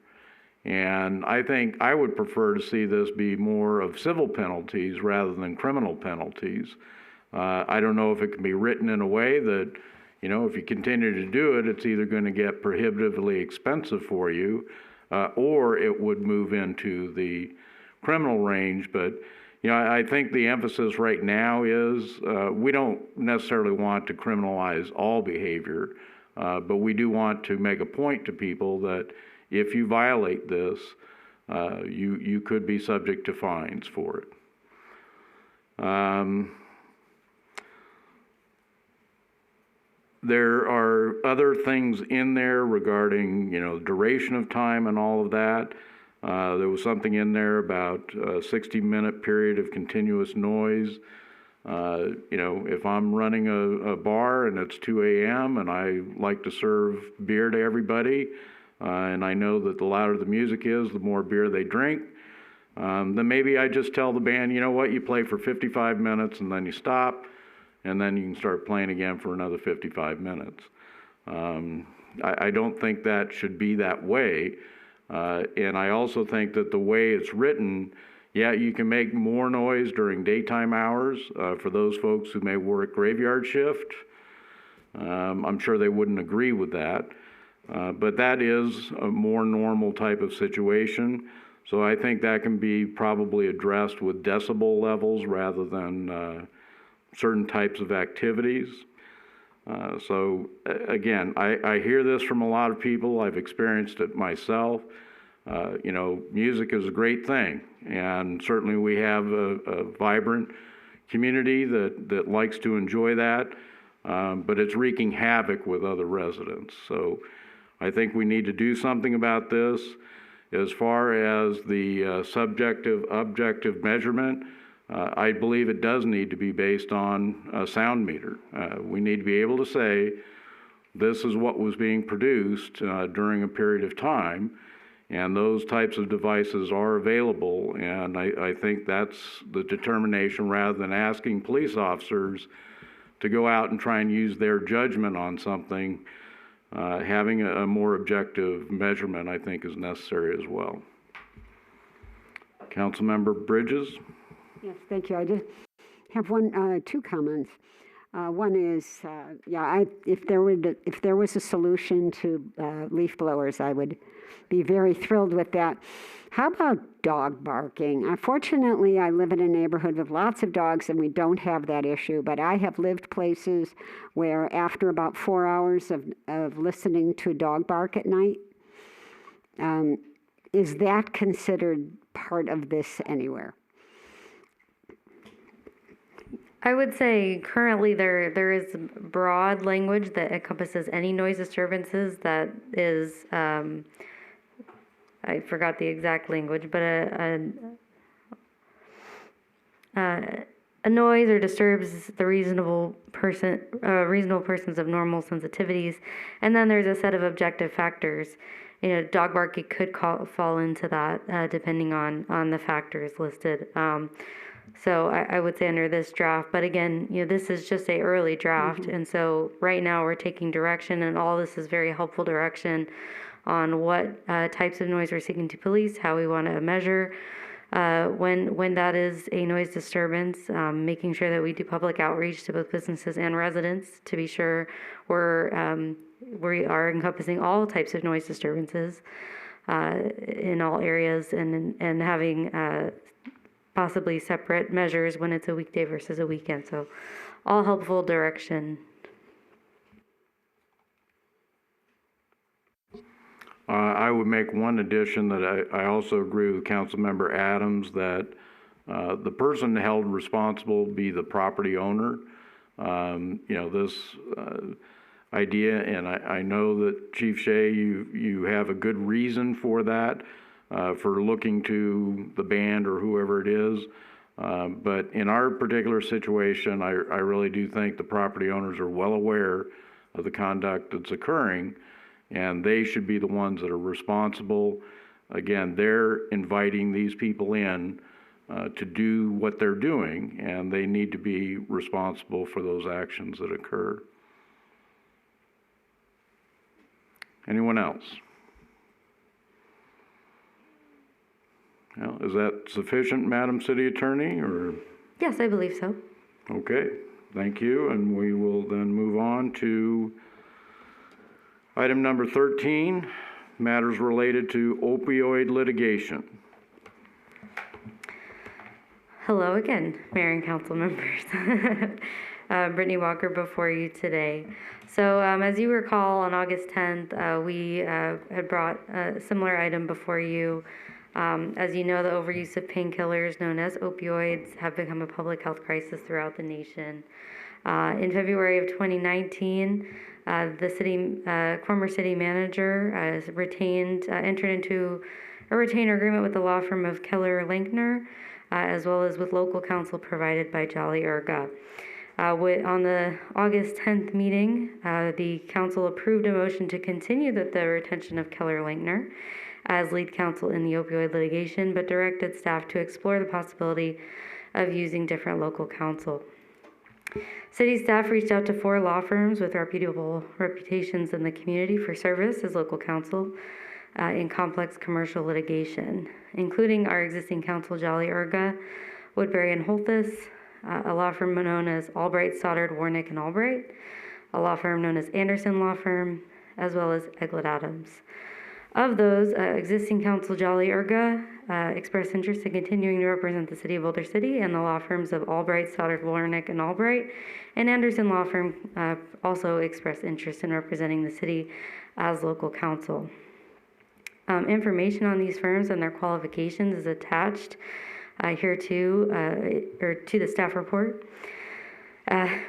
And I think I would prefer to see this be more of civil penalties rather than criminal penalties. I don't know if it can be written in a way that, You know, if you continue to do it, it's either going to get prohibitively expensive for you, or it would move into the criminal range. But, you know, I think the emphasis right now is we don't necessarily want to criminalize all behavior, but we do want to make a point to people that if you violate this, you could be subject to fines for it. There are other things in there regarding, you know, duration of time and all of that. There was something in there about a 60-minute period of continuous noise. You know, if I'm running a bar and it's 2 a.m. and I like to serve beer to everybody, and I know that the louder the music is, the more beer they drink, then maybe I just tell the band, you know what, you play for 55 minutes and then you stop, and then you can start playing again for another 55 minutes. I don't think that should be that way. And I also think that the way it's written, yeah, you can make more noise during daytime hours for those folks who may work graveyard shift. I'm sure they wouldn't agree with that. But that is a more normal type of situation. So I think that can be probably addressed with decibel levels rather than certain types of activities. So again, I hear this from a lot of people. I've experienced it myself. You know, music is a great thing, and certainly we have a vibrant community that likes to enjoy that, but it's wreaking havoc with other residents. So I think we need to do something about this. As far as the subjective, objective measurement, I believe it does need to be based on a sound meter. We need to be able to say, this is what was being produced during a period of time, and those types of devices are available, and I think that's the determination rather than asking police officers to go out and try and use their judgment on something. Having a more objective measurement, I think, is necessary as well. Councilmember Bridges? Yes, thank you. I just have two comments. One is, if there was a solution to leaf blowers, I would be very thrilled with that. How about dog barking? Unfortunately, I live in a neighborhood with lots of dogs and we don't have that issue, but I have lived places where after about 4 hours of listening to a dog bark at night, is that considered part of this anywhere? I would say currently there is broad language that encompasses any noise disturbances that is, I forgot the exact language, but a noise or disturbs the reasonable persons of normal sensitivities, and then there's a set of objective factors. You know, dog barking could fall into that depending on the factors listed. So I would say under this draft, but again, you know, this is just a early draft, and so right now we're taking direction, and all this is very helpful direction on what types of noise we're seeking to police, how we want to measure when that is a noise disturbance, making sure that we do public outreach to both businesses and residents to be sure we are encompassing all types of noise disturbances in all areas, and having possibly separate measures when it's a weekday versus a weekend. So all helpful direction. I would make one addition that I also agree with Councilmember Adams that the person held responsible be the property owner. You know, this idea, and I know that Chief Shea, you have a good reason for that, for looking to the band or whoever it is. But in our particular situation, I really do think the property owners are well aware of the conduct that's occurring, and they should be the ones that are responsible. Again, they're inviting these people in to do what they're doing, and they need to be responsible for those actions that occur. Anyone else? Well, is that sufficient, Madam City Attorney, or? Yes, I believe so. Okay. Thank you, and we will then move on to item number 13, matters related to opioid litigation. Hello again, Mayor and Council members. Brittany Walker before you today. So as you recall, on August 10th, we had brought a similar item before you. As you know, the overuse of painkillers known as opioids have become a public health crisis throughout the nation. In February of 2019, the former city manager entered into a retainer agreement with the law firm of Keller Lankner, as well as with local counsel provided by Jolly Urga. On the August 10th meeting, the council approved a motion to continue the retention of Keller Lankner as lead counsel in the opioid litigation, but directed staff to explore the possibility of using different local counsel. City staff reached out to 4 law firms with reputable reputations in the community for service as local counsel in complex commercial litigation, including our existing counsel, Jolly Urga, Woodbury and Holthus, a law firm known as Albright, Stoddard, Warnick, and Albright, a law firm known as Anderson Law Firm, as well as Eglett Adams. Of those, existing counsel Jolly Urga expressed interest in continuing to represent the city of Boulder City, and the law firms of Albright, Stoddard, Warnick, and Albright, and Anderson Law Firm also expressed interest in representing the city as local counsel. Information on these firms and their qualifications is attached here to the staff report.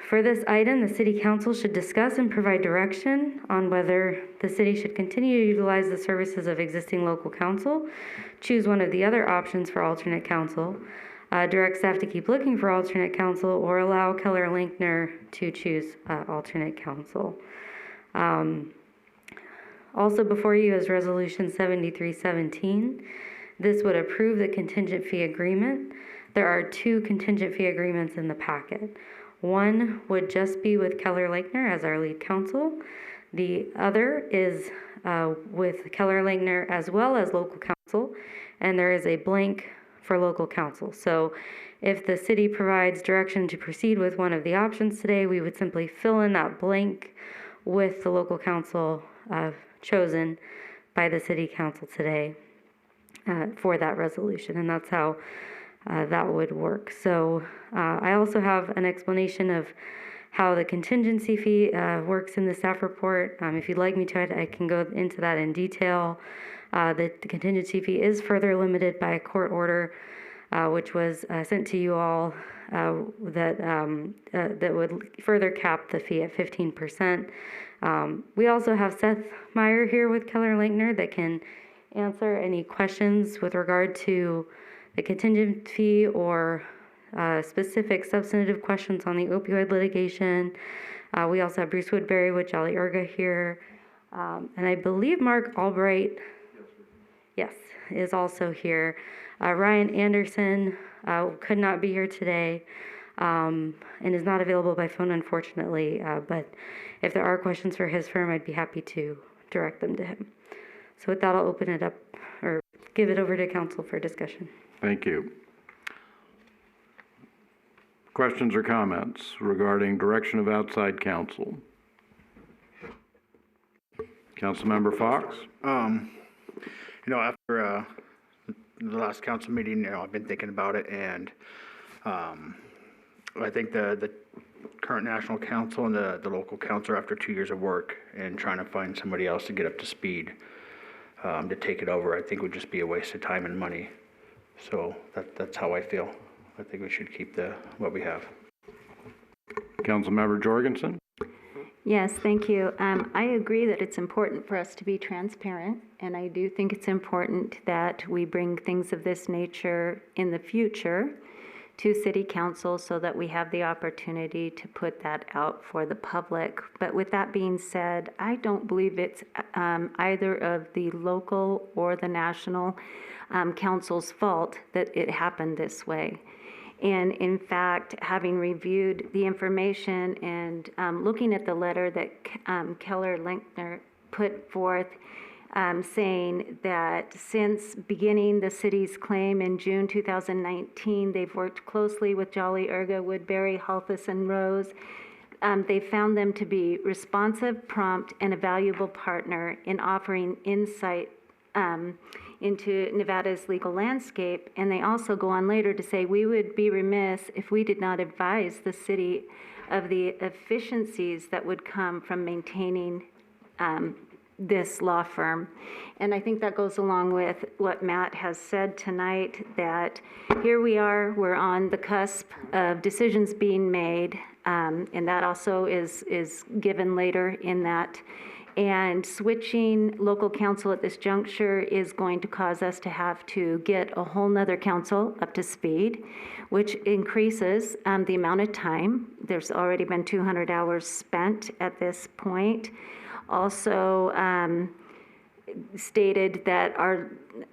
For this item, the City Council should discuss and provide direction on whether the city should continue to utilize the services of existing local counsel, choose one of the other options for alternate counsel, direct staff to keep looking for alternate counsel, or allow Keller Lankner to choose alternate counsel. Also before you is Resolution 7317. This would approve the contingent fee agreement. There are 2 contingent fee agreements in the packet. One would just be with Keller Lankner as our lead counsel. The other is with Keller Lankner as well as local counsel, and there is a blank for local counsel. So if the city provides direction to proceed with one of the options today, we would simply fill in that blank with the local counsel chosen by the city council today for that resolution, and that's how that would work. So I also have an explanation of how the contingency fee works in the staff report. If you'd like me to, I can go into that in detail. The contingency fee is further limited by a court order, which was sent to you all, that would further cap the fee at 15%. We also have Seth Meyer here with Keller Lankner that can answer any questions with regard to the contingent fee or specific substantive questions on the opioid litigation. We also have Bruce Woodbury with Jolly Urga here. And I believe Mark Albright, yes, is also here. Ryan Anderson could not be here today and is not available by phone, unfortunately. But if there are questions for his firm, I'd be happy to direct them to him. So with that, I'll open it up or give it over to council for discussion. Thank you. Questions or comments regarding direction of outside counsel? Councilmember Fox? After the last council meeting, I've been thinking about it, and I think the current national council and the local council, after 2 years of work and trying to find somebody else to get up to speed to take it over, I think would just be a waste of time and money. So that's how I feel. I think we should keep what we have. Councilmember Jorgensen? Yes, thank you. I agree that it's important for us to be transparent, and I do think it's important that we bring things of this nature in the future to City Council so that we have the opportunity to put that out for the public. But with that being said, I don't believe it's either of the local or the national council's fault that it happened this way. And in fact, having reviewed the information and looking at the letter that Keller Lankner put forth, saying that since beginning the city's claim in June 2019, they've worked closely with Jolly, Urga, Woodbury, Halthus, and Rose. They found them to be responsive, prompt, and a valuable partner in offering insight into Nevada's legal landscape. And they also go on later to say, we would be remiss if we did not advise the city of the efficiencies that would come from maintaining this law firm. And I think that goes along with what Matt has said tonight, that here we are, we're on the cusp of decisions being made, and that also is given later in that. And switching local counsel at this juncture is going to cause us to have to get a whole nother council up to speed, which increases the amount of time. There's already been 200 hours spent at this point. Also stated that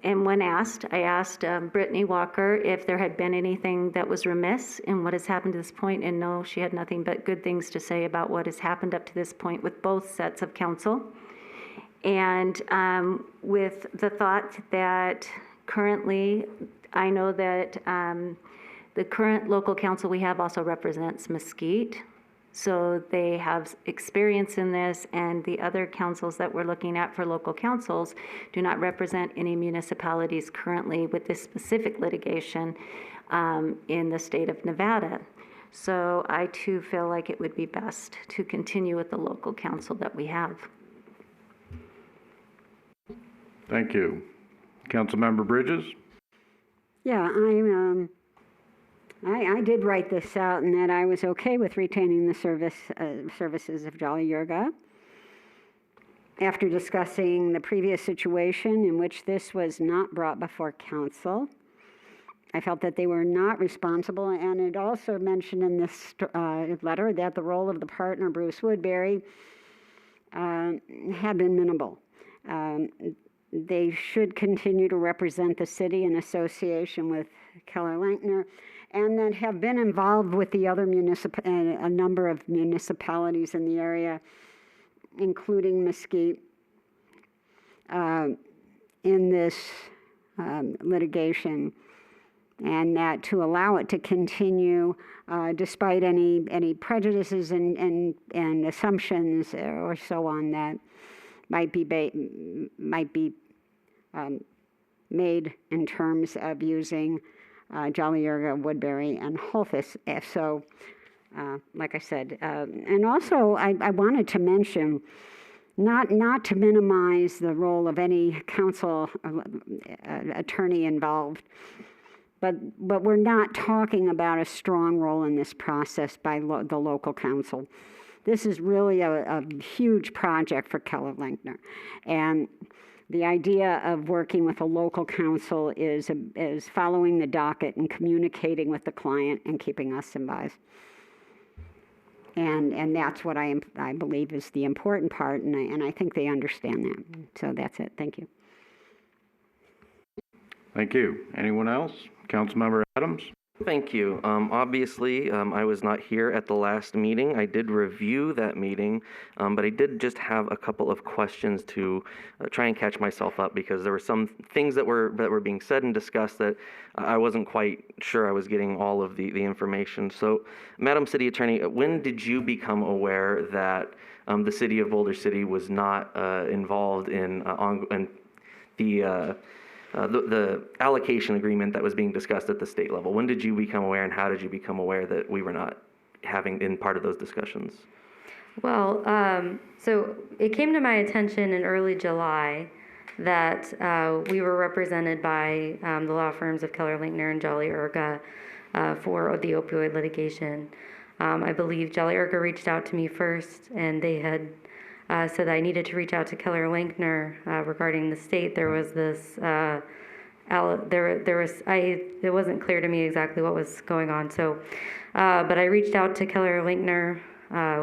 and when asked, I asked Brittany Walker if there had been anything that was remiss in what has happened to this point, and no, she had nothing but good things to say about what has happened up to this point with both sets of counsel. And with the thought that currently, I know that the current local council we have also represents Mesquite. So they have experience in this, and the other councils that we're looking at for local councils do not represent any municipalities currently with this specific litigation in the state of Nevada. So I too feel like it would be best to continue with the local council that we have. Thank you. Councilmember Bridges? Yeah, I did write this out, and that I was okay with retaining the services of Jolly Urga. After discussing the previous situation in which this was not brought before council, I felt that they were not responsible, and it also mentioned in this letter that the role of the partner, Bruce Woodbury, had been minimal. They should continue to represent the city in association with Keller Lankner, and that have been involved with the other a number of municipalities in the area, including Mesquite, in this litigation, and that to allow it to continue despite any prejudices and assumptions or so on that might be made in terms of using Jolly Urga, Woodbury, and Halthus. So, like I said, and also I wanted to mention, not to minimize the role of any council attorney involved, but we're not talking about a strong role in this process by the local council. This is really a huge project for Keller Lankner, and the idea of working with a local council is following the docket and communicating with the client and keeping us advised. And that's what I believe is the important part, and I think they understand that. So that's it. Thank you. Thank you. Anyone else? Councilmember Adams? Thank you. Obviously, I was not here at the last meeting. I did review that meeting, but I did just have a couple of questions to try and catch myself up, because there were some things that were being said and discussed that I wasn't quite sure I was getting all of the information. So, Madam City Attorney, when did you become aware that the City of Boulder City was not involved in the allocation agreement that was being discussed at the state level? When did you become aware, and how did you become aware that we were not been part of those discussions? Well, so it came to my attention in early July that we were represented by the law firms of Keller Lankner and Jolly Urga for the opioid litigation. I believe Jolly Urga reached out to me first, and they had said I needed to reach out to Keller Lankner regarding the state. There was this, it wasn't clear to me exactly what was going on. So, but I reached out to Keller Lankner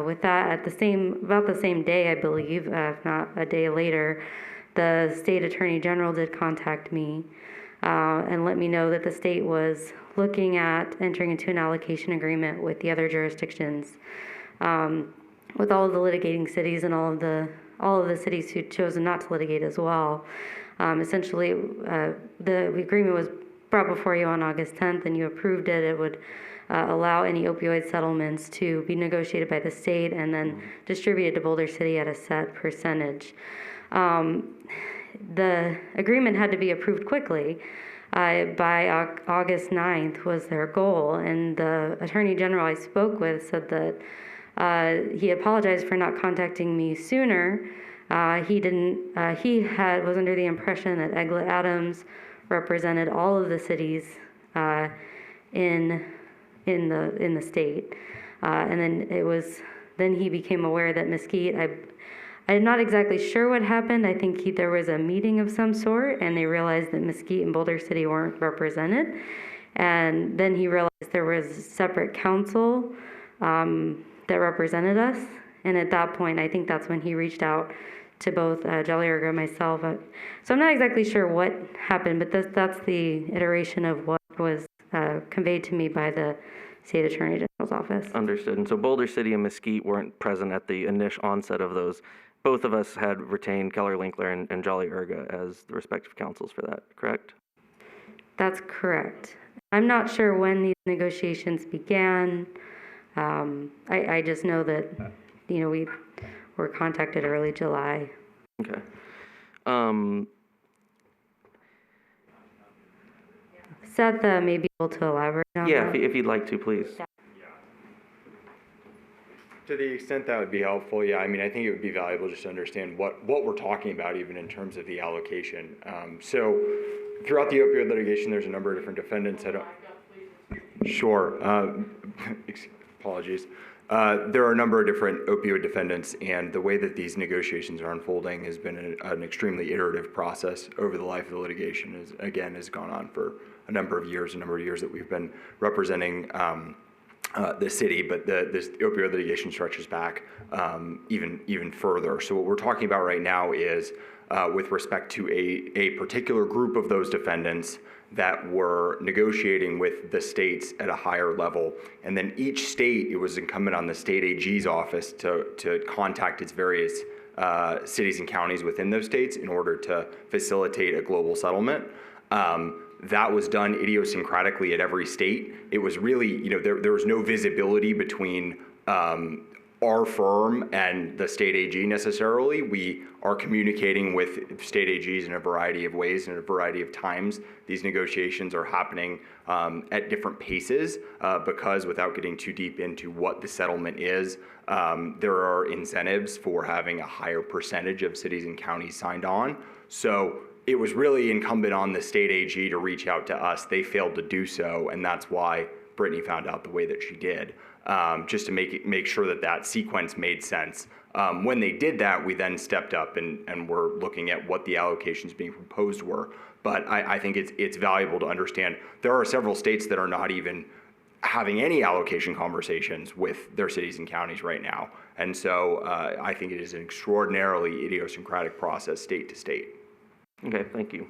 with that about the same day, I believe, if not a day later. The state attorney general did contact me and let me know that the state was looking at entering into an allocation agreement with the other jurisdictions. With all of the litigating cities and all of the all of the cities who chose not to litigate as well. Essentially, the agreement was brought before you on August 10th, and you approved it. It would allow any opioid settlements to be negotiated by the state and then distributed to Boulder City at a set percentage. The agreement had to be approved quickly. By August 9th was their goal, and the Attorney General I spoke with said that he apologized for not contacting me sooner. He was under the impression that Eglet Adams represented all of the cities in the state, and then he became aware that Mesquite. I'm not exactly sure what happened. I think there was a meeting of some sort, and they realized that Mesquite and Boulder City weren't represented, and then he realized there was a separate council that represented us, and at that point, I think that's when he reached out to both Jolly Ergo and myself. So I'm not exactly sure what happened, but that's the iteration of what was conveyed to me by the State Attorney General's office. Understood. And so Boulder City and Mesquite weren't present at the initial onset of those. Both of us had retained Keller Linkler and Jolly Erga as the respective counsels for that, correct? That's correct. I'm not sure when these negotiations began. I just know that, we were contacted early July. Okay. Seth may be able to elaborate on Yeah, that. if you'd like to, please. Yeah. To the extent that would be helpful, yeah, I mean, I think it would be valuable just to understand what we're talking about even in terms of the allocation. So throughout the opioid litigation, there's a number of different defendants. Sure. Apologies. There are a number of different opioid defendants, and the way that these negotiations are unfolding has been an extremely iterative process over the life of the litigation. Has gone on for a number of years that we've been representing the city, but this opioid litigation stretches back even further. So what we're talking about right now is with respect to a particular group of those defendants that were negotiating with the states at a higher level. And then each state, it was incumbent on the state AG's office to contact its various cities and counties within those states in order to facilitate a global settlement. That was done idiosyncratically at every state. It was really, there was no visibility between our firm and the state AG necessarily. We are communicating with state AGs in a variety of ways and at a variety of times. These negotiations are happening at different paces because, without getting too deep into what the settlement is, there are incentives for having a higher percentage of cities and counties signed on. So it was really incumbent on the state AG to reach out to us. They failed to do so, and that's why Brittany found out the way that she did, just to make sure that sequence made sense. When they did that, we then stepped up and were looking at what the allocations being proposed were. But I think it's valuable to understand there are several states that are not even having any allocation conversations with their cities and counties right now. And so I think it is an extraordinarily idiosyncratic process state to state. Okay, thank you.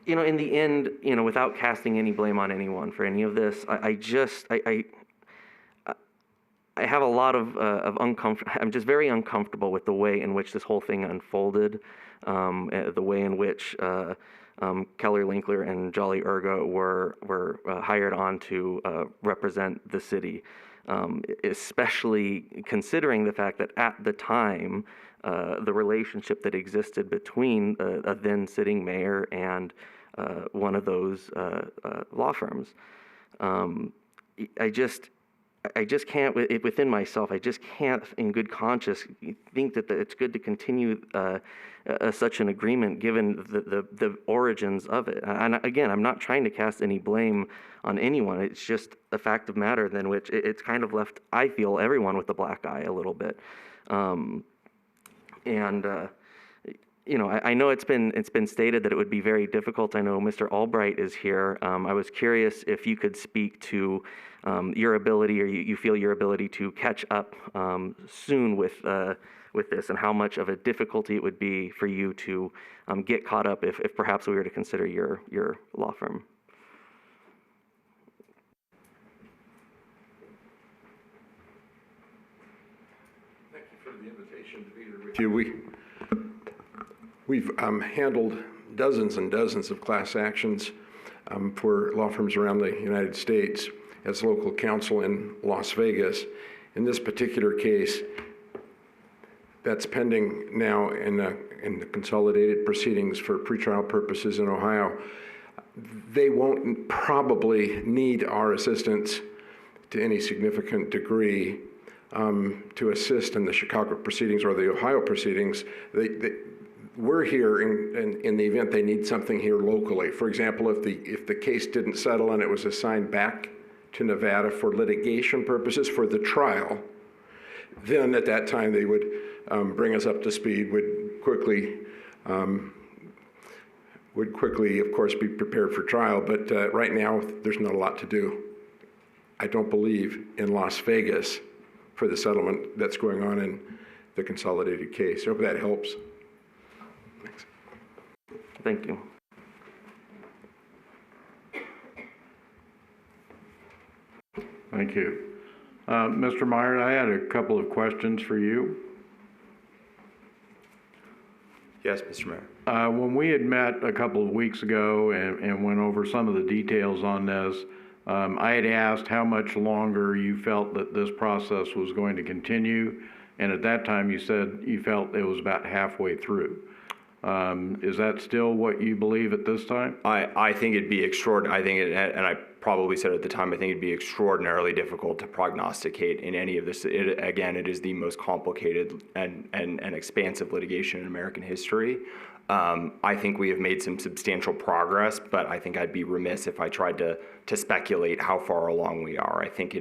In the end, without casting any blame on anyone for any of this, I have a lot of I'm just very uncomfortable with the way in which this whole thing unfolded, the way in which Keller Linkler and Jolly Erga were hired on to represent the city, especially considering the fact that at the time, the relationship that existed between a then sitting mayor and one of those law firms. I just can't, within myself, I just can't, in good conscience, think that it's good to continue such an agreement given the origins of it. And again, I'm not trying to cast any blame on anyone. It's just a fact of matter than which it's kind of left, I feel, everyone with a black eye a little bit. I know it's been stated that it would be very difficult. I know Mr. Albright is here. I was curious if you could speak to your ability, or you feel your ability to catch up soon with this, and how much of a difficulty it would be for you to get caught up if perhaps we were to consider your law firm. Thank you for the invitation to be here with you. We've handled dozens and dozens of class actions for law firms around the United States as local counsel in Las Vegas. In this particular case, that's pending now in the consolidated proceedings for pretrial purposes in Ohio. They won't probably need our assistance to any significant degree to assist in the Chicago proceedings or the Ohio proceedings. We're here in the event they need something here locally. For example, if the case didn't settle and it was assigned back to Nevada for litigation purposes for the trial, then at that time they would bring us up to speed, would quickly, of course, be prepared for trial. But right now, there's not a lot to do, I don't believe, in Las Vegas for the settlement that's going on in the consolidated case. I hope that helps. Thanks. Thank you. Thank you. Mr. Meyer, I had a couple of questions for you. Yes, Mr. Mayor. When we had met a couple of weeks ago and went over some of the details on this, I had asked how much longer you felt that this process was going to continue, and at that time you said you felt it was about halfway through. Is that still what you believe at this time? I think it'd be extraordinary. And I probably said at the time, I think it'd be extraordinarily difficult to prognosticate in any of this. Again, it is the most complicated and expansive litigation in American history. I think we have made some substantial progress, but I think I'd be remiss if I tried to speculate how far along we are. I think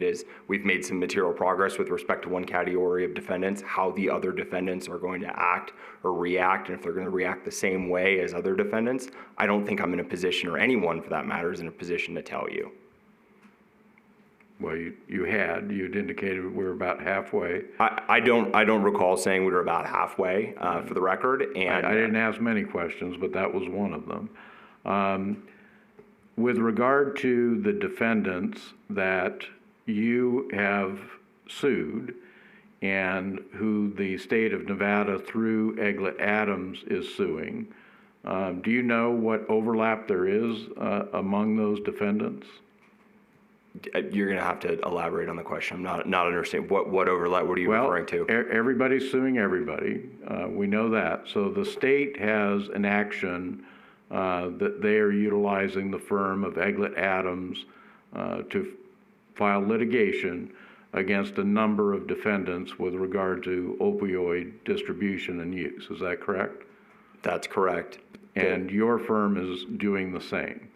we've made some material progress with respect to one category of defendants. How the other defendants are going to act or react, and if they're going to react the same way as other defendants, I don't think I'm in a position, or anyone for that matter, is in a position to tell you. Well, you'd indicated we were about halfway. I don't recall saying we were about halfway, for the record. And I didn't ask many questions, but that was one of them. With regard to the defendants that you have sued and who the state of Nevada through Egglet Adams is suing, do you know what overlap there is among those defendants? You're going to have to elaborate on the question. I'm not understanding. What overlap? What are you referring to? Everybody's suing everybody. We know that. So the state has an action that they are utilizing the firm of Egglet Adams to file litigation against a number of defendants with regard to opioid distribution and use. Is that correct? That's correct. And your firm is doing the same?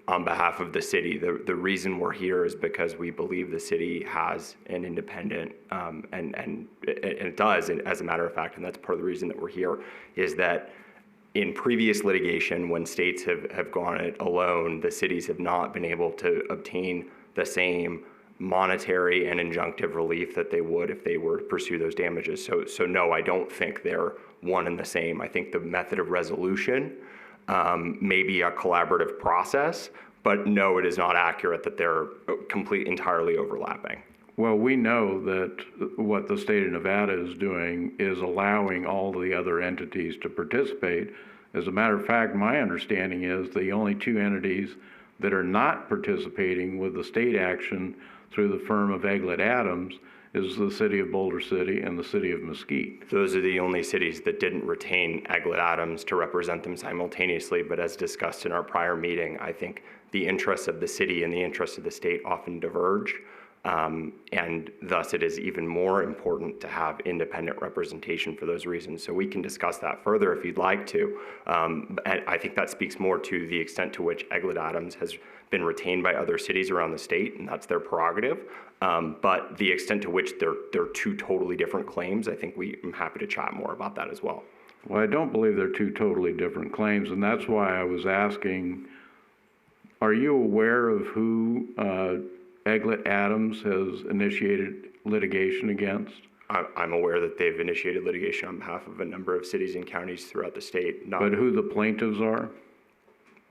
On behalf of the city. The reason we're here is because we believe the city has an independent, and it does, as a matter of fact, and that's part of the reason that we're here, is that in previous litigation, when states have gone it alone, the cities have not been able to obtain the same monetary and injunctive relief that they would if they were to pursue those damages. So no, I don't think they're one and the same. I think the method of resolution may be a collaborative process, but no, it is not accurate that they're entirely overlapping. Well, we know that what the state of Nevada is doing is allowing all the other entities to participate. As a matter of fact, my understanding is the only two entities that are not participating with the state action through the firm of Egglet Adams is the city of Boulder City and the city of Mesquite. Those are the only cities that didn't retain Egglet Adams to represent them simultaneously, but as discussed in our prior meeting, I think the interests of the city and the interests of the state often diverge, and thus it is even more important to have independent representation for those reasons. So we can discuss that further if you'd like to. And I think that speaks more to the extent to which Egglet Adams has been retained by other cities around the state, and that's their prerogative. But the extent to which they're two totally different claims, I think I'm happy to chat more about that as well. Well, I don't believe they're two totally different claims, and that's why I was asking, are you aware of who Eglett Adams has initiated litigation against? I'm aware that they've initiated litigation on behalf of a number of cities and counties throughout the state. But who the plaintiffs are?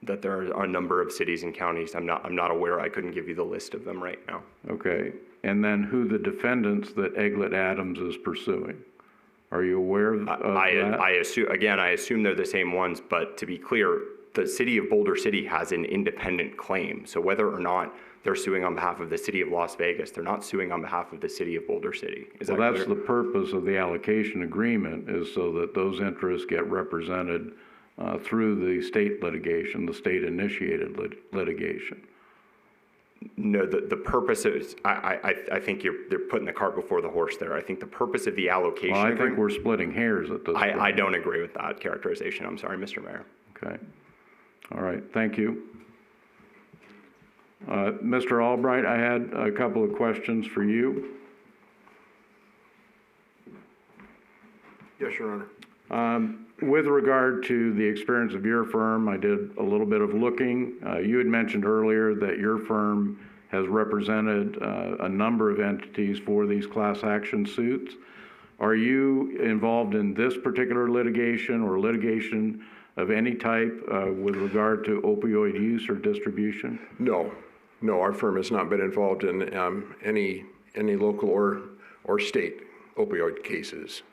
That there are a number of cities and counties. I'm not aware. I couldn't give you the list of them right now. Okay. And then who the defendants that Eglett Adams is pursuing? Are you aware of that? I assume they're the same ones, but to be clear, the city of Boulder City has an independent claim. So whether or not they're suing on behalf of the city of Las Vegas, they're not suing on behalf of the city of Boulder City. Well, that's the purpose of the allocation agreement, is so that those interests get represented through the state litigation, the state-initiated litigation. No, the purpose is, I think they're putting the cart before the horse there. I think the purpose of the allocation Well, I think agreement, we're splitting hairs at this point. I don't agree with that characterization. I'm sorry, Mr. Mayor. Okay. All right, thank you. Mr. Albright, I had a couple of questions for you. Yes, Your Honor. With regard to the experience of your firm, I did a little bit of looking. You had mentioned earlier that your firm has represented a number of entities for these class action suits. Are you involved in this particular litigation or litigation of any type with regard to opioid use or distribution? No, our firm has not been involved in any local or state opioid cases.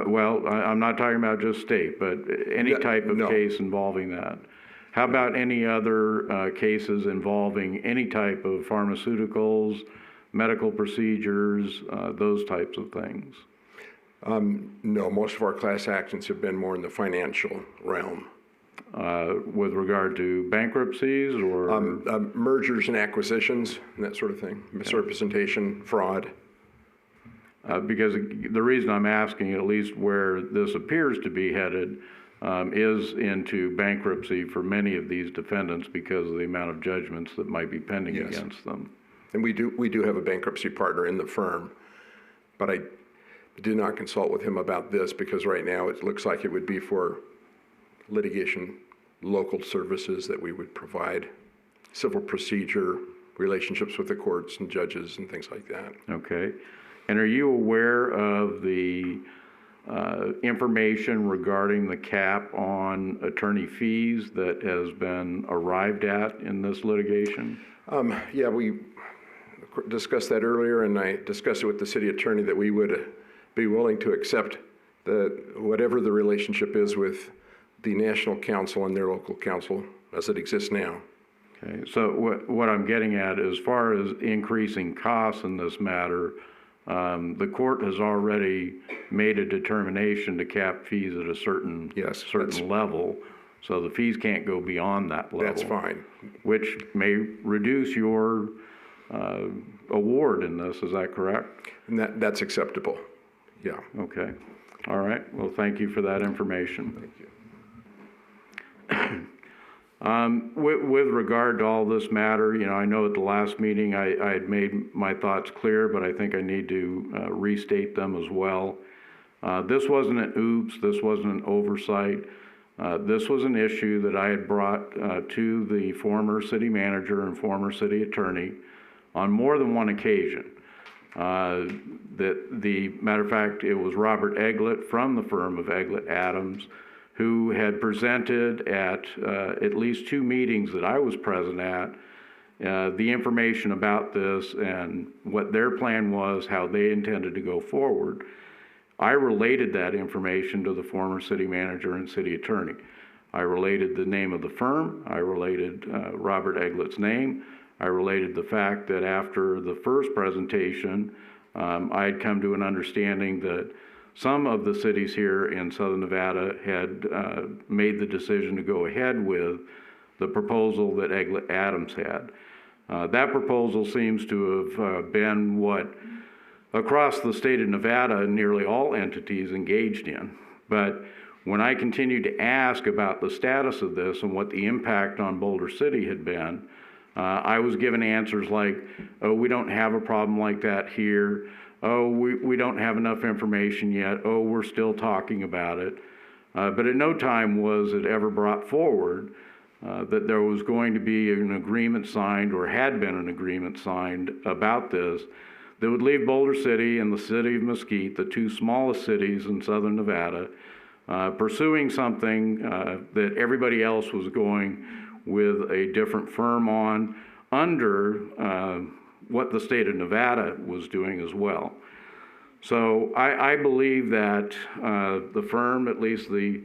Well, I'm not talking about just state, but any type of case involving that. How about any other cases involving any type of pharmaceuticals, medical procedures, those types of things? No, most of our class actions have been more in the financial realm. With regard to bankruptcies or? Mergers and acquisitions and that sort of thing, misrepresentation, fraud. Because the reason I'm asking, at least where this appears to be headed, is into bankruptcy for many of these defendants because of the amount of judgments that might be pending against them. And we do have a bankruptcy partner in the firm, but I did not consult with him about this because right now it looks like it would be for litigation, local services that we would provide, civil procedure, relationships with the courts and judges and things like that. Okay. And are you aware of the information regarding the cap on attorney fees that has been arrived at in this litigation? Yeah, we discussed that earlier, and I discussed it with the city attorney that we would be willing to accept whatever the relationship is with the national council and their local council as it exists now. Okay, so what I'm getting at, as far as increasing costs in this matter, the court has already made a determination to cap fees at a certain level, so the fees can't go beyond that level. That's fine. Which may reduce your award in this, is that correct? And that's acceptable, yeah. Okay, all right, well, thank you for that information. Thank you. With regard to all this matter, I know at the last meeting I had made my thoughts clear, but I think I need to restate them as well. This wasn't an oops, this wasn't an oversight. This was an issue that I had brought to the former city manager and former city attorney on more than one occasion. Matter of fact, it was Robert Eglett from the firm of Eglett Adams who had presented at least two meetings that I was present at, the information about this and what their plan was, how they intended to go forward. I related that information to the former city manager and city attorney. I related the name of the firm. I related Robert Eglett's name. I related the fact that after the first presentation, I had come to an understanding that some of the cities here in Southern Nevada had made the decision to go ahead with the proposal that Eglett Adams had. That proposal seems to have been what across the state of Nevada nearly all entities engaged in. But when I continued to ask about the status of this and what the impact on Boulder City had been, I was given answers like, oh, we don't have a problem like that here. Oh, we don't have enough information yet. Oh, we're still talking about it. But at no time was it ever brought forward that there was going to be an agreement signed or had been an agreement signed about this that would leave Boulder City and the city of Mesquite, the two smallest cities in southern Nevada, pursuing something that everybody else was going with a different firm on under what the state of Nevada was doing as well. So I believe that the firm, at least a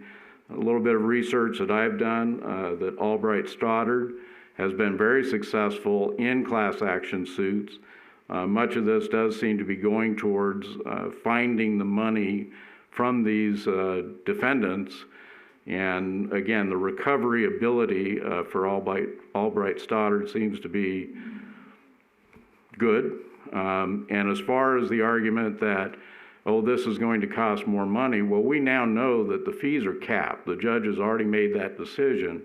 little bit of research that I've done, that Albright Stoddard has been very successful in class action suits. Much of this does seem to be going towards finding the money from these defendants. And again, the recovery ability for Albright Stoddard seems to be good. And as far as the argument that, oh, this is going to cost more money, well, we now know that the fees are capped. The judge has already made that decision.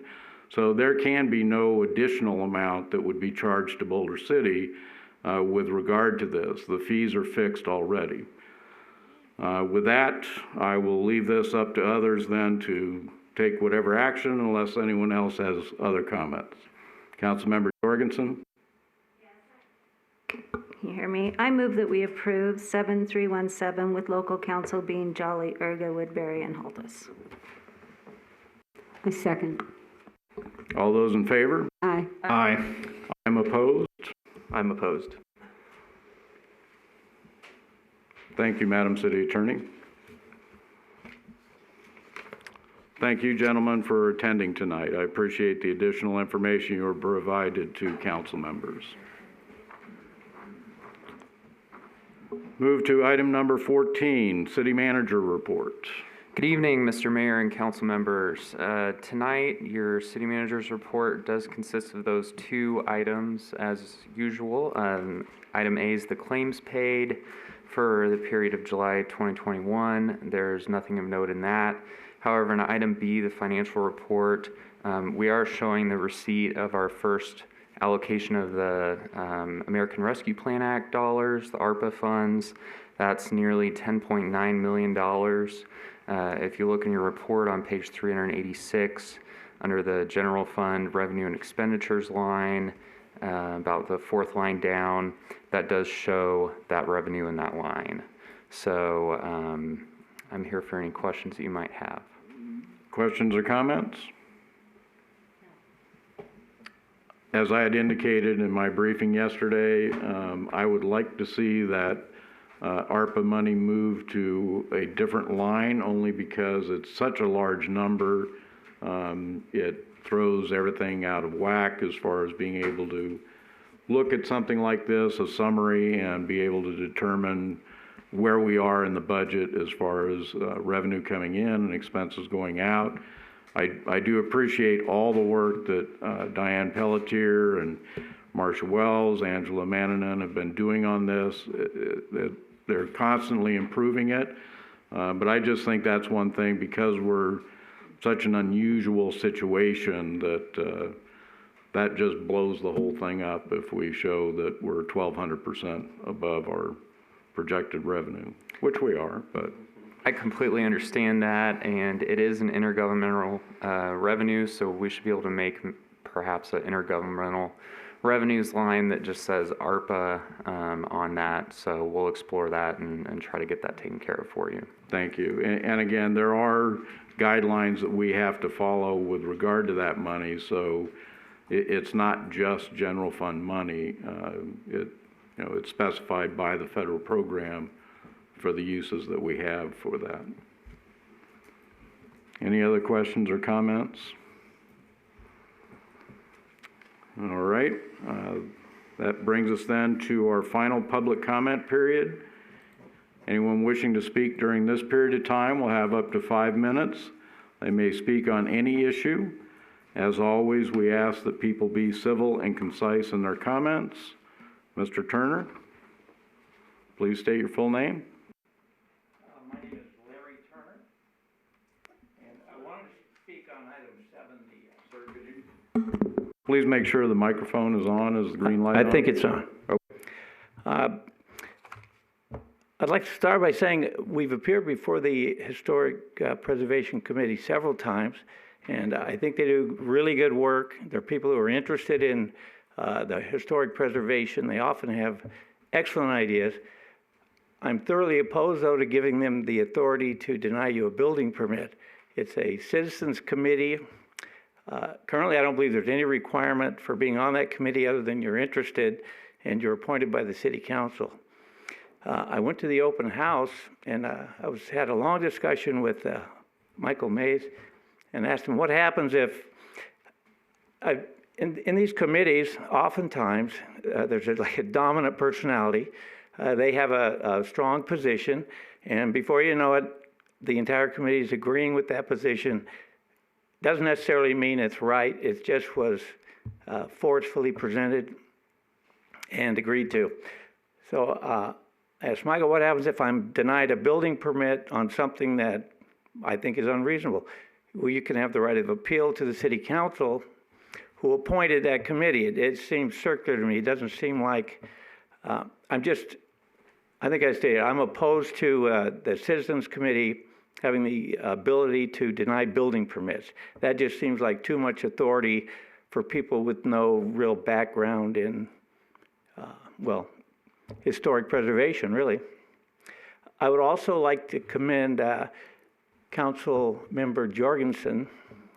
So there can be no additional amount that would be charged to Boulder City with regard to this. The fees are fixed already. With that, I will leave this up to others then to take whatever action unless anyone else has other comments. Councilmember Jorgensen? Can you hear me? I move that we approve 7317 with local council being Jolly, Erga, Woodbury, and Holtus. I second. All those in favor? Aye. Aye. I'm opposed. I'm opposed. Thank you, Madam City Attorney. Thank you, gentlemen, for attending tonight. I appreciate the additional information you have provided to council members. Move to item number 14, City Manager Report. Good evening, Mr. Mayor and council members. Tonight, your city manager's report does consist of those two items as usual. Item A is the claims paid for the period of July 2021. There's nothing of note in that. However, in item B, the financial report, we are showing the receipt of our first allocation of the American Rescue Plan Act dollars, the ARPA funds. That's nearly $10.9 million. If you look in your report on page 386, under the general fund revenue and expenditures line, about the fourth line down, that does show that revenue in that line. So I'm here for any questions that you might have. Questions or comments? As I had indicated in my briefing yesterday, I would like to see that ARPA money move to a different line only because it's such a large number. It throws everything out of whack as far as being able to look at something like this, a summary, and be able to determine where we are in the budget as far as revenue coming in and expenses going out. I do appreciate all the work that Diane Pelletier and Marsha Wells, Angela Mannanen have been doing on this. They're constantly improving it, but I just think that's one thing, because we're such an unusual situation that that just blows the whole thing up if we show that we're 1,200% above our projected revenue, which we are, but. I completely understand that, and it is an intergovernmental revenue, so we should be able to make perhaps an intergovernmental revenues line that just says ARPA on that. So we'll explore that and try to get that taken care of for you. Thank you. And again, there are guidelines that we have to follow with regard to that money. So it's not just general fund money. It's specified by the federal program for the uses that we have for that. Any other questions or comments? All right, that brings us then to our final public comment period. Anyone wishing to speak during this period of time will have up to 5 minutes. They may speak on any issue. As always, we ask that people be civil and concise in their comments. Mr. Turner, please state your full name. My name is Larry Turner, and I wanted to speak on item 7, sir, could you? Please make sure the microphone is on. Is the green light on? I think it's on. Okay. I'd like to start by saying we've appeared before the Historic Preservation Committee several times, and I think they do really good work. They're people who are interested in the historic preservation. They often have excellent ideas. I'm thoroughly opposed, though, to giving them the authority to deny you a building permit. It's a citizens committee. Currently, I don't believe there's any requirement for being on that committee other than you're interested and you're appointed by the city council. I went to the open house and had a long discussion with Michael Mays and asked him what happens if, in these committees, oftentimes there's like a dominant personality. They have a strong position, and before you know it, the entire committee is agreeing with that position. Doesn't necessarily mean it's right. It just was forcefully presented and agreed to. So I asked Michael, what happens if I'm denied a building permit on something that I think is unreasonable? Well, you can have the right of appeal to the city council who appointed that committee. It seems circular to me. It doesn't seem like, I think I stated, I'm opposed to the Citizens Committee having the ability to deny building permits. That just seems like too much authority for people with no real background in, historic preservation, really. I would also like to commend Council Member Jorgensen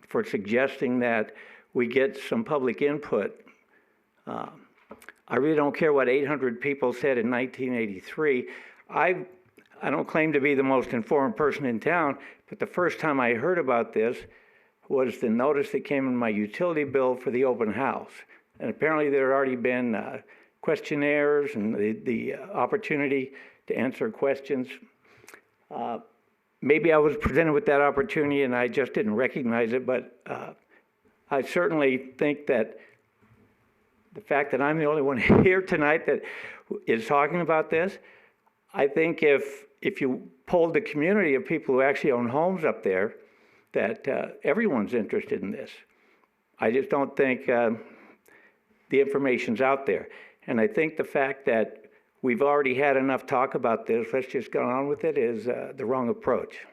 for suggesting that we get some public input. I really don't care what 800 people said in 1983. I don't claim to be the most informed person in town, but the first time I heard about this was the notice that came in my utility bill for the open house. And apparently there had already been questionnaires and the opportunity to answer questions. Maybe I was presented with that opportunity and I just didn't recognize it, but I certainly think that the fact that I'm the only one here tonight that is talking about this, I think if you polled the community of people who actually own homes up there, that everyone's interested in this. I just don't think the information's out there. And I think the fact that we've already had enough talk about this, let's just go on with it, is the wrong approach.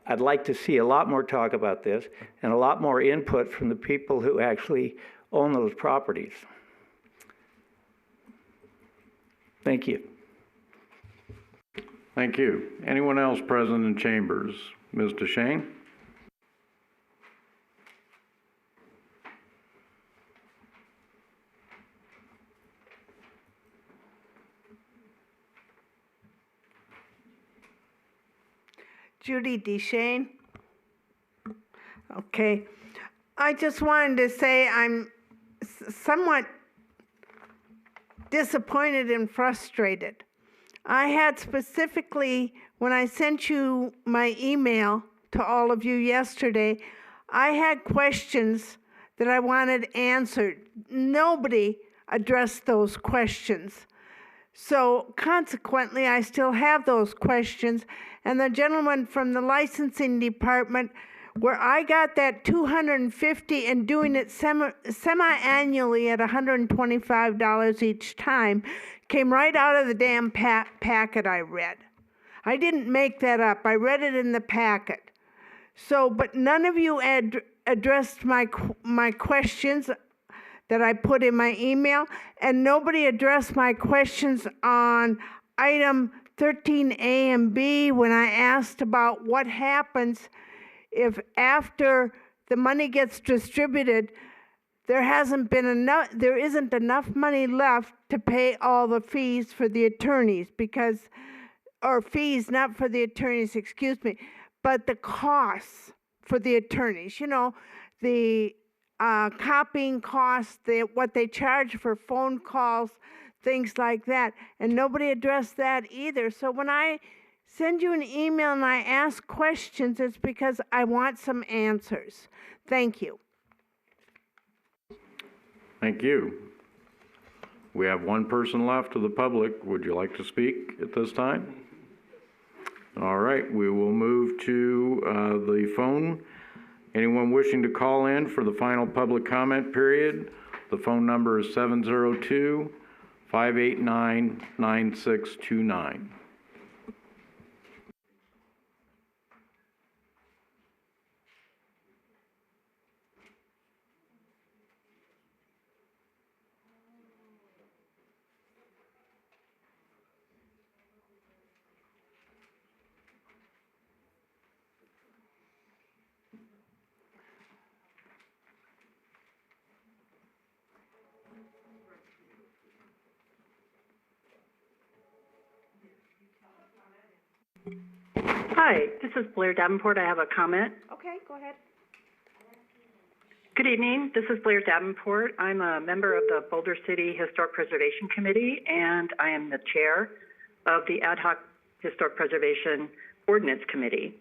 I'd like to see a lot more talk about this and a lot more input from the people who actually own those properties. Thank you. Thank you. Anyone else present in chambers? Ms. DeShane? Judy DeShane. Okay. I just wanted to say I'm somewhat disappointed and frustrated. I had specifically, when I sent you my email to all of you yesterday, I had questions that I wanted answered. Nobody addressed those questions. So consequently, I still have those questions. And the gentleman from the licensing department, where I got that $250 and doing it semi-annually at $125 each time, came right out of the damn packet I read. I didn't make that up. I read it in the packet. So, but none of you addressed my questions that I put in my email, and nobody addressed my questions on item 13A and B when I asked about what happens if after the money gets distributed, there isn't enough money left to pay all the fees for the attorneys or fees, not for the attorneys, excuse me, but the costs for the attorneys. You know, the copying costs, what they charge for phone calls, things like that. And nobody addressed that either. So when I send you an email and I ask questions, it's because I want some answers. Thank you. Thank you. We have one person left of the public. Would you like to speak at this time? All right, we will move to the phone. Anyone wishing to call in for the final public comment period, the phone number is 702-592-5400. 589-9629. Hi, this is Blair Davenport. I have a comment. Okay, go ahead. Good evening. This is Blair Davenport. I'm a member of the Boulder City Historic Preservation Committee, and I am the chair of the Ad hoc Historic Preservation Ordinance Committee.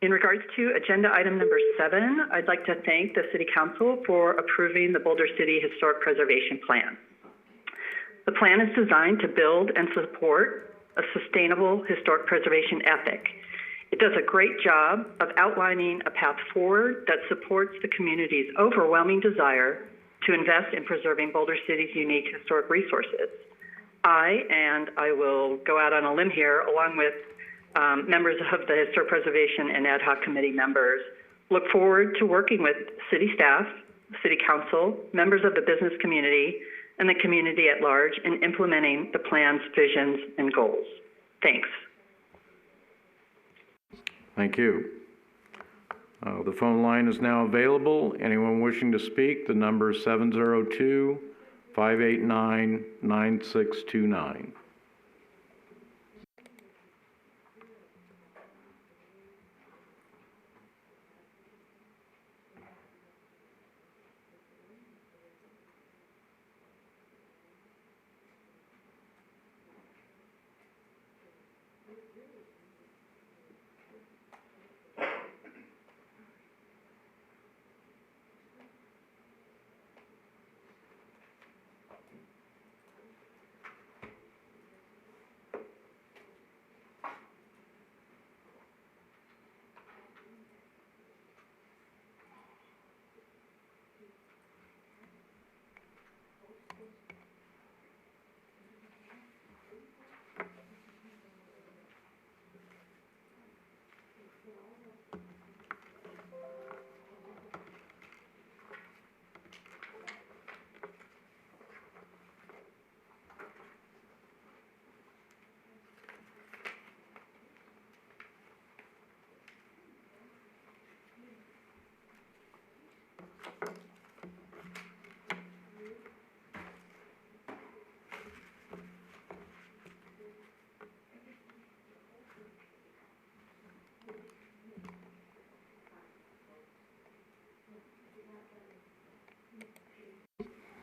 In regards to agenda item number 7, I'd like to thank the City Council for approving the Boulder City Historic Preservation Plan. The plan is designed to build and support a sustainable historic preservation ethic. It does a great job of outlining a path forward that supports the community's overwhelming desire to invest in preserving Boulder City's unique historic resources. I will go out on a limb here, along with members of the Historic Preservation and Ad hoc Committee members, look forward to working with City staff, City Council, members of the business community, and the community at large in implementing the plan's visions and goals. Thanks. Thank you. The phone line is now available. Anyone wishing to speak, the number is 702-589-9629.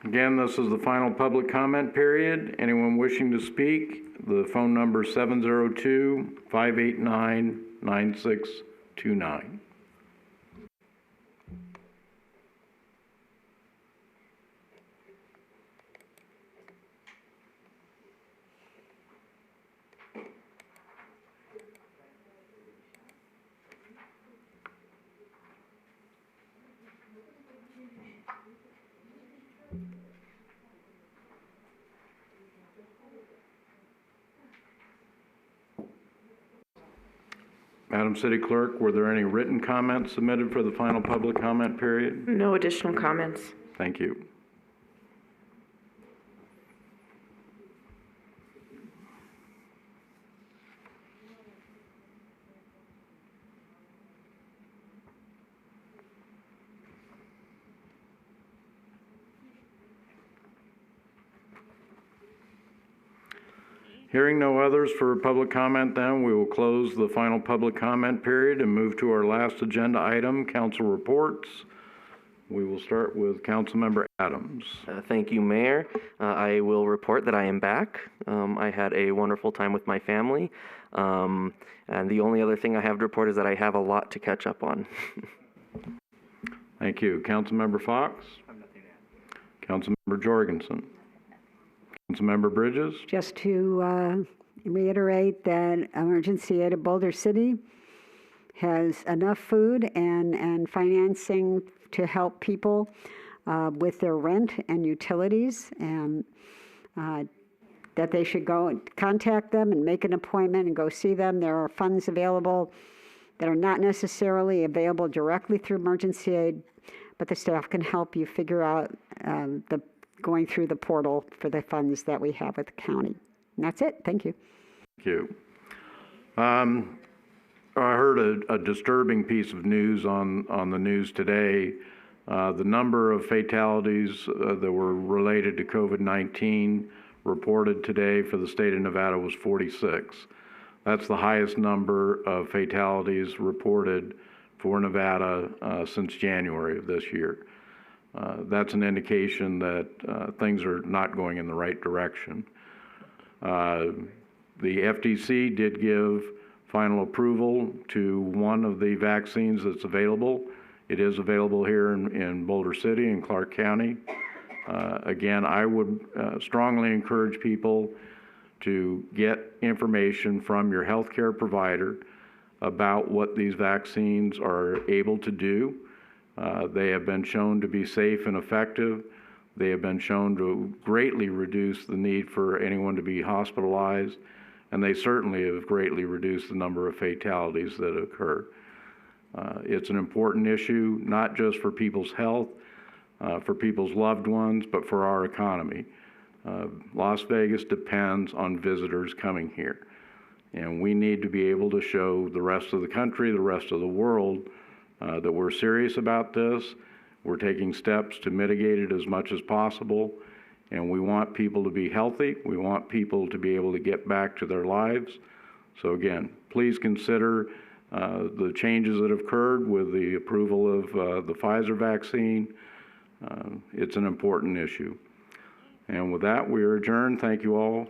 Again, this is the final public comment period. Anyone wishing to speak, the phone number is 702-589-9629. Madam City Clerk, were there any written comments submitted for the final public comment period? No additional comments. Thank you. Hearing no others for public comment, then we will close the final public comment period and move to our last agenda item, council reports. We will start with Councilmember Adams. Thank you, Mayor. I will report that I am back. I had a wonderful time with my family. And the only other thing I have to report is that I have a lot to catch up on. Thank you. Councilmember Fox? Councilmember Jorgensen? Councilmember Bridges? Just to reiterate that Emergency Aid of Boulder City has enough food and financing to help people with their rent and utilities. And that they should go and contact them and make an appointment and go see them. There are funds available that are not necessarily available directly through emergency aid, but the staff can help you figure out going through the portal for the funds that we have with the county. And that's it. Thank you. Thank you. I heard a disturbing piece of news on the news today. The number of fatalities that were related to COVID-19 reported today for the state of Nevada was 46. That's the highest number of fatalities reported for Nevada since January of this year. That's an indication that things are not going in the right direction. The FTC did give final approval to one of the vaccines that's available. It is available here in Boulder City and Clark County. Again, I would strongly encourage people to get information from your healthcare provider about what these vaccines are able to do. They have been shown to be safe and effective. They have been shown to greatly reduce the need for anyone to be hospitalized, and they certainly have greatly reduced the number of fatalities that occur. It's an important issue, not just for people's health, for people's loved ones, but for our economy. Las Vegas depends on visitors coming here, and we need to be able to show the rest of the country, the rest of the world, that we're serious about this. We're taking steps to mitigate it as much as possible, and we want people to be healthy. We want people to be able to get back to their lives. So again, please consider the changes that have occurred with the approval of the Pfizer vaccine. It's an important issue. And with that, we are adjourned. Thank you all.